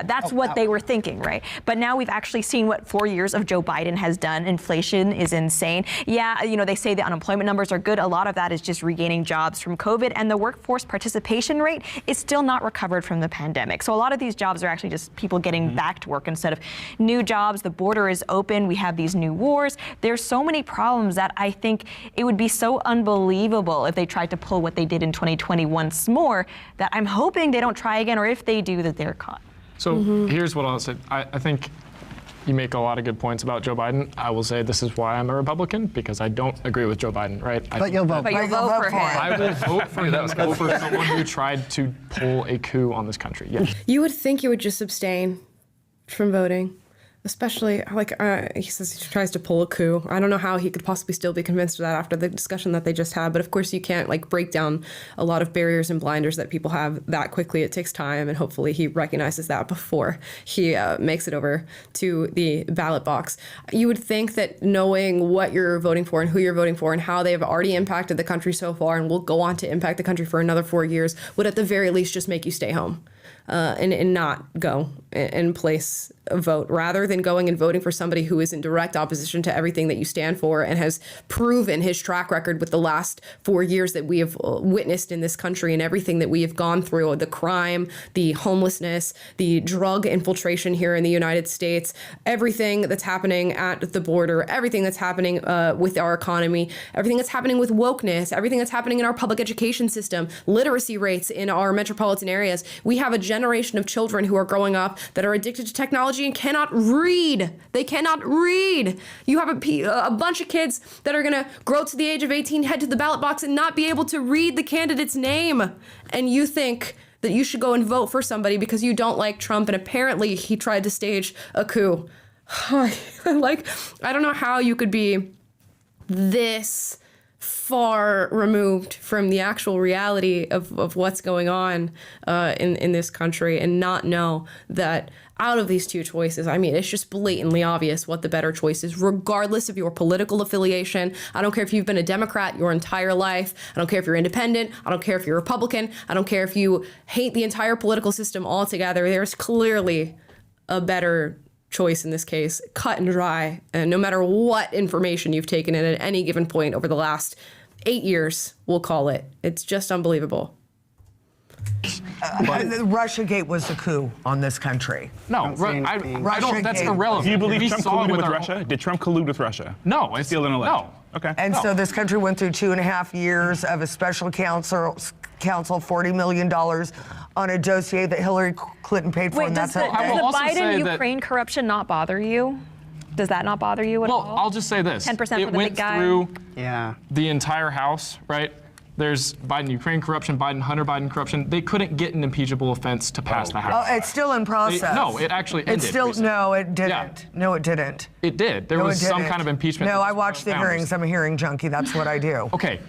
That's what they were thinking, right? But now we've actually seen what 4 years of Joe Biden has done. Inflation is insane. Yeah, they say the unemployment numbers are good. A lot of that is just regaining jobs from COVID, and the workforce participation rate is still not recovered from the pandemic. So a lot of these jobs are actually just people getting back to work instead of new jobs. The border is open. We have these new wars. There's so many problems that I think it would be so unbelievable if they tried to pull what they did in 2020 once more, that I'm hoping they don't try again, or if they do, that they're caught. So here's what I'll say. I think you make a lot of good points about Joe Biden. I will say this is why I'm a Republican, because I don't agree with Joe Biden, right? But you'll vote for him. I will vote for him over someone who tried to pull a coup on this country. Yeah. You would think you would just abstain from voting. Especially, he says he tries to pull a coup. I don't know how he could possibly still be convinced of that after the discussion that they just had. But of course, you can't break down a lot of barriers and blinders that people have that quickly. It takes time, and hopefully he recognizes that before he makes it over to the ballot box. You would think that knowing what you're voting for and who you're voting for and how they have already impacted the country so far and will go on to impact the country for another 4 years would at the very least just make you stay home. And not go and place a vote, rather than going and voting for somebody who is in direct opposition to everything that you stand for and has proven his track record with the last 4 years that we have witnessed in this country and everything that we have gone through, the crime, the homelessness, the drug infiltration here in the United States, everything that's happening at the border, everything that's happening with our economy, everything that's happening with wokeness, everything that's happening in our public education system, literacy rates in our metropolitan areas. We have a generation of children who are growing up that are addicted to technology and cannot read. They cannot read. You have a bunch of kids that are going to grow to the age of 18, head to the ballot box, and not be able to read the candidate's name. And you think that you should go and vote for somebody because you don't like Trump, and apparently he tried to stage a coup. I don't know how you could be this far removed from the actual reality of what's going on in this country and not know that out of these two choices, it's just blatantly obvious what the better choice is, regardless of your political affiliation. I don't care if you've been a Democrat your entire life. I don't care if you're independent. I don't care if you're Republican. I don't care if you hate the entire political system altogether. There's clearly a better choice in this case, cut and dry. And no matter what information you've taken in at any given point over the last 8 years, we'll call it. It's just unbelievable. Russiagate was a coup on this country. No, I don't. That's irrelevant. Do you believe Trump colluded with Russia? Did Trump collude with Russia? No, it's still an election. No. Okay. And so this country went through 2.5 years of a special counsel, $40 million on a dossier that Hillary Clinton paid for. Wait, does the Biden-Ukraine corruption not bother you? Does that not bother you at all? Well, I'll just say this. 10% for the big guy. It went through the entire House, right? There's Biden-Ukraine corruption, Biden-Hunter Biden corruption. They couldn't get an impeachable offense to pass the House. Oh, it's still in process. No, it actually ended. No, it didn't. Yeah. No, it didn't. It did. There was some kind of impeachment. No, I watched the hearings. I'm a hearing junkie. That's what I do. Okay.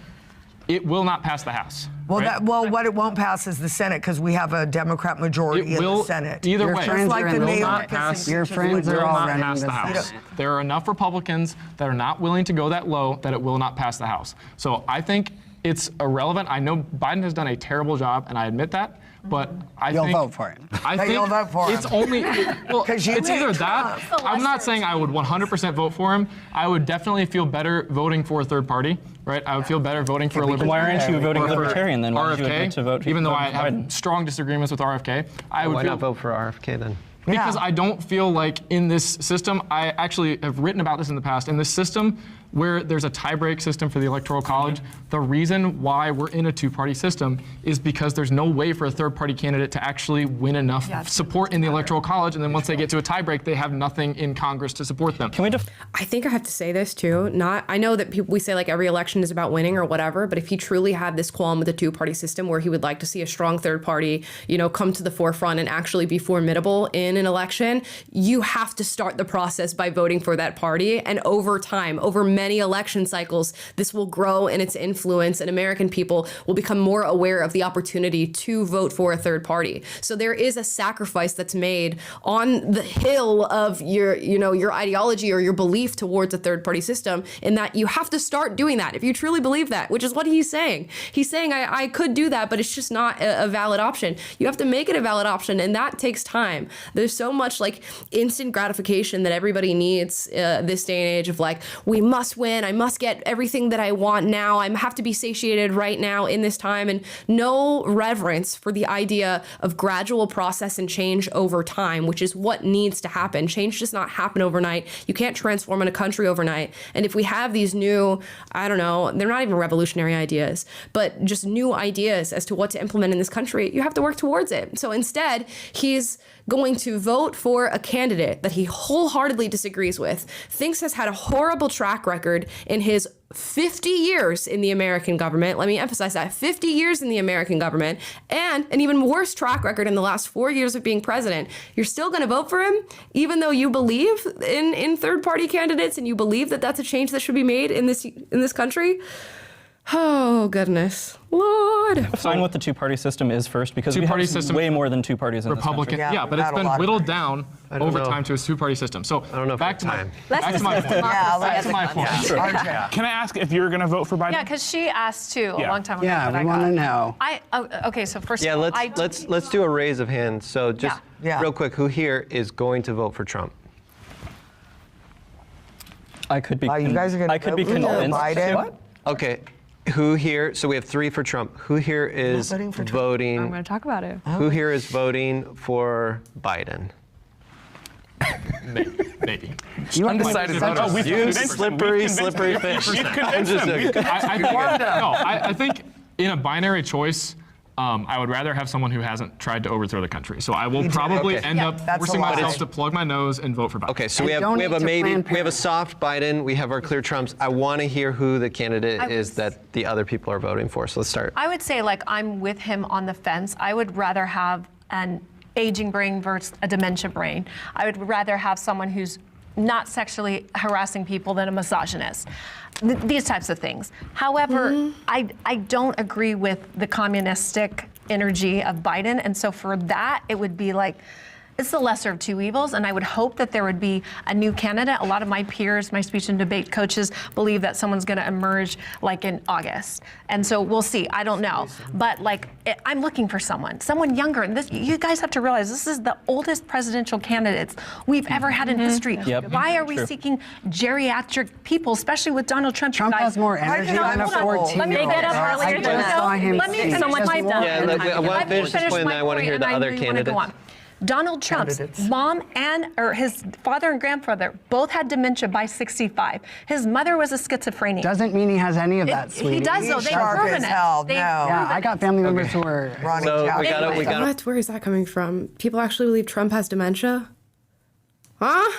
it will not pass the House. Well, right? what it won't pass is the Senate because we have a Democrat majority in the Senate. Either Your way, friends like are the in will the not Senate. pass. Your friends it are will all not running pass the the House. Senate. There are enough Republicans that are not willing to go that low that it will not pass the House. So I think it's irrelevant. I know Biden has done a terrible job, and I admit that. But You'll vote for it. I But think you'll vote for it's him. only well. 'Cause you It's hate either Trump. that. I'm not saying I would 100% vote for him. I would definitely feel better voting for a third party, right? I would feel better voting for a libertarian. Why aren't you voting or for Libertarian then? Why would you RFK, admit to vote even though for I have Biden? strong disagreements with RFK, I would Why feel not vote for RFK then? because I don't feel like in this system, I actually have written about this in the past, in this system where there's a tie-break system for the Electoral College, the reason why we're in a two-party system is because there's no way for a third-party candidate to actually win enough support in the Electoral College, and then once they get to a tie-break, they have nothing in Congress to support them. Can we I think I have to say this too. I know that we say like every election is about winning or whatever, but if he truly had this qualm with the two-party system where he would like to see a strong third party, come to the forefront and actually be formidable in an election, you have to start the process by voting for that party. And over time, over many election cycles, this will grow in its influence and American people will become more aware of the opportunity to vote for a third party. So there is a sacrifice that's made on the hill of your ideology or your belief towards a third party system, in that you have to start doing that if you truly believe that, which is what he's saying. He's saying I could do that, but it's just not a valid option. You have to make it a valid option, and that takes time. There's so much like instant gratification that everybody needs this day and age of like, we must win, I must get everything that I want now, I have to be satiated right now in this time, and no reverence for the idea of gradual process and change over time, which is what needs to happen. Change does not happen overnight. You can't transform in a country overnight. And if we have these new, I don't know, they're not even revolutionary ideas, but just new ideas as to what to implement in this country, you have to work towards it. So instead, he's going to vote for a candidate that he wholeheartedly disagrees with, thinks has had a horrible track record in his 50 years in the American government. Let me emphasize that, 50 years in the American government, and an even worse track record in the last 4 years of being president. You're still going to vote for him, even though you believe in third-party candidates and you believe that that's a change that should be made in this country? Oh, goodness. Lord. Define what the two-party system is first, because we Two-party have system, way more than two parties in Republican, this country. yeah, but it's been whittled down over time to a two-party system. So I don't know back to my time. back to my point. Back to my point. Can I ask if you're going to vote for Biden? Yeah, because she asked too a long time ago. Yeah, but we I want to got- know. Okay, so first Yeah, of all, let's do a raise of hands. So just Yeah. real quick, who here is going to vote for Trump? I could be. You guys are going to I could be vote for convinced. Biden? Okay, who here? So we have 3 for Trump. Who here is voting for Trump. voting? I'm going to talk about it. Who here is voting for Biden? Maybe. You Undecided undecided voters. You slippery fish. I'm just joking. I think in a binary choice, I would rather have someone who hasn't tried to overthrow the country. So I will probably end up that's forcing a lot. myself to plug my nose and vote for Biden. Okay, so And we have donate a to maybe, Planned we have a soft Biden, we have our clear Trumps. I want to hear who the candidate is that the other people are voting for. So let's start. I would say like I'm with him on the fence. I would rather have an aging brain versus a dementia brain. I would rather have someone who's not sexually harassing people than a misogynist. These types of things. However, I don't agree with the communistic energy of Biden, and so for that, it would be like, it's the lesser of two evils, and I would hope that there would be a new candidate. A lot of my peers, my speech and debate coaches, believe that someone's going to emerge like in August, and so we'll see. I don't know, but like I'm looking for someone younger. And this, you guys have to realize, this is the oldest presidential candidates we've ever had in history. Yep. Why are we True. seeking geriatric people, especially with Donald Trump? Trump guys? has more energy No, than a hold on. 14-year-old. Let me get up I earlier just than saw him Let me speak. finish my point. Yeah, I want to finish this point, and then I want to hear the other candidates. Donald Trump's mom or his father and grandfather both had dementia by 65. His mother was a schizophrenic. Doesn't mean he has any of that, sweetie. He does, though. He's They've sharp proven as it. hell. They've No. Yeah, I got family members who are. Ronnie So Chapman. we got What? Where is that coming from? People actually believe Trump has dementia? Huh?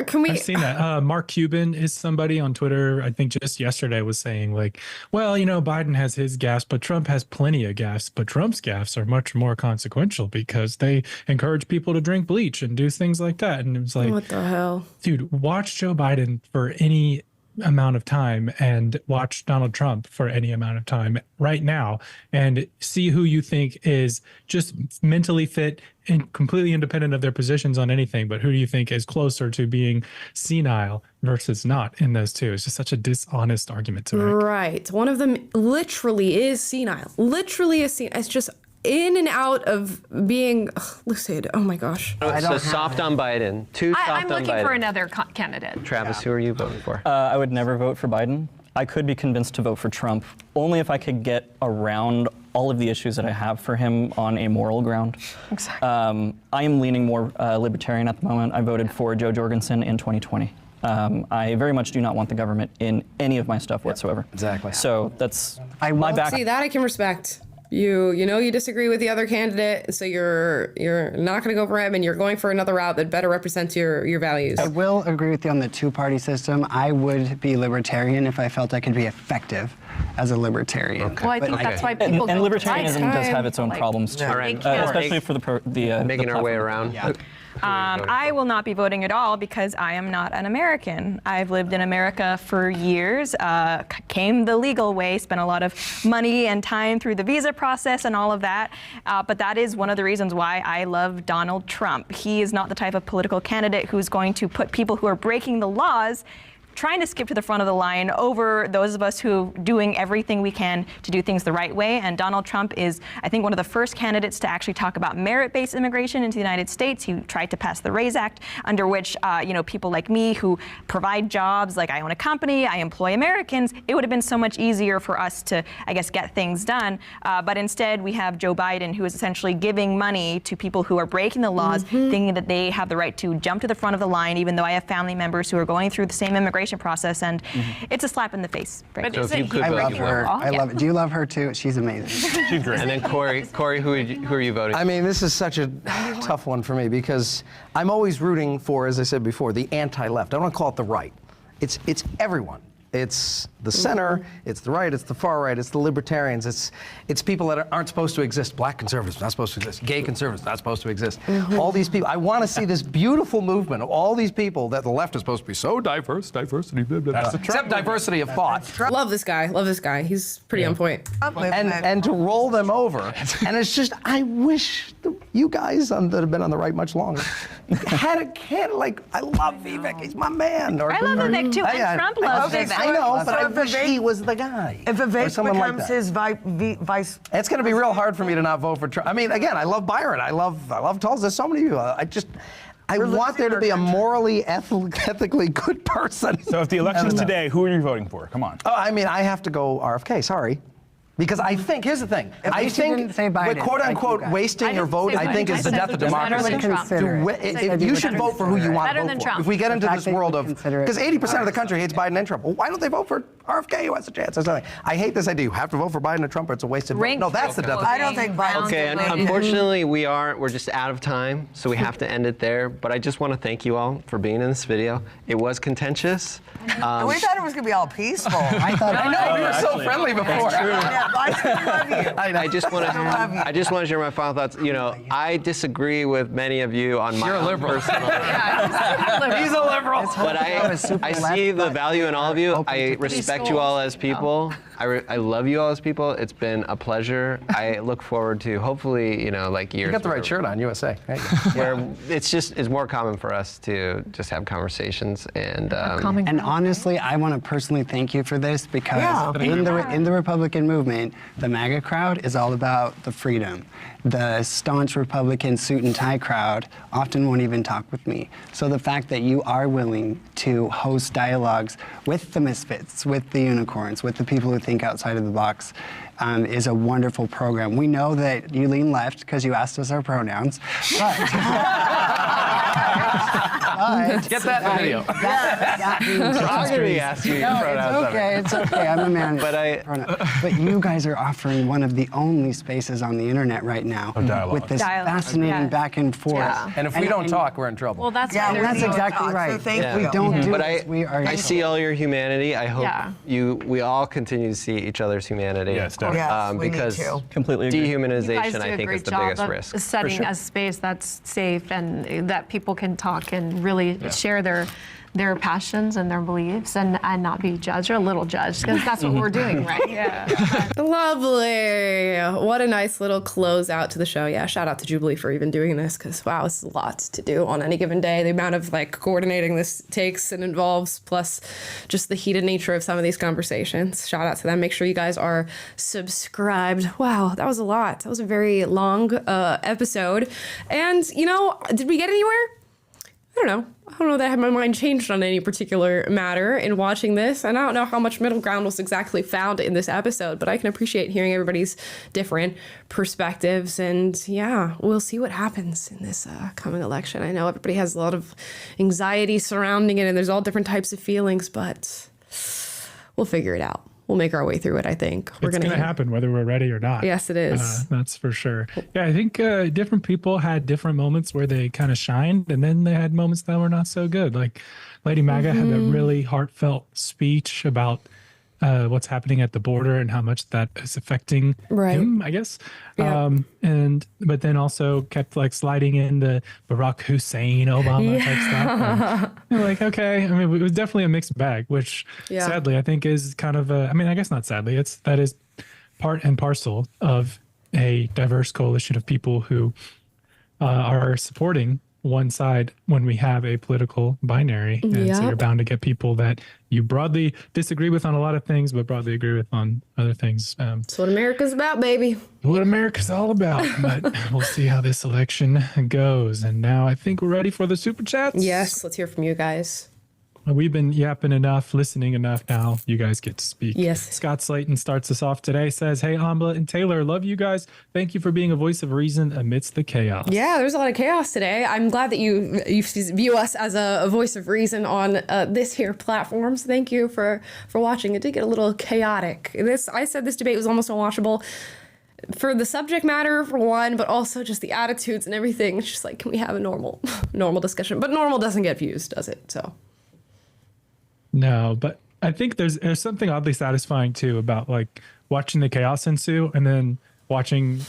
Can we? I've seen that. Mark Cuban is somebody on Twitter, I think just yesterday, was saying like, well, Biden has his gaffes, but Trump has plenty of gaffes. But Trump's gaffes are much more consequential because they encourage people to drink bleach and do things like that. And it was like, What the hell? dude, watch Joe Biden for any amount of time and watch Donald Trump for any amount of time right now and see who you think is just mentally fit and completely independent of their positions on anything, but who do you think is closer to being senile versus not in those two? It's just such a dishonest argument to make. Right. One of them literally is senile. Literally is senile. It's just in and out of being lucid. Oh my gosh. So soft on Biden. Too soft I'm on looking Biden. for another candidate. Travis, who are you voting for? I would never vote for Biden. I could be convinced to vote for Trump only if I could get around all of the issues that I have for him on a moral ground. Exactly. I am leaning more libertarian at the moment. I voted for Joe Jorgensen in 2020. I very much do not want the government in any of my stuff whatsoever. Exactly. So that's my back. See, that I can respect. You know you disagree with the other candidate, so you're not going to go for him, and you're going for another route that better represents your values. I will agree with you on the two-party system. I would be libertarian if I felt I could be effective as a libertarian. Well, I think that's why people And go libertarianism does have its own problems too, All right. especially for the making our way platform. around. I will not be voting at all because I am not an American. I've lived in America for years, came the legal way, spent a lot of money and time through the visa process and all of that. But that is one of the reasons why I love Donald Trump. He is not the type of political candidate who's going to put people who are breaking the laws trying to skip to the front of the line over those of us who are doing everything we can to do things the right way. And Donald Trump is, I think, one of the first candidates to actually talk about merit-based immigration into the United States. He tried to pass the RAISE Act, under which, people like me who provide jobs, like I own a company, I employ Americans, it would have been so much easier for us to, I guess, get things done. But instead, we have Joe Biden, who is essentially giving money to people who are breaking the laws, thinking that they have the right to jump to the front of the line, even though I have family members who are going through the same immigration process, and it's a slap in the face. But So if you could I vote, love you would. her. I love it. Do you love her too? She's amazing. She's great. And then Corey, who are you voting? I mean, this is such a tough one for me because I'm always rooting for, as I said before, the anti-left. I don't want to call it the right. It's everyone. It's the center, it's the right, it's the far right, it's the libertarians, it's people that aren't supposed to exist. Black conservatives, not supposed to exist. Gay conservatives, not supposed to exist. All these people, I want to see this beautiful movement of all these people that the left is supposed to be so diverse, diversity, blah, blah, blah. Except diversity of thought. Love this guy. He's pretty on point. And to roll them over. And it's just, I wish you guys that have been on the right much longer had a candidate like, I love Vivek, he's my man. I love Vivek too, and Trump loves Vivek. I know, but So I if wish Vivek- he was the guy. If Or Vivek someone like becomes that. his vice, It's going to be real hard for me to not vote for Trump. I mean, again, I love Byron. I love Tulsa. There's so many people. I want there to be a morally, ethically good person. So if the election's today, who are you voting for? Come on. Oh, I mean, I have to go RFK. Sorry. Because I think, here's the thing. I least you think, didn't say Biden, with quote like unquote you guys. wasting I your didn't vote, say I think Biden. is the I death said of better democracy. than Trump. Consider it. If you should vote for who you want Better to than vote for. Trump. If we get into The this fact that world you of, consider it because 80% of the country hates Biden and Trump. Well, why don't they vote for RFK who has a chance? That's nothing. I hate this idea. You have to vote for Biden or Trump or it's a wasted vote. Ranked No, that's the death of I don't think Biden's Okay, Rounds of unfortunately, we're just out of time, so we have to end it there. But I just want to thank you all for being in this video. It was contentious. we thought it was going to be all peaceful. I thought I know, we were so friendly before. Yeah, I still love you. I just want love you. to share my final thoughts. I disagree with many of you on my own personal. He's a liberal. But I see the value in all of you. I respect you all as people. I love you all as people. It's been a pleasure. I look forward to hopefully, like years. You got the right shirt on, USA. Where it's more common for us to just have conversations and. And honestly, I want to personally thank you for this because Yeah. in the Republican movement, the MAGA crowd is all about the freedom. The staunch Republican suit and tie crowd often won't even talk with me. So the fact that you are willing to host dialogues with the misfits, with the unicorns, with the people who think outside of the box, is a wonderful program. We know that you lean left because you asked us our pronouns, but Get that in the video. that being said- I'm gonna be asking you No, pronouns of it. it's okay. I'm a man. But But you guys are offering one of the only spaces on the internet right now dialogue. with this Dialogue. fascinating Yeah. back and forth. Yeah. And if we don't talk, we're in trouble. Well, that's Yeah, why That's there's exactly So right. thank If we you. don't do But this, we are. I see all your humanity. I hope Yeah. we all continue to see each other's humanity. Yes, definitely. Yes, we need because to. Completely agree. You guys dehumanization, do I a think, great is the job biggest of risk. setting a space that's safe and that people can talk and really share their passions and their beliefs and not be judged or a little judged, because that's what we're doing, right? Yeah. Lovely. What a nice little close out to the show. Yeah, shout out to Jubilee for even doing this, because wow, it's a lot to do on any given day. The amount of like coordinating this takes and involves, plus just the heated nature of some of these conversations. Shout out to them. Make sure you guys are subscribed. Wow, that was a lot. That was a very long episode. And, you know, did we get anywhere? I don't know. I don't know that I had my mind changed on any particular matter in watching this. And I don't know how much middle ground was exactly found in this episode, but I can appreciate hearing everybody's different perspectives. And yeah, we'll see what happens in this coming election. I know everybody has a lot of anxiety surrounding it, and there's all different types of feelings, but we'll figure it out. We'll make our way through it, I think. It's going to happen whether we're ready or not. Yes, it is. That's for sure. Yeah, I think different people had different moments where they kind of shined, and then they had moments that were not so good. Like Lady MAGA had that really heartfelt speech about what's happening at the border and how much that is affecting him, I guess. Yeah. But then also kept like sliding in the Barack Hussein Obama type stuff. And, like, okay, I mean, it was definitely a mixed bag, which sadly I think is kind of I mean, I guess not sadly, that is part and parcel of a diverse coalition of people who are supporting one side when we have a political binary. And so you're bound to get people that you broadly disagree with on a lot of things, but broadly agree with on other things. That's what America's about, baby. What America's all about. But we'll see how this election goes. And now I think we're ready for the Super Chats. Yes, let's hear from you guys. We've been yapping enough, listening enough. Now you guys get to speak. Yes. Scott Slayton starts us off today, says, "Hey, Amla and Taylor, love you guys. Thank you for being a voice of reason amidst the chaos." Yeah, there's a lot of chaos today. I'm glad that you view us as a voice of reason on this here platform. So thank you for watching. It did get a little chaotic. I said this debate was almost unwatchable. For the subject matter, for one, but also just the attitudes and everything. It's just like, can we have a normal discussion? But normal doesn't get views, does it? So. No, but I think there's something oddly satisfying too about like watching the chaos ensue and then watching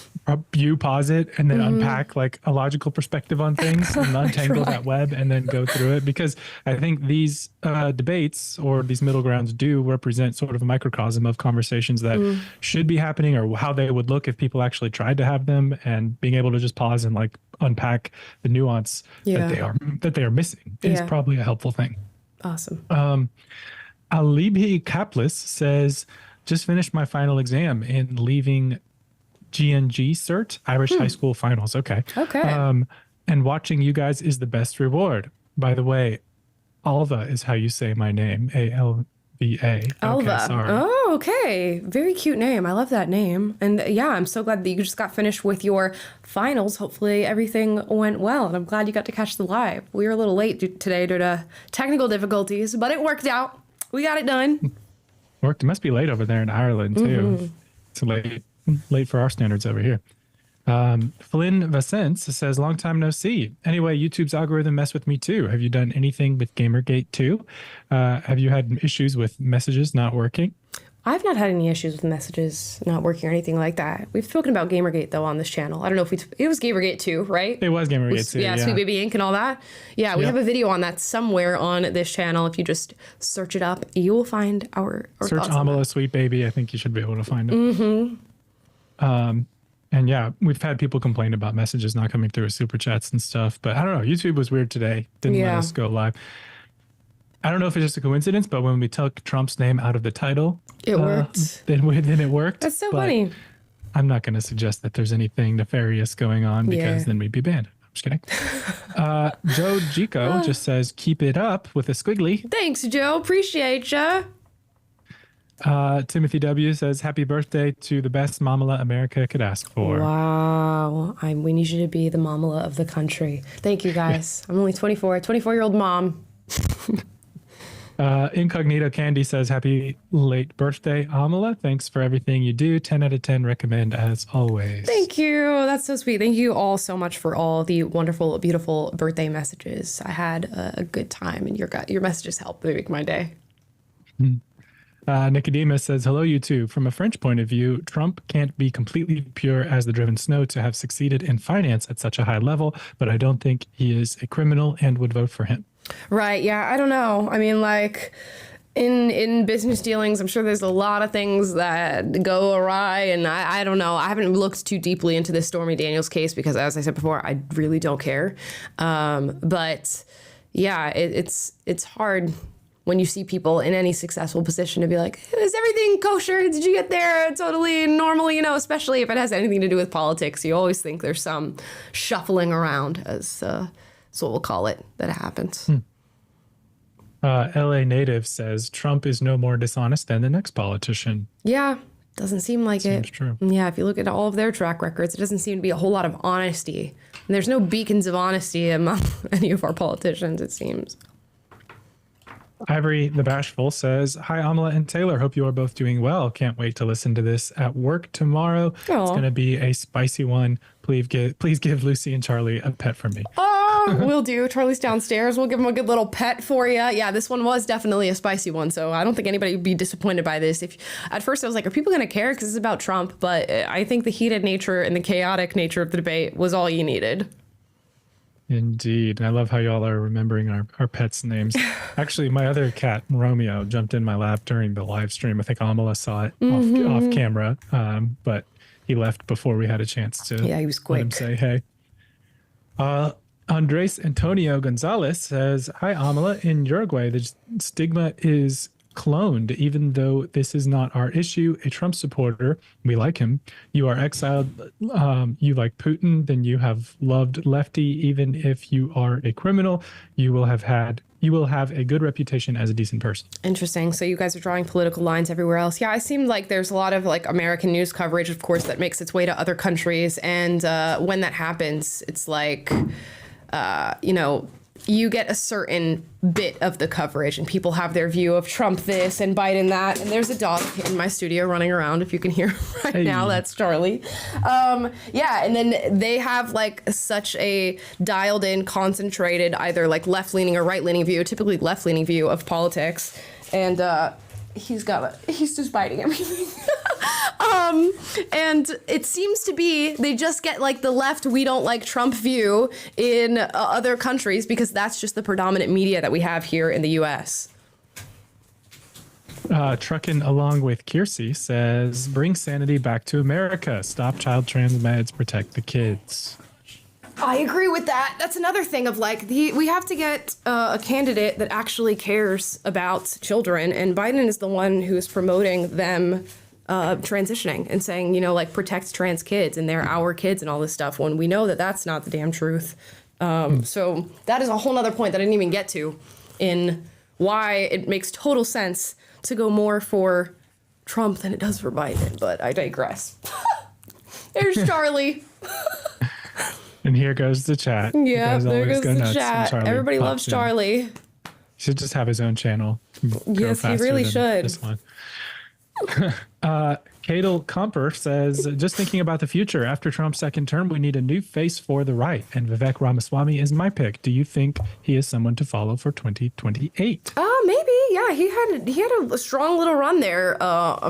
you pause it and then unpack like a logical perspective on things and untangle that web and then go through it, because I think these debates or these middle grounds do represent sort of a microcosm of conversations that should be happening, or how they would look if people actually tried to have them, and being able to just pause and like unpack the nuance that they are missing is probably a helpful thing. Awesome. Alibi Kaplis says, "Just finished my final exam in leaving GNG cert, Irish High School Finals." Okay. And watching you guys is the best reward. By the way, Alva is how you say my name. ALVA. Alva. Okay, sorry. Oh, okay. Very cute name. I love that name. And yeah, I'm so glad that you just got finished with your finals. Hopefully everything went well. And I'm glad you got to catch the live. We were a little late today due to technical difficulties, but it worked out. We got it done. Worked. It must be late over there in Ireland too. It's late for our standards over here. Flynn Vicence says, "Long time no see. Anyway, YouTube's algorithm messed with me too. Have you done anything with Gamergate too? Have you had issues with messages not working?" I've not had any issues with messages not working or anything like that. We've spoken about Gamergate though on this channel. I don't know if it was Gamergate 2, right? It was Gamergate 2. Yeah, Sweet Baby Inc. and all that. Yeah, we have a video on that somewhere on this channel. If you just search it up, you will find our search thoughts on Amala Sweet Baby. I think you should be able to find it. And yeah, we've had people complain about messages not coming through with Super Chats and stuff, but I don't know. YouTube was weird today. Didn't let us go live. I don't know if it's just a coincidence, but when we took Trump's name out of the title, it worked. Then it worked. That's so funny. I'm not going to suggest that there's anything nefarious going on, because then we'd be banned. I'm just kidding. Joe Gico just says, "Keep it up," with a squiggly. Thanks, Joe. Appreciate ya. Timothy W says, "Happy birthday to the best mamala America could ask for." Wow. We need you to be the mamala of the country. Thank you, guys. I'm only 24-year-old mom. Incognito Candy says, "Happy late birthday, Amala. Thanks for everything you do. 10 out of 10 recommend as always." Thank you. That's so sweet. Thank you all so much for all the wonderful, beautiful birthday messages. I had a good time, and your messages helped make my day. Nicodemus says, "Hello, you two. From a French point of view, Trump can't be completely pure as the driven snow to have succeeded in finance at such a high level, but I don't think he is a criminal and would vote for him." Right. Yeah. I don't know. I mean, like in business dealings, I'm sure there's a lot of things that go awry, and I don't know. I haven't looked too deeply into this Stormy Daniels case because, as I said before, I really don't care. But yeah, it's hard when you see people in any successful position to be like, is everything kosher? Did you get there totally normal? You know, especially if it has anything to do with politics. You always think there's some shuffling around, as that's what we'll call it, that happens. LA native says Trump is no more dishonest than the next politician. Yeah, doesn't seem like it. Seems true. Yeah, if you look at all of their track records, it doesn't seem to be a whole lot of honesty. And there's no beacons of honesty among any of our politicians, it seems. Ivory the Bashful says, hi, Amala and Taylor. Hope you are both doing well. Can't wait to listen to this at work tomorrow. It's going to be a spicy one. Please give Lucy and Charlie a pet from me. Oh, we'll do. Charlie's downstairs. We'll give him a good little pet for you. Yeah, this one was definitely a spicy one, so I don't think anybody would be disappointed by this. At first I was like, are people going to care? Because it's about Trump. But I think the heated nature and the chaotic nature of the debate was all you needed. Indeed. And I love how y'all are remembering our pets' names. Actually, my other cat, Romeo, jumped in my lap during the live stream. I think Amala saw it off camera, but he left before we had a chance to he was quick. Let him say hey. Andres Antonio Gonzalez says, hi, Amala. In Uruguay, the stigma is cloned, even though this is not our issue. A Trump supporter, we like him. You are exiled. You like Putin, then you have loved lefty. Even if you are a criminal, you will have a good reputation as a decent person. Interesting. So you guys are drawing political lines everywhere else. Yeah, it seemed like there's a lot of like American news coverage, of course, that makes its way to other countries. And when that happens, it's like, you get a certain bit of the coverage and people have their view of Trump this and Biden that. And there's a dog in my studio running around, if you can hear right now. That's Charlie. Yeah, and then they have like such a dialed in, concentrated, either like left-leaning or right-leaning view, typically left-leaning view of politics. And he's just biting everything. And it seems to be they just get like the left we don't like Trump view in other countries because that's just the predominant media that we have here in the U.S. Trucking along with Kiersey says, bring sanity back to America. Stop child trans meds. Protect the kids. I agree with that. That's another thing of like we have to get a candidate that actually cares about children, and Biden is the one who is promoting them transitioning and saying, like protect trans kids and they're our kids and all this stuff when we know that that's not the damn truth. So that is a whole nother point that I didn't even get to in why it makes total sense to go more for Trump than it does for Biden, but I digress. There's Charlie. And here goes the chat. Yeah, there goes the chat. Everybody loves Charlie. He should just have his own channel. Yes, he really should. This one. Cadel Comper says, just thinking about the future. After Trump's second term, we need a new face for the right. And Vivek Ramaswamy is my pick. Do you think he is someone to follow for 2028? Maybe. Yeah, he had a strong little run there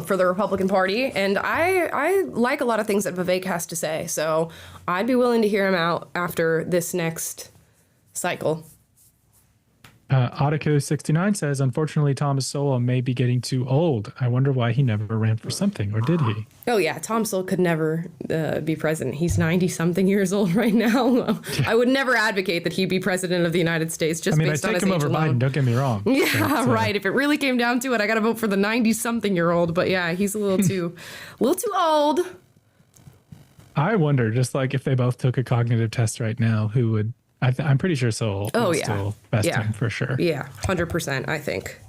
for the Republican Party. And I like a lot of things that Vivek has to say. So I'd be willing to hear him out after this next cycle. Audico69 says, unfortunately, Thomas Sowell may be getting too old. I wonder why he never ran for something, or did he? Oh, yeah. Tom Sowell could never be president. He's 90-something years old right now. I would never advocate that he be president of the United States just based on his age alone. I take him over Biden, don't get me wrong. Yeah, right. If it really came down to it, I got to vote for the 90-something-year-old. But yeah, he's a little too old. I wonder, just like if they both took a cognitive test right now, who would... I'm pretty sure Sowell is still best him for sure. Yeah, 100%, I think.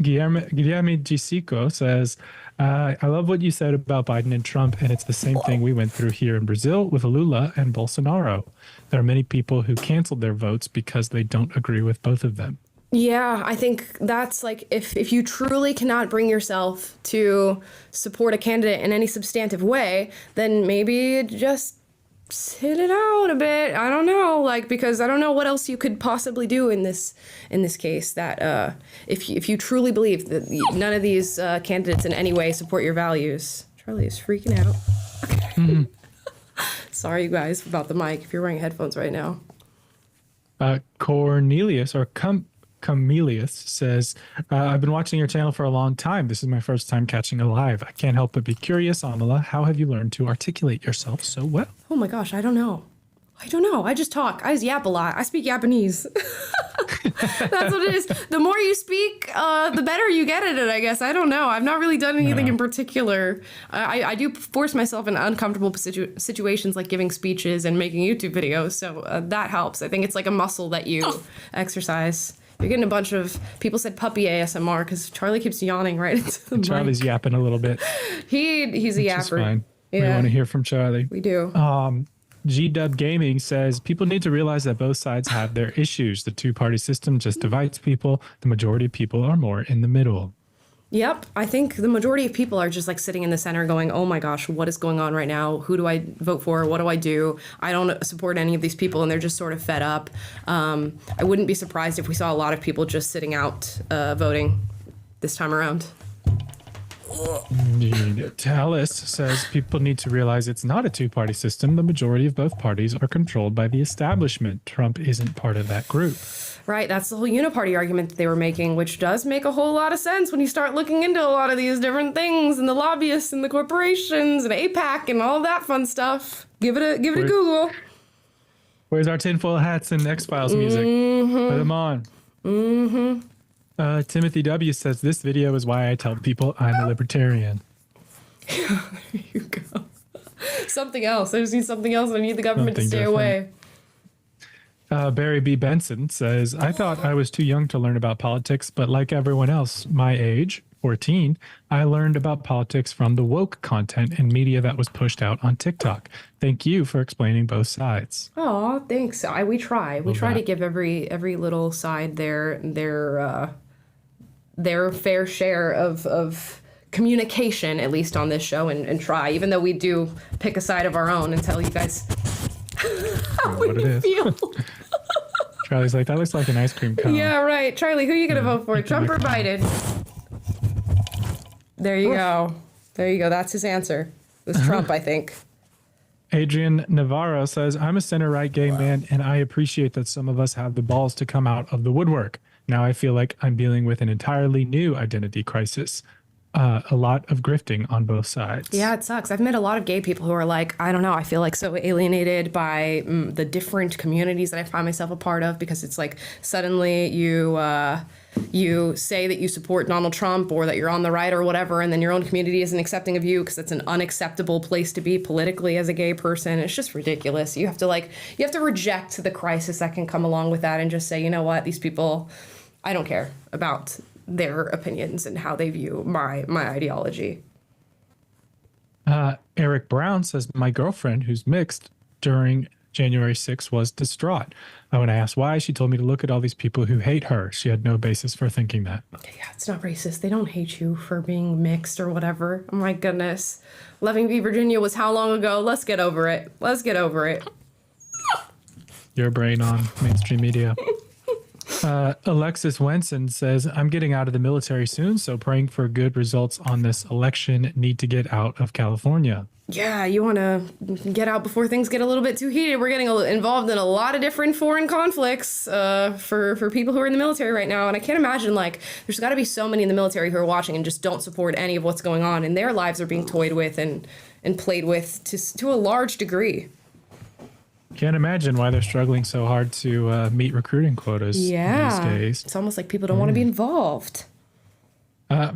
Guillermo Gisico says, I love what you said about Biden and Trump, and it's the same thing we went through here in Brazil with Lula and Bolsonaro. There are many people who canceled their votes because they don't agree with both of them. Yeah, I think that's like if you truly cannot bring yourself to support a candidate in any substantive way, then maybe just sit it out a bit. I don't know, because I don't know what else you could possibly do in this case. That if you truly believe that none of these candidates in any way support your values. Charlie is freaking out. Okay. Sorry, you guys, about the mic. If you're wearing headphones right now. Cornelius or Camelius says, I've been watching your channel for a long time. This is my first time catching a live. I can't help but be curious, Amala, how have you learned to articulate yourself so well? Oh my gosh, I don't know. I just talk. I just yap a lot. I speak Japanese. That's what it is. The more you speak, the better you get at it, I guess. I don't know. I've not really done anything in particular. I do force myself in uncomfortable situations like giving speeches and making YouTube videos. So that helps. I think it's like a muscle that you exercise. You're getting a bunch of people said puppy ASMR because Charlie keeps yawning right into the mic. Charlie's yapping a little bit. He's a yapper. Fine. Yeah. We want to hear from Charlie. We do. G-Dub Gaming says, people need to realize that both sides have their issues. The two-party system just divides people. The majority of people are more in the middle. Yep. I think the majority of people are just like sitting in the center going, oh my gosh, what is going on right now? Who do I vote for? What do I do? I don't support any of these people, and they're just sort of fed up. I wouldn't be surprised if we saw a lot of people just sitting out voting this time around. Indeed. Talus says people need to realize it's not a two-party system. The majority of both parties are controlled by the establishment. Trump isn't part of that group. Right, that's the whole uniparty argument that they were making, which does make a whole lot of sense when you start looking into a lot of these different things and the lobbyists and the corporations and AIPAC and all that fun stuff. Give it a Google. Where's our tinfoil hats and X-Files music? Put them on. Mm-hmm. Timothy W. says, this video is why I tell people I'm a libertarian. There you go. Something else. I just need something else. I need the government to stay away. Barry B. Benson says, I thought I was too young to learn about politics, but like everyone else my age, 14, I learned about politics from the woke content and media that was pushed out on TikTok. Thank you for explaining both sides. Oh, thanks. We try. We try to give every little side their fair share of communication, at least on this show, and try, even though we do pick a side of our own and tell you guys how we feel. Charlie's like, that looks like an ice cream cone. Yeah, right. Charlie, who are you going to vote for, Trump or Biden? There you go. There you go. That's his answer. It was Trump, I think. Adrian Navarro says, I'm a center-right gay man, and I appreciate that some of us have the balls to come out of the woodwork. Now I feel like I'm dealing with an entirely new identity crisis. A lot of grifting on both sides. Yeah, it sucks. I've met a lot of gay people who are like, I don't know, I feel like so alienated by the different communities that I find myself a part of, because it's like suddenly you say that you support Donald Trump or that you're on the right or whatever, and then your own community isn't accepting of you because it's an unacceptable place to be politically as a gay person. It's just ridiculous. You have to reject the crisis that can come along with that and just say, you know what, these people, I don't care about their opinions and how they view my ideology. Eric Brown says, my girlfriend, who's mixed, during January 6th was distraught. When I asked why, she told me to look at all these people who hate her. She had no basis for thinking that. Yeah, it's not racist. They don't hate you for being mixed or whatever. Oh my goodness. Loving v. Virginia was how long ago? Let's get over it. Let's get over it. Your brain on mainstream media. Alexis Wenson says, I'm getting out of the military soon, so praying for good results on this election. Need to get out of California. Yeah, you want to get out before things get a little bit too heated. We're getting involved in a lot of different foreign conflicts for people who are in the military right now. And I can't imagine, like, there's got to be so many in the military who are watching and just don't support any of what's going on. And their lives are being toyed with and played with to a large degree. Can't imagine why they're struggling so hard to meet recruiting quotas these days. It's almost like people don't want to be involved.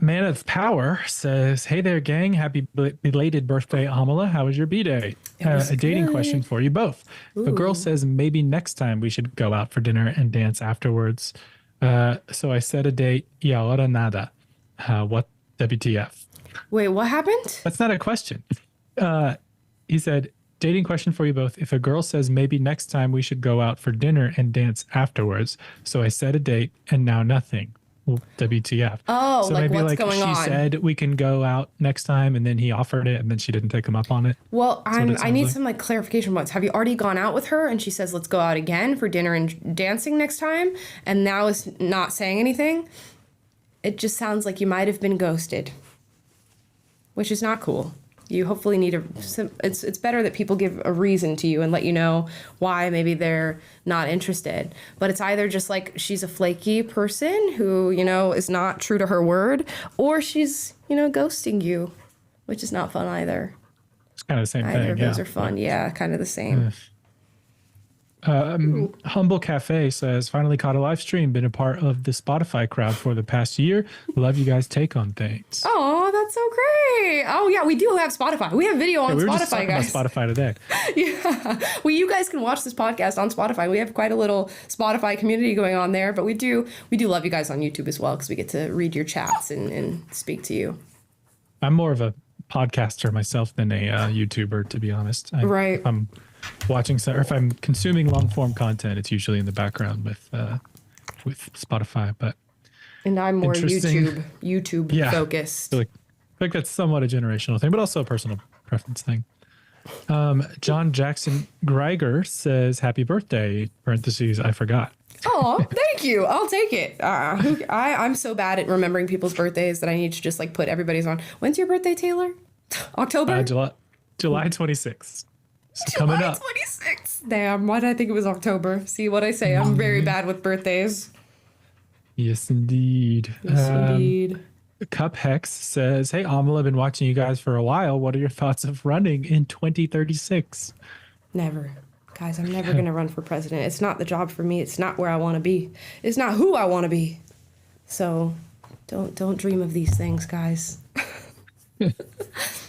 Man of Power says, hey there, gang. Happy belated birthday, Amala. How was your B-Day? A dating question for you both. If a girl says maybe next time we should go out for dinner and dance afterwards. So I set a date. Y ahora nada. What WTF? Wait, what happened? That's not a question. He said, dating question for you both. If a girl says maybe next time we should go out for dinner and dance afterwards. So I set a date and now nothing. Well, WTF. Oh, so like maybe what's going on? She said we can go out next time, and then he offered it, and then she didn't take him up on it. Well, I need some like clarification points. Have you already gone out with her and she says let's go out again for dinner and dancing next time, and now is not saying anything? It just sounds like you might have been ghosted, which is not cool. You hopefully need it's better that people give a reason to you and let you know why maybe they're not interested. But it's either just like she's a flaky person who, is not true to her word, or she's, ghosting you, which is not fun either. It's kind of the same thing. Either of those are fun. Yeah, kind of the same. Humble Cafe says, finally caught a live stream, been a part of the Spotify crowd for the past year. Love you guys' take on things. Oh, that's so great. Oh, yeah, we do have Spotify. We have video on we were Spotify, just talking guys. about Spotify today. Yeah. Well, you guys can watch this podcast on Spotify. We have quite a little Spotify community going on there, but we do love you guys on YouTube as well because we get to read your chats and speak to you. I'm more of a podcaster myself than a YouTuber, to be honest. Right. I'm watching or if I'm consuming long form content, it's usually in the background with Spotify. And I'm more Interesting. YouTube focused. I feel like that's somewhat a generational thing, but also a personal preference thing. John Jackson Greiger says, happy birthday, parentheses, I forgot. Oh, thank you. I'll take it. I'm so bad at remembering people's birthdays that I need to just put everybody's on. When's your birthday, Taylor? October? July 26th. So coming up. July 26th. Damn, why did I think it was October? See what I say? I'm very bad with birthdays. Yes, indeed. Yes, indeed. Cup Hex says, hey, Amala, I've been watching you guys for a while. What are your thoughts of running in 2036? Never. Guys, I'm never going to run for president. It's not the job for me. It's not where I want to be. It's not who I want to be. So don't dream of these things, guys.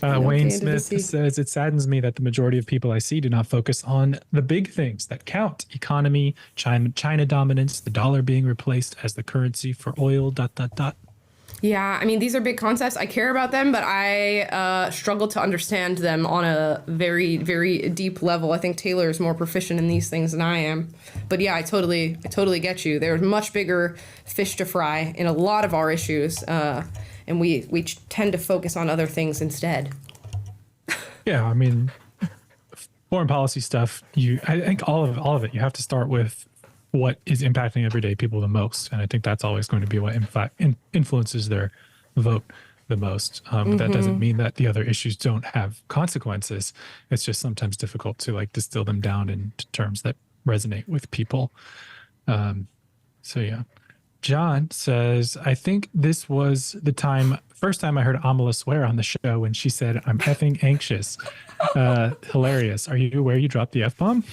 Wayne Smith says, it saddens me that the majority of people I see do not focus on the big things that count. Economy, China dominance, the dollar being replaced as the currency for oil, ... Yeah, I mean, these are big concepts. I care about them, but I struggle to understand them on a very, very deep level. I think Taylor is more proficient in these things than I am. But yeah, I totally get you. There's much bigger fish to fry in a lot of our issues, and we tend to focus on other things instead. Yeah, I mean, foreign policy stuff. I think all of it. You have to start with what is impacting everyday people the most, and I think that's always going to be what influences their vote the most. That doesn't mean that the other issues don't have consequences. It's just sometimes difficult to distill them down into terms that resonate with people. So yeah. John says, I think this was the first time I heard Amala swear on the show when she said, I'm effing anxious. Hilarious. Are you aware you dropped the F-bomb?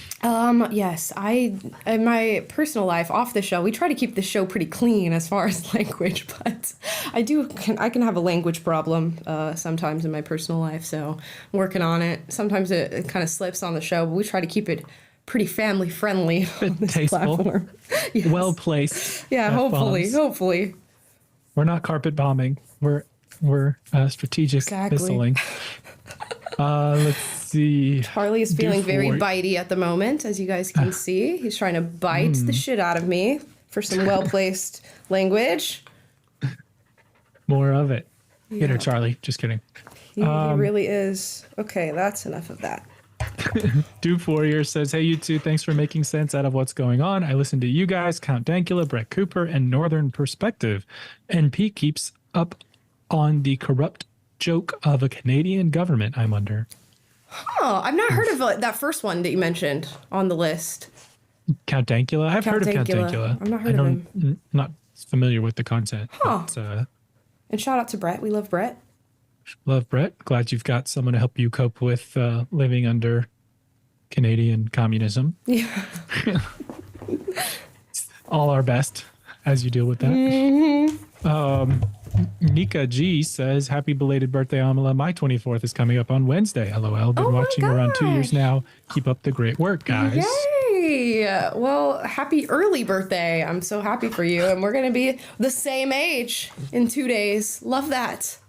Yes. In my personal life, off the show, we try to keep the show pretty clean as far as language, but I can have a language problem sometimes in my personal life, so I'm working on it. Sometimes it kind of slips on the show, but we try to keep it pretty family friendly on this tasteful, platform. Yes. Well placed. Yeah, F-bombs. hopefully. We're not carpet bombing. We're strategic missiling. Let's see. Charlie is feeling very bitey at the moment, as you guys can see. He's trying to bite the shit out of me for some well-placed language. More of it. Get her, Charlie. Just kidding. He really is. Okay, that's enough of that. Dupe Warrior says, hey, you two, thanks for making sense out of what's going on. I listen to you guys, Count Dankula, Brett Cooper, and Northern Perspective. NP keeps up on the corrupt joke of a Canadian government, I'm under. Oh, I've not heard of that first one that you mentioned on the list. Count Dankula? I've heard of Count Dankula. I've not heard of him. I'm not familiar with the content. Huh. But, and shout out to Brett. We love Brett. Love Brett. Glad you've got someone to help you cope with living under Canadian communism. Yeah. All our best as you deal with that. Nika G says, happy belated birthday, Amala. My 24th is coming up on Wednesday. LOL. Been watching around 2 years now. Keep up the great work, guys. Yay! Well, happy early birthday. I'm so happy for you. And we're going to be the same age in 2 days. Love that.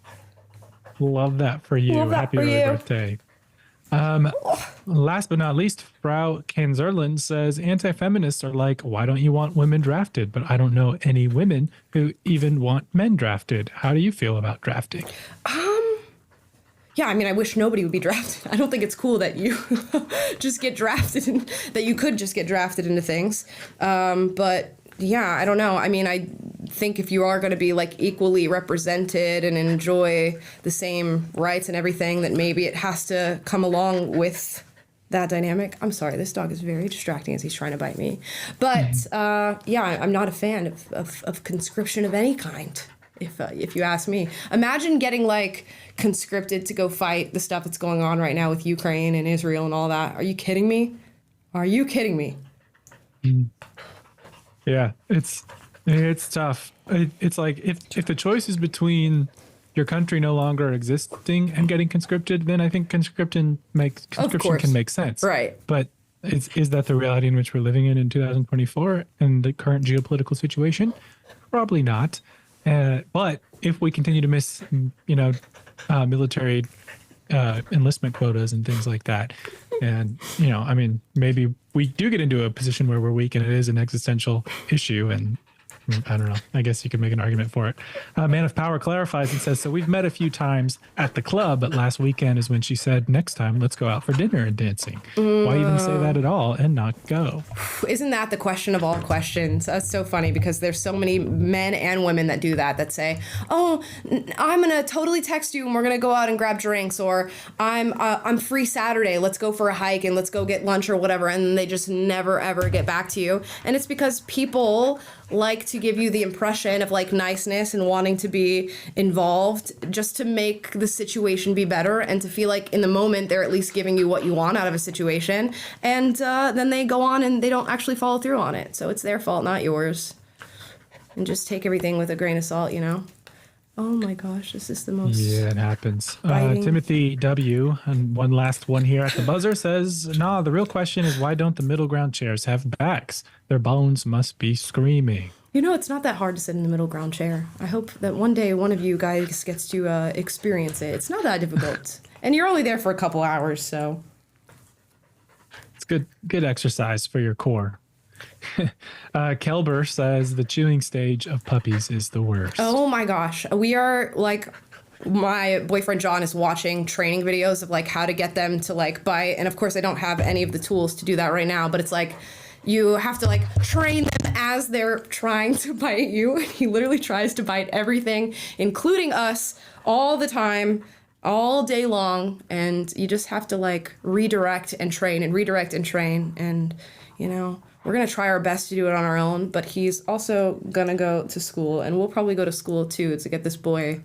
Love that for you. Happy early birthday. Last but not least, Frau Kanzerlin says, anti-feminists are like, why don't you want women drafted? But I don't know any women who even want men drafted. How do you feel about drafting? Yeah, I mean, I wish nobody would be drafted. I don't think it's cool that you just get drafted and that you could just get drafted into things. But yeah, I don't know. I mean, think if you are going to be like equally represented and enjoy the same rights and everything, that maybe it has to come along with that dynamic. I'm sorry, this dog is very distracting as he's trying to bite me. But yeah, I'm not a fan of conscription of any kind, if you ask me. Imagine getting like conscripted to go fight the stuff that's going on right now with Ukraine and Israel and all that. Are you kidding me? Are you kidding me? Yeah, it's tough. It's like if the choice is between your country no longer existing and getting conscripted, then I think conscription can make sense. Right. But is that the reality in which we're living in 2024 and the current geopolitical situation? Probably not. But if we continue to miss, military enlistment quotas and things like that, and I mean, maybe we do get into a position where we're weak and it is an existential issue, and I don't know. I guess you could make an argument for it. Man of Power clarifies and says, so we've met a few times at the club, but last weekend is when she said, next time, let's go out for dinner and dancing. Why even say that at all and not go? Isn't that the question of all questions? That's so funny because there's so many men and women that do that say, oh, I'm going to totally text you and we're going to go out and grab drinks, or I'm free Saturday. Let's go for a hike and let's go get lunch or whatever. And they just never, ever get back to you. And it's because people like to give you the impression of like niceness and wanting to be involved just to make the situation be better and to feel like in the moment they're at least giving you what you want out of a situation, and then they go on and they don't actually follow through on it. So it's their fault, not yours. And just take everything with a grain of salt, Oh my gosh, this is the most... Yeah, it happens. biting. Timothy W., and one last one here at the buzzer, says, nah, the real question is why don't the middle ground chairs have backs? Their bones must be screaming. It's not that hard to sit in the middle ground chair. I hope that one day one of you guys gets to experience it. It's not that difficult. And you're only there for a couple hours, so... It's good exercise for your core. Kelber says the chewing stage of puppies is the worst. Oh my gosh. We are like, my boyfriend John is watching training videos of like how to get them to like bite. And of course I don't have any of the tools to do that right now, but it's like you have to like train them as they're trying to bite you. He literally tries to bite everything, including us, all the time, all day long. And you just have to like redirect and train and redirect and train. And, we're going to try our best to do it on our own, but he's also going to go to school, and we'll probably go to school too to get this boy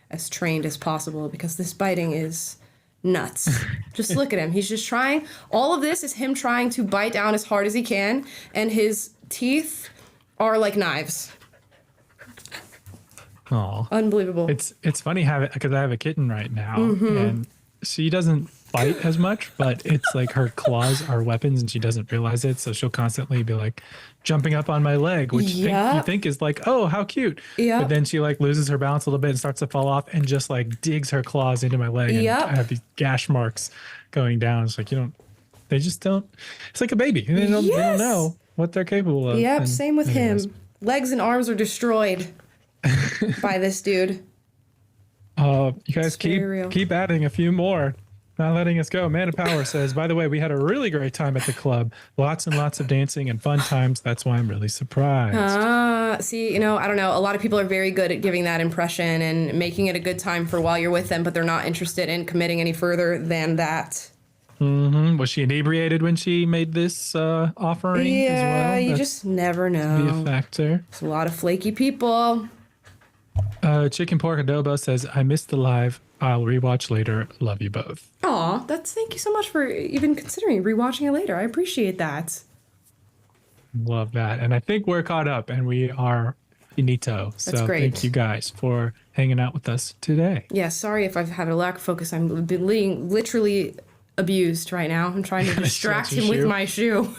as trained as possible, because this biting is nuts. Just look at him. He's just trying. All of this is him trying to bite down as hard as he can, and his teeth are like knives. Oh, unbelievable. It's funny because I have a kitten right now, and she doesn't bite as much, but it's like her claws are weapons and she doesn't realize it. So she'll constantly be like jumping up on my leg, which you think is like, oh, how cute. Yep. But then she like loses her balance a little bit and starts to fall off and just like digs her claws into my leg. And I have these gash marks going down. It's like, they just don't, it's like a baby. They don't know what they're capable of. Yep, and same with him. Legs and arms are destroyed by this dude. You guys keep adding a few more. Not letting us go. Man of Power says, by the way, we had a really great time at the club. Lots and lots of dancing and fun times. That's why I'm really surprised. See, I don't know. A lot of people are very good at giving that impression and making it a good time for while you're with them, but they're not interested in committing any further than that. Was she inebriated when she made this offering as well? Yeah, you just never know. Be a factor. There's a lot of flaky people. Chicken Pork Adobo says, I missed the live. I'll rewatch later. Love you both. Aw, thank you so much for even considering rewatching it later. I appreciate that. Love that. And I think we're caught up and we are finito. So great. Thank you guys for hanging out with us today. Yeah, sorry if I've had a lack of focus. I'm being literally abused right now. I'm trying to distract him with my shoe.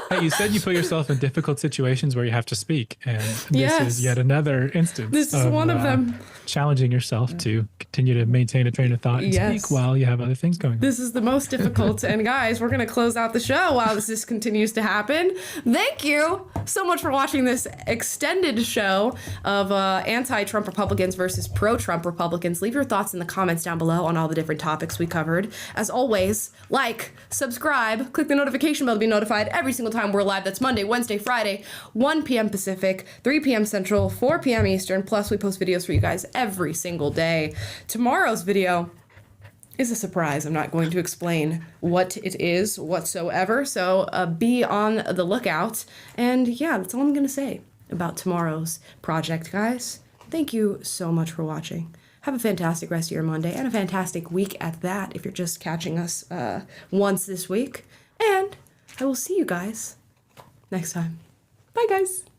Hey, you said you put yourself in difficult situations where you have to speak, and this is yet another instance. This is one of them. Challenging yourself to continue to maintain a train of thought and speak while you have other things going on. This is the most difficult. And guys, we're going to close out the show while this continues to happen. Thank you so much for watching this extended show of anti-Trump Republicans versus pro-Trump Republicans. Leave your thoughts in the comments down below on all the different topics we covered. As always, like, subscribe, click the notification bell to be notified every single time time we're live. That's Monday, Wednesday, Friday, 1 p.m. Pacific, 3 p.m. Central, 4 p.m. Eastern. Plus, we post videos for you guys every single day. Tomorrow's video is a surprise. I'm not going to explain what it is whatsoever, so be on the lookout. And yeah, that's all I'm going to say about tomorrow's project, guys. Thank you so much for watching. Have a fantastic rest of your Monday and a fantastic week at that if you're just catching us once this week. And I will see you guys next time. Bye, guys.